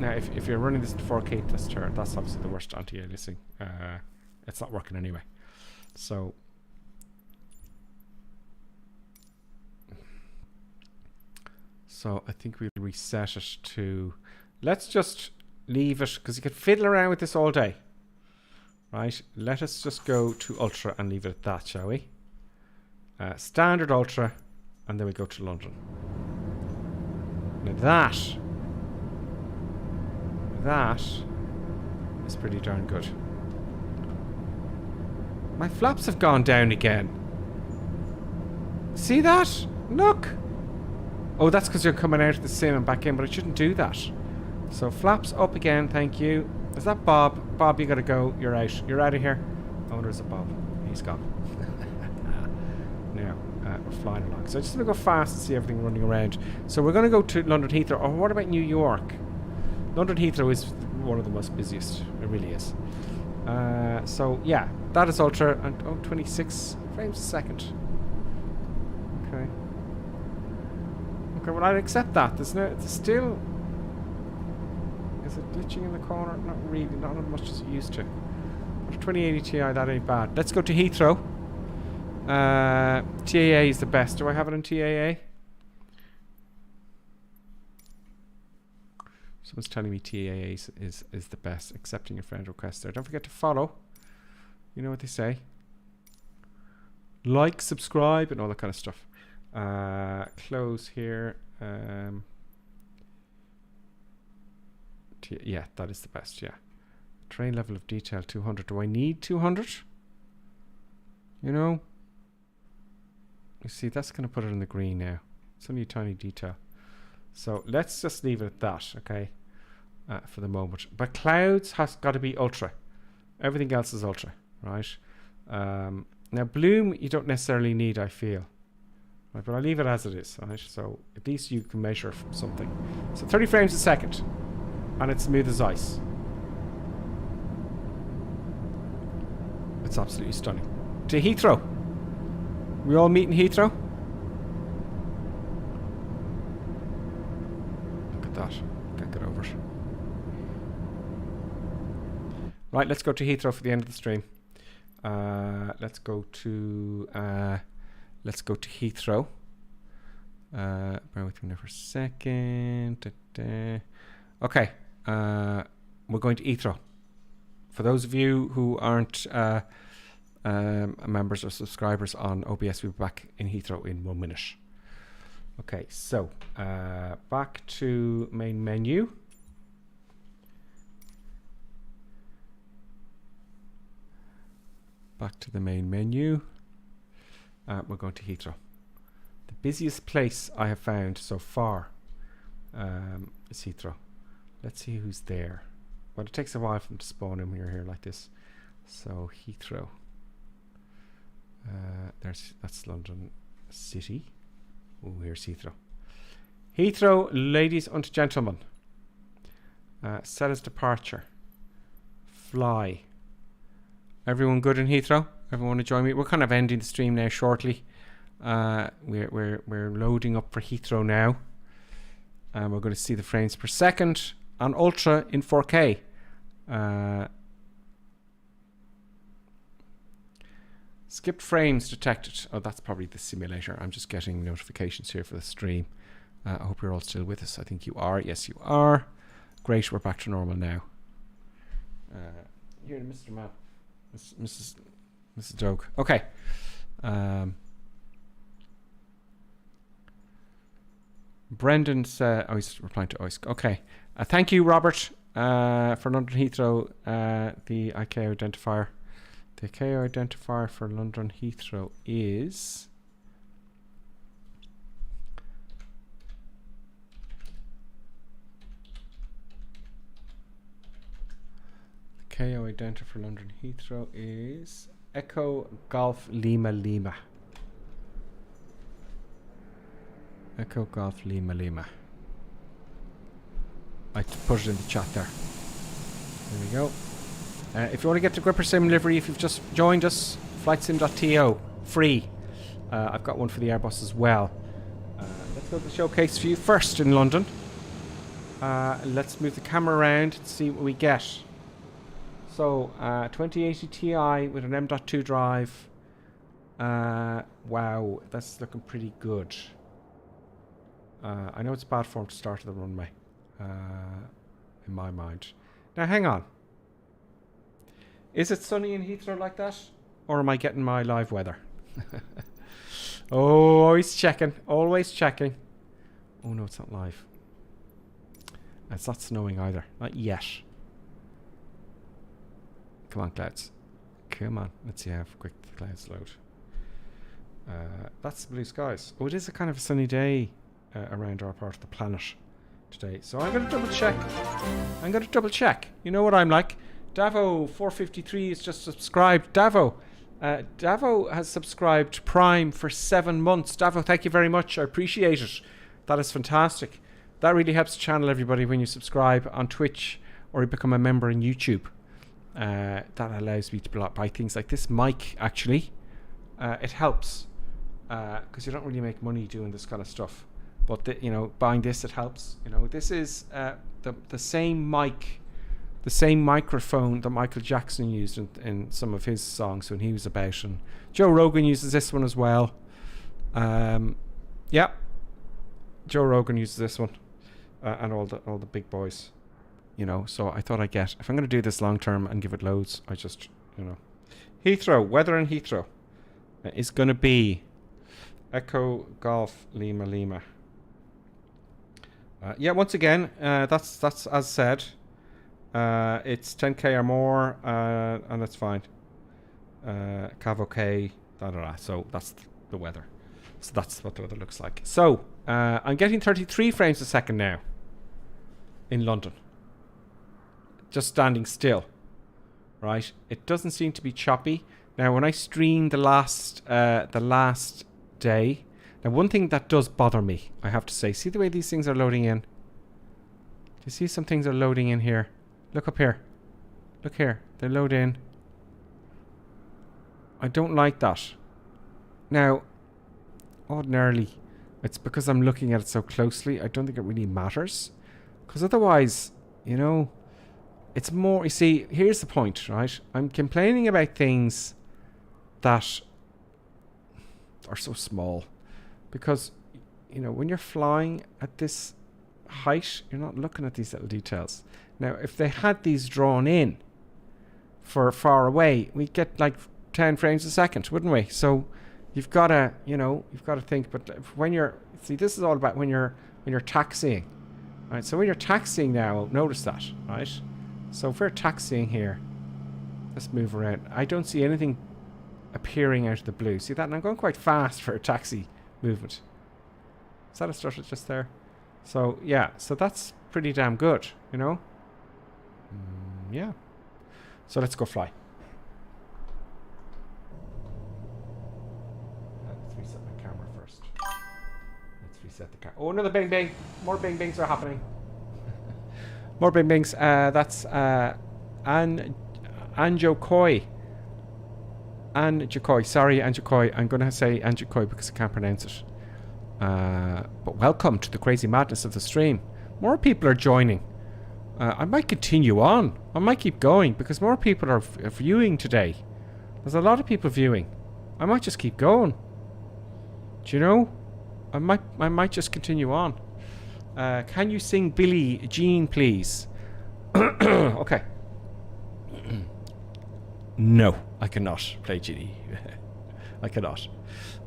Now, if you're running this in 4K, that's obviously the worst anti-aliasing. It's not working anyway. So I think we'll reset it to. Let's just leave it because you could fiddle around with this all day. Right, let us just go to Ultra and leave it at that, shall we? Standard Ultra, and then we go to London. Now that is pretty darn good. My flaps have gone down again. See that? Look! Oh, that's because you're coming out of the sim and back in, but I shouldn't do that. So flaps up again, thank you. Is that Bob? Bob, you gotta go. You're out. You're out of here. Oh, there's a Bob. He's gone. Now, we're flying along. So I just want to go fast and see everything running around. So we're going to go to London Heathrow. Or what about New York? London Heathrow is one of the most busiest. It really is. So, yeah. That is Ultra. And, 26 frames a second. Okay. Okay, well, I'd accept that. There's still... Is it glitching in the corner? Not really, not as much as it used to. But a 2080 Ti, that ain't bad. Let's go to Heathrow. TAA is the best. Do I have it in TAA? Someone's telling me TAA is the best. Accepting your friend request there. Don't forget to follow. You know what they say. Like, subscribe, and all that kind of stuff. Close here. Yeah, that is the best, yeah. Train level of detail 200. Do I need 200? You know? You see, that's going to put it in the green now. It's only a tiny detail. So let's just leave it at that, okay? For the moment. But clouds has got to be ultra. Everything else is ultra, right? Now bloom you don't necessarily need, I feel. Right, but I'll leave it as it is, right? So at least you can measure from something. So 30 frames a second. And it's smooth as ice. It's absolutely stunning. To Heathrow. We all meet in Heathrow? Look at that. Can't get over it. Right, let's go to Heathrow for the end of the stream. Let's go to Heathrow. Bear with me now for a second. Okay. We're going to Heathrow. For those of you who aren't members or subscribers on OBS, we'll be back in Heathrow in 1 minute. Okay, so back to main menu. Back to the main menu. We're going to Heathrow. The busiest place I have found so far is Heathrow. Let's see who's there. Well, it takes a while for them to spawn in when you're here like this. So Heathrow. That's London City. Oh, here's Heathrow. Heathrow, ladies and gentlemen. Set as departure. Fly. Everyone good in Heathrow? Everyone want to join me? We're kind of ending the stream now shortly. We're loading up for Heathrow now. We're going to see the frames per second on Ultra in 4K. Skipped frames detected. Oh, that's probably the simulator. I'm just getting notifications here for the stream. I hope you're all still with us. I think you are. Yes, you are. Great, we're back to normal now. Here, Mr. Map. Mrs. Dogue. Okay. Brendan said, oh, he's replying to Oisk. Okay. Thank you, Robert, for London Heathrow, the ICAO identifier. The ICAO identifier for London Heathrow is ICAO identifier for London Heathrow is Echo Golf Lima Lima. Echo Golf Lima Lima. I put it in the chat there. There we go. If you want to get the Gripper Sim livery, if you've just joined us, flightsim.to, free. I've got one for the Airbus as well. Let's go to the showcase for you first in London. Let's move the camera around and see what we get. So, 2080 Ti with an M.2 drive. Wow, that's looking pretty good. I know it's bad form to start the runway, in my mind. Now, hang on. Is it sunny in Heathrow like that? Or am I getting my live weather? Oh, always checking. Always checking. Oh, no, it's not live. It's not snowing either. Not yet. Come on, clouds. Come on. Let's see how quick the clouds load. That's the blue skies. Oh, it is a kind of a sunny day around our part of the planet today. So I'm going to double check. You know what I'm like. Davo453 is just subscribed. Davo has subscribed Prime for 7 months. Davo, thank you very much. I appreciate it. That is fantastic. That really helps the channel, everybody, when you subscribe on Twitch or you become a member on YouTube. That allows me to buy things like this mic, actually. It helps because you don't really make money doing this kind of stuff. But, you know, buying this, it helps. You know, this is the same mic, the same microphone that Michael Jackson used in some of his songs when he was about. And Joe Rogan uses this one as well. Yeah. Joe Rogan uses this one. And all the big boys. You know, so I thought if I'm going to do this long term and give it loads, I just, you know. Heathrow, weather in Heathrow is going to be Echo Golf Lima Lima. Yeah, once again, that's as said. It's 10k or more, and that's fine. Cav OK, so that's the weather. So that's what the weather looks like. So, I'm getting 33 frames a second now in London. Just standing still, right? It doesn't seem to be choppy. Now, when I streamed the last day, now one thing that does bother me, I have to say, see the way these things are loading in? Do you see some things are loading in here? Look up here. Look here. They load in. I don't like that. Now, ordinarily, it's because I'm looking at it so closely. I don't think it really matters. Because otherwise, you know, it's more, you see, here's the point, right? I'm complaining about things that are so small. Because, you know, when you're flying at this height, you're not looking at these little details. Now, if they had these drawn in for far away, we'd get like 10 frames a second, wouldn't we? So you've got to, you know, you've got to think. But when you're, see, this is all about when you're taxiing, right? So when you're taxiing now, notice that, right? So if we're taxiing here, let's move around. I don't see anything appearing out of the blue. See that? And I'm going quite fast for a taxi movement. Is that a stutter just there? So yeah, so that's pretty damn good, you know? Yeah. So let's go fly. set the car. Oh, another bing bing. More bing bings are happening. More bing bings. That's Anjokoi. Anjokoi. Sorry, Anjokoi. I'm going to say Anjokoi because I can't pronounce it. But welcome to the crazy madness of the stream. More people are joining. I might continue on. I might keep going because more people are viewing today. There's a lot of people viewing. I might just keep going. Do you know? I might just continue on. Can you sing Billie Jean, please? Okay. No, I cannot play Ginny. I cannot.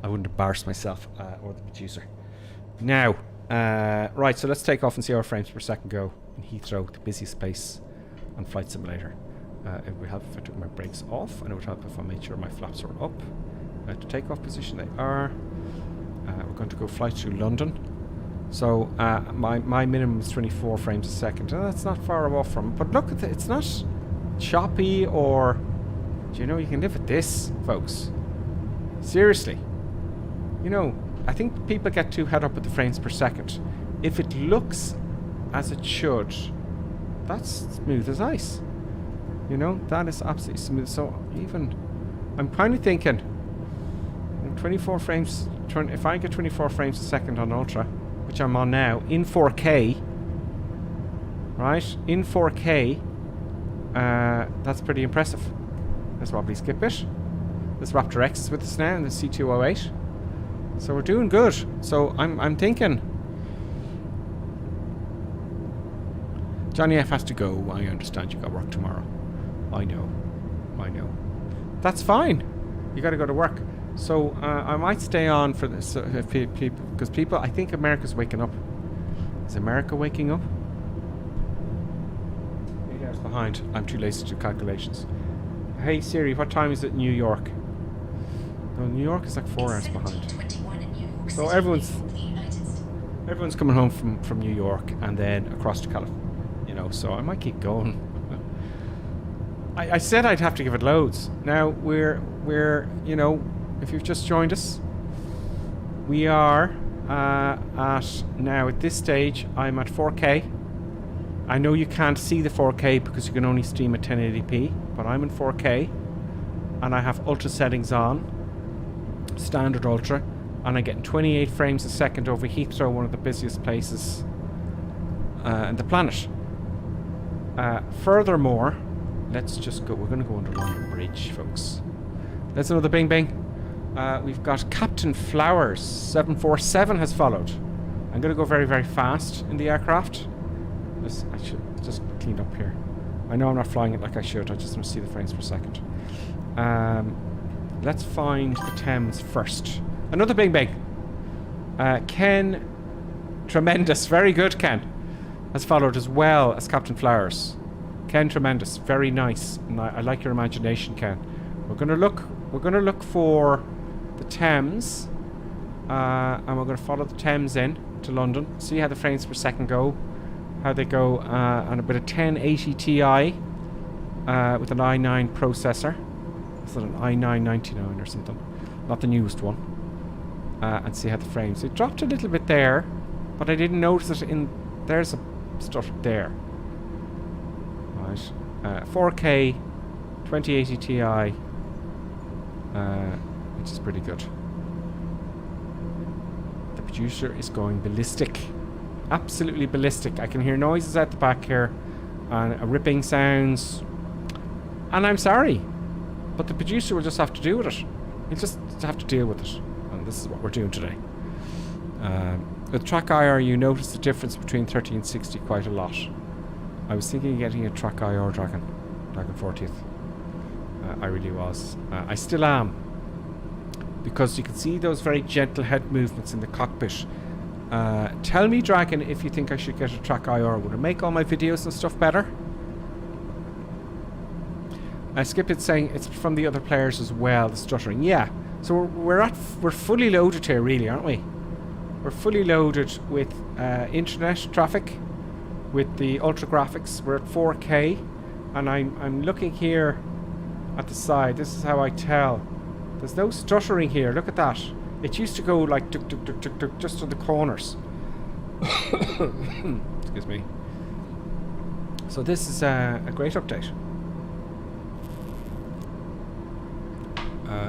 I wouldn't embarrass myself or the producer. Now, right, so let's take off and see how our frames per second go in Heathrow, the busiest place on Flight Simulator. It would help if I took my brakes off, and it would help if I made sure my flaps were up. To takeoff position, they are. We're going to go flight to London. So my minimum is 24 frames a second. That's not far off from it. But look at it's not choppy or... Do you know, you can live with this, folks. Seriously. You know, I think people get too head up with the frames per second. If it looks as it should, that's smooth as ice. You know, that is absolutely smooth. So even... I'm kind of thinking... 24 frames... If I get 24 frames a second on Ultra, which I'm on now, in 4K... Right? In 4K... that's pretty impressive. Let's probably skip it. This Raptor X is with us now, and the C208. So we're doing good. So I'm thinking... Johnny F has to go. I understand you got work tomorrow. I know. That's fine. You got to go to work. So I might stay on for this because people... I think America's waking up. Is America waking up? 8 hours behind. I'm too lazy to do calculations. Hey Siri, what time is it in New York? No, New York is like 4 hours behind. So everyone's coming home from New York and then across to California. You know, so I might keep going. I said I'd have to give it loads. Now we're you know, if you've just joined us, we are at this stage I'm at 4K. I know you can't see the 4K because you can only stream at 1080p, but I'm in 4K and I have ultra settings on, standard ultra, and I'm getting 28 frames a second over Heathrow, one of the busiest places on the planet. Furthermore, let's just go. We're going to go under London Bridge, folks. Let's another bing bing. We've got Captain Flowers 747 has followed. I'm going to go very, very fast in the aircraft. I should just clean up here. I know I'm not flying it like I should. I just want to see the frames per second. Let's find the Thames first. Another bing bing. Ken Tremendous. Very good, Ken. Has followed as well as Captain Flowers. Ken Tremendous. Very nice. And I like your imagination, Ken. We're gonna look for the Thames. And we're gonna follow the Thames in to London. See how the frames per second go. How they go on a bit of 1080 Ti with an i9 processor. Is it an i9-99 or something? Not the newest one. And see how the frames... It dropped a little bit there, but I didn't notice it in... There's a stuff there. Right. 4K, 2080 Ti, which is pretty good. The producer is going ballistic. Absolutely ballistic. I can hear noises at the back here and ripping sounds, and I'm sorry, but the producer will just have to deal with it. He'll just have to deal with it, and this is what we're doing today. With Track IR, you notice the difference between 30 and 60 quite a lot. I was thinking of getting a Track IR Dragon 40th. I really was. I still am, because you can see those very gentle head movements in the cockpit. Tell me, Dragon, if you think I should get a Track IR. Would it make all my videos and stuff better? Skip it saying it's from the other players as well, the stuttering. Yeah, so we're fully loaded here, really, aren't we? We're fully loaded with internet traffic, with the ultra graphics. We're at 4K, and I'm looking here at the side. This is how I tell. There's no stuttering here. Look at that. It used to go like tuk, tuk, tuk, tuk, tuk, just to the corners. Excuse me. So this is a great update.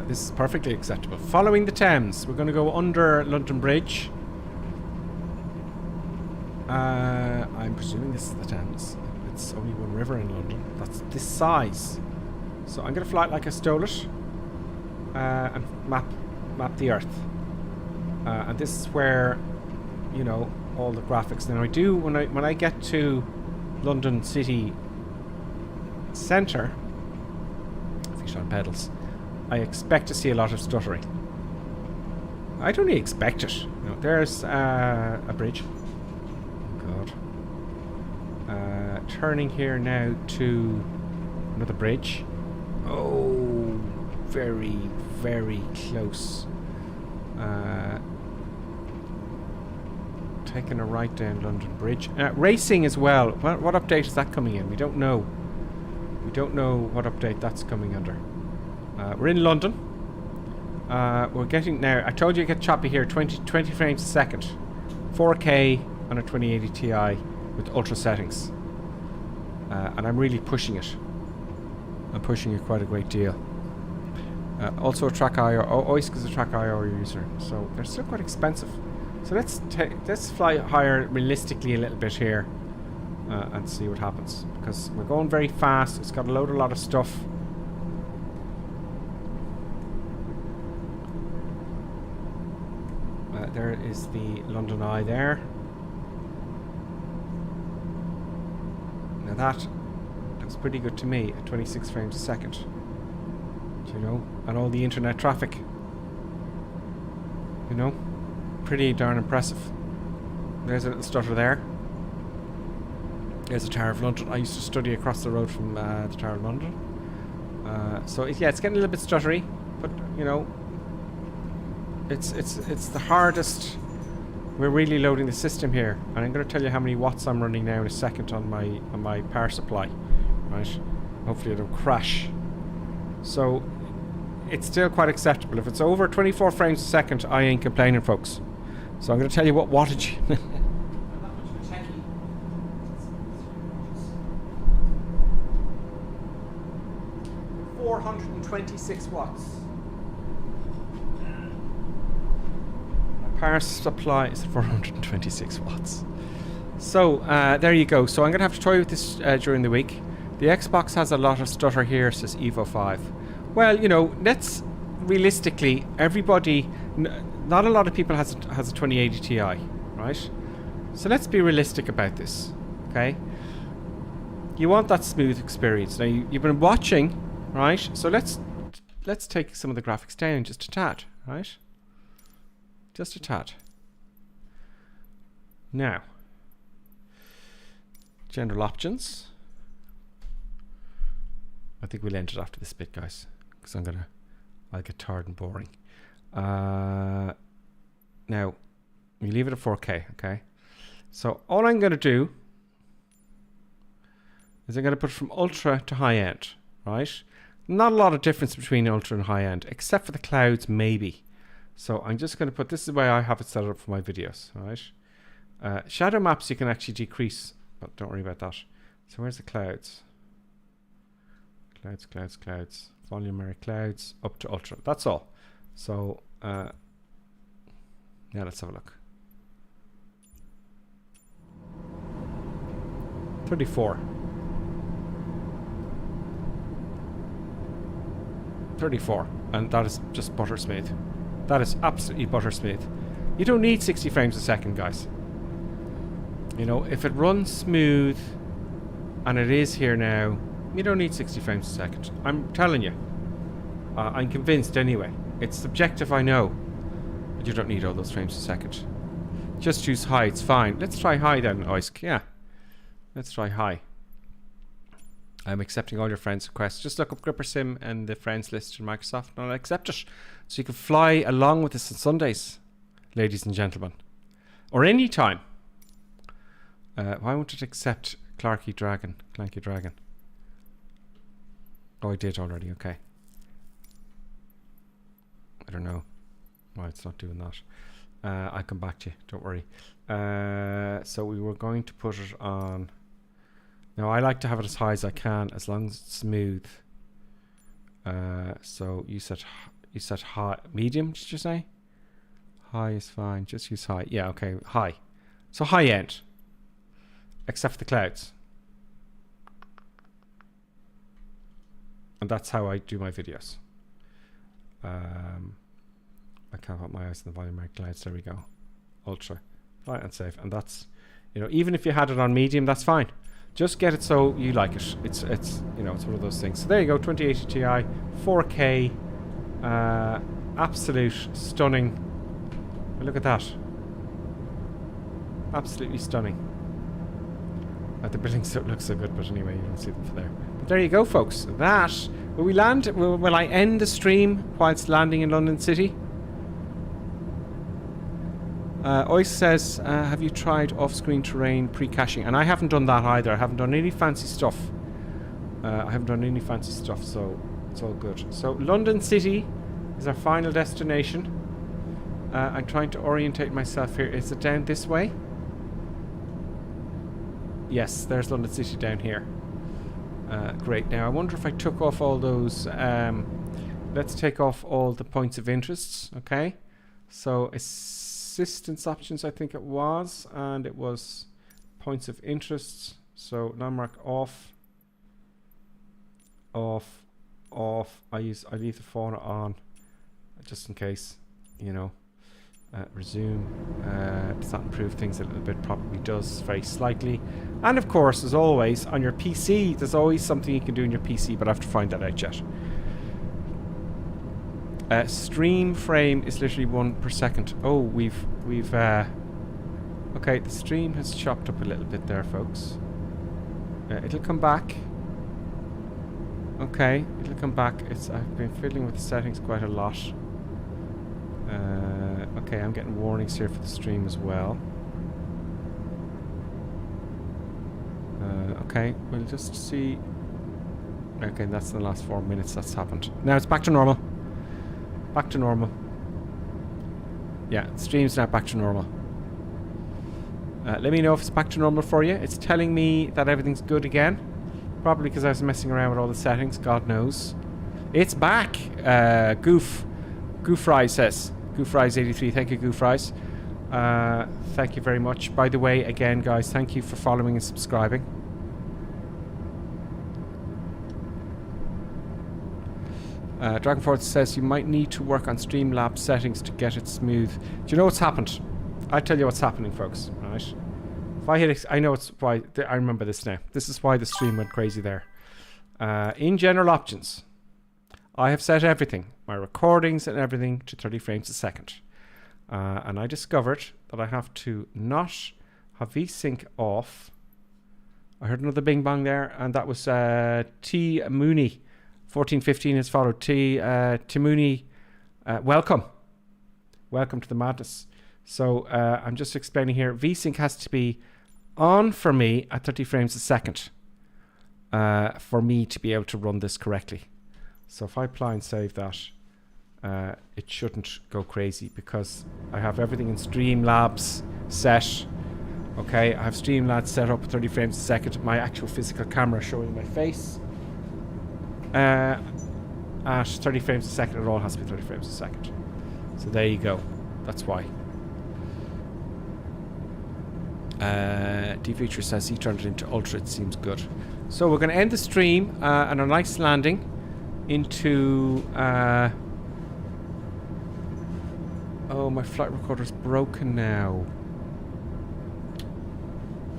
This is perfectly acceptable. Following the Thames, we're going to go under London Bridge. I'm presuming this is the Thames. It's only one river in London. That's this size. So I'm going to fly it like I stole it. And map the Earth. And this is where, you know, all the graphics. Now I do when I get to London City Centre, feet on pedals, I expect to see a lot of stuttering. I don't really expect it. No, there's a bridge. Oh God. Turning here now to another bridge. Oh, very, very close. Taking a right down London Bridge. Racing as well. What update is that coming in? We don't know. We don't know what update that's coming under. We're in London. We're getting now. I told you I get choppy here. 20 frames a second. 4K on a 2080 Ti with ultra settings. And I'm really pushing it. I'm pushing it quite a great deal. Also a Track-IO. OISC is a Track-IO user, so they're still quite expensive. So let's fly higher realistically a little bit here and see what happens, because we're going very fast. It's got a lot of stuff. There is the London Eye there. Now that looks pretty good to me at 26 frames a second. You know, and all the internet traffic. You know, pretty darn impressive. There's a little stutter there. There's the Tower of London. I used to study across the road from the Tower of London. So yeah, it's getting a little bit stuttery, but you know, it's the hardest. We're really loading the system here, and I'm going to tell you how many watts I'm running now in a second on my power supply. Right? Hopefully it'll crash. So it's still quite acceptable. If it's over 24 frames a second, I ain't complaining, folks. So I'm going to tell you what wattage. 426 watts. My power supply is 426 watts. So there you go. So I'm going to have to toy with this during the week. The Xbox has a lot of stutter here, says Evo 5. Well, you know, let's realistically, everybody, not a lot of people has a 2080 Ti, right? So let's be realistic about this, okay? You want that smooth experience. Now you've been watching, right? So let's take some of the graphics down just a tad, right? Just a tad. Now, general options. I think we'll end it after this bit, guys, because I'll get tired and boring. Now, we leave it at 4K, okay? So all I'm going to do is I'm going to put it from ultra to high end, right? Not a lot of difference between ultra and high end, except for the clouds, maybe. So I'm just going to put, this is the way I have it set up for my videos, all right? Shadow maps you can actually decrease, but don't worry about that. So where's the clouds? Clouds. Volumetric clouds up to ultra. That's all. So yeah, let's have a look. 34. 34. And that is just butter smooth. That is absolutely butter smooth. You don't need 60 frames a second, guys. You know, if it runs smooth, and it is here now, you don't need 60 frames a second. I'm telling you. I'm convinced anyway. It's subjective, I know. But you don't need all those frames a second. Just choose high, it's fine. Let's try high then, OISC. Yeah. Let's try high. I'm accepting all your friends' requests. Just look up GripperSim and the friends list in Microsoft and I'll accept it. So you can fly along with us on Sundays, ladies and gentlemen. Or any time. Why won't it accept Clanky Dragon? Oh, I did already, okay. I don't know. Why it's not doing that. I'll come back to you, don't worry. So we were going to put it on. Now I like to have it as high as I can, as long as it's smooth. So you said high, medium, did you say? High is fine, just use high. Yeah, okay, high. So high end. Except for the clouds. And that's how I do my videos. I can't put my eyes on the volume mark clouds. There we go. Ultra. Right and safe. And that's, you know, even if you had it on medium, that's fine. Just get it so you like it. It's you know, it's one of those things. So there you go, 2080 Ti, 4K, absolute stunning. Look at that. Absolutely stunning. The buildings don't look so good, but anyway, you don't see them from there. But there you go, folks. That will we land? Will I end the stream whilst landing in London City? Ois says, have you tried off-screen terrain pre-caching? And I haven't done that either. I haven't done any fancy stuff. So it's all good. So London City is our final destination. I'm trying to orientate myself here. Is it down this way? Yes, there's London City down here. Great. Now I wonder if I took off all those. Let's take off all the points of interests. Okay. So assistance options, I think it was, and it was points of interests. So landmark off. I leave the fauna on, just in case, you know. Resume. Does that improve things a little bit? Probably does, very slightly. And of course, as always, on your PC, there's always something you can do on your PC, but I have to find that out yet. Stream frame is literally 1 per second. Oh, we've okay, the stream has chopped up a little bit there, folks. It'll come back. Okay, it'll come back. I've been fiddling with the settings quite a lot. Okay, I'm getting warnings here for the stream as well. Okay, we'll just see. Okay, that's in the last 4 minutes that's happened. Now it's back to normal. Back to normal. Yeah, the stream's now back to normal. Let me know if it's back to normal for you. It's telling me that everything's good again. Probably because I was messing around with all the settings, God knows. It's back! Goofries says. Goofries83, thank you, Goofries. Thank you very much. By the way, again, guys, thank you for following and subscribing. Dragonforce says you might need to work on Streamlabs settings to get it smooth. Do you know what's happened? I'll tell you what's happening, folks. Right? If I hit it, I know it's why. I remember this now. This is why the stream went crazy there. In general options, I have set everything, my recordings and everything, to 30 frames a second. And I discovered that I have to not have VSync off. I heard another bing bong there, and that was T Mooney. 1415 has followed. T Mooney, welcome. Welcome to the madness. So I'm just explaining here. VSync has to be on for me at 30 frames a second for me to be able to run this correctly. So if I apply and save that, it shouldn't go crazy because I have everything in Streamlabs set. Okay, I have Streamlabs set up at 30 frames a second. My actual physical camera showing my face. At 30 frames a second, it all has to be 30 frames a second. So there you go. That's why. D-Feature says he turned it into Ultra. It seems good. So we're going to end the stream on a nice landing into... oh, my flight recorder's broken now.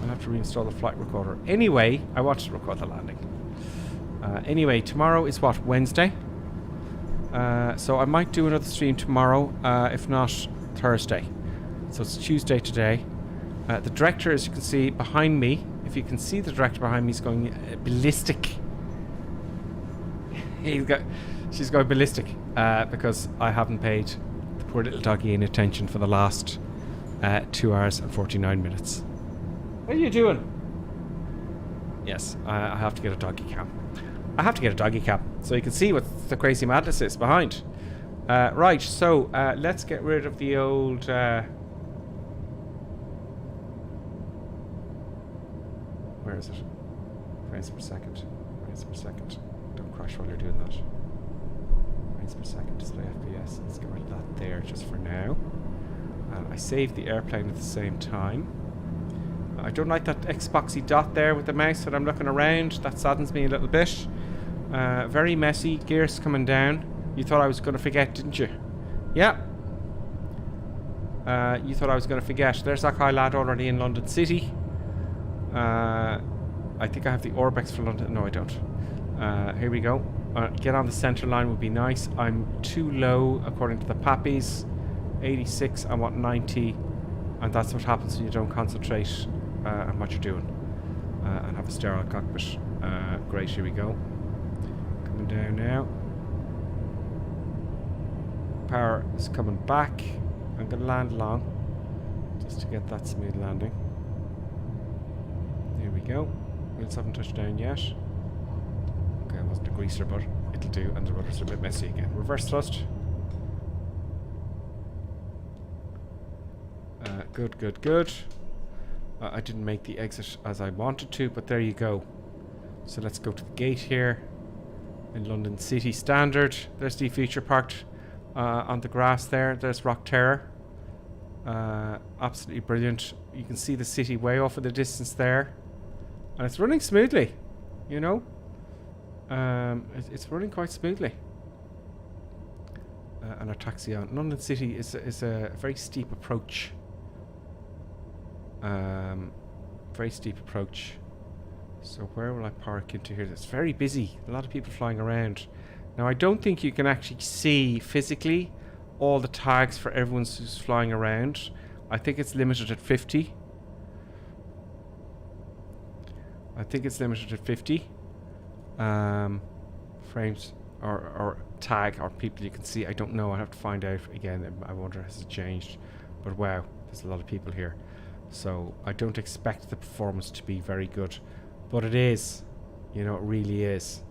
I'll have to reinstall the flight recorder. Anyway, I wanted to record the landing. Anyway, tomorrow is what? Wednesday? So I might do another stream tomorrow, if not Thursday. So it's Tuesday today. The director, as you can see behind me, if you can see the director behind me, is going ballistic. She's going ballistic because I haven't paid the poor little doggy any attention for the last 2 hours and 49 minutes. What are you doing? Yes, I have to get a doggy cam. I have to get a doggy cam so you can see what the crazy madness is behind. Right, so let's get rid of the old... where is it? Frames per second. Frames per second. Don't crash while you're doing that. Frames per second, display FPS. Let's get rid of that there just for now. I saved the airplane at the same time. I don't like that Xboxy dot there with the mouse that I'm looking around. That saddens me a little bit. Very messy. Gears coming down. You thought I was going to forget, didn't you? Yeah. You thought I was going to forget. There's that guy lad already in London City. I think I have the Orbex for London. No, I don't. Here we go. Get on the centre line would be nice. I'm too low according to the Pappies. 86, I want 90. And that's what happens when you don't concentrate on what you're doing. And have a sterile cockpit. Great, here we go. Coming down now. Power is coming back. I'm going to land long. Just to get that smooth landing. There we go. Wheels haven't touched down yet. Okay, it wasn't a greaser, but it'll do. And the rudders are a bit messy again. Reverse thrust. Good, good, good. I didn't make the exit as I wanted to, but there you go. So let's go to the gate here in London City Standard. There's the Future parked on the grass there. There's Rock Terror. Absolutely brilliant. You can see the city way off in the distance there. And it's running smoothly, you know. It's running quite smoothly. And our taxi on. London City is a very steep approach. Very steep approach. So where will I park into here? It's very busy. A lot of people flying around. Now I don't think you can actually see physically all the tags for everyone who's flying around. I think it's limited at 50. I think it's limited at 50 frames or tag or people you can see. I don't know. I have to find out again. I wonder has it changed. But wow, there's a lot of people here. So I don't expect the performance to be very good. But it is. You know, it really is.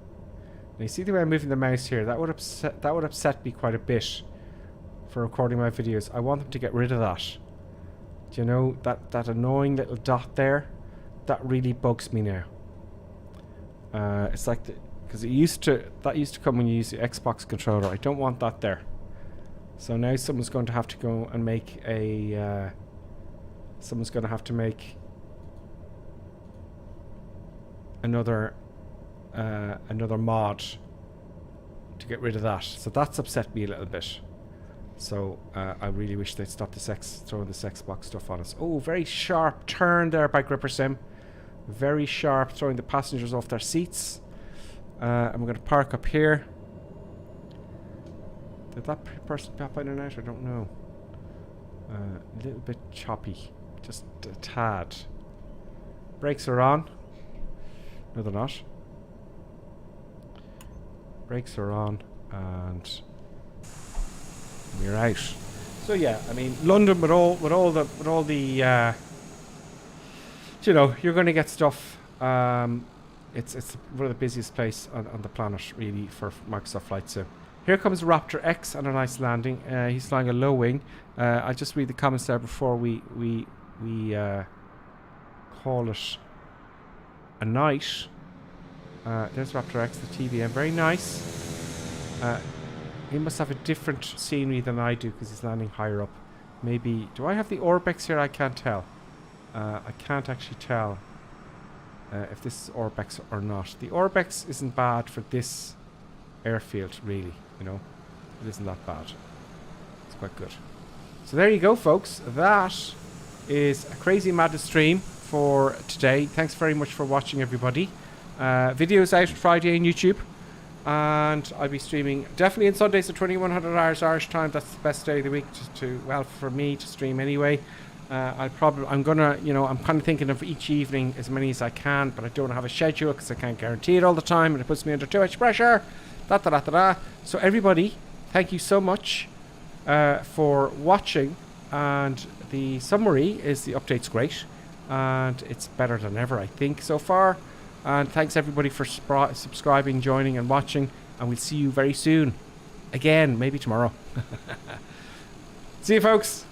Now you see the way I'm moving the mouse here? That would upset me quite a bit for recording my videos. I want them to get rid of that. Do you know that annoying little dot there? That really bugs me now. It's like because that used to come when you use the Xbox controller. I don't want that there. So now someone's going to have to go and make a. Someone's going to have to make another mod to get rid of that. So that's upset me a little bit. So I really wish they'd stop throwing this Xbox stuff on us. Oh, very sharp turn there by Gripper Sim. Very sharp, throwing the passengers off their seats. And we're going to park up here. Did that person pop in and out? I don't know. A little bit choppy. Just a tad. Brakes are on. No, they're not. Brakes are on. And we're out. So yeah, I mean, London with all the you know, you're going to get stuff. It's one of the busiest place on the planet, really, for Microsoft Flight Sim. Here comes Raptor X on a nice landing. He's flying a low wing. I'll just read the comments there before we call it a night. There's Raptor X, the TBM, very nice. He must have a different scenery than I do because he's landing higher up. Maybe, do I have the Orbex here? I can't tell. I can't actually tell if this is Orbex or not. The Orbex isn't bad for this airfield, really, you know. It isn't that bad. It's quite good. So there you go, folks. That is a Crazy Madness stream for today. Thanks very much for watching, everybody. Videos out Friday on YouTube. And I'll be streaming definitely on Sundays at 2100 hours Irish time. That's the best day of the week well, for me to stream anyway. I'm gonna, you know, I'm kind of thinking of each evening as many as I can, but I don't have a schedule because I can't guarantee it all the time, and it puts me under too much pressure. So everybody, thank you so much for watching, and the summary is the update's great, and it's better than ever, I think, so far. And thanks everybody for subscribing, joining, and watching, and we'll see you very soon. again, maybe tomorrow. See you, folks.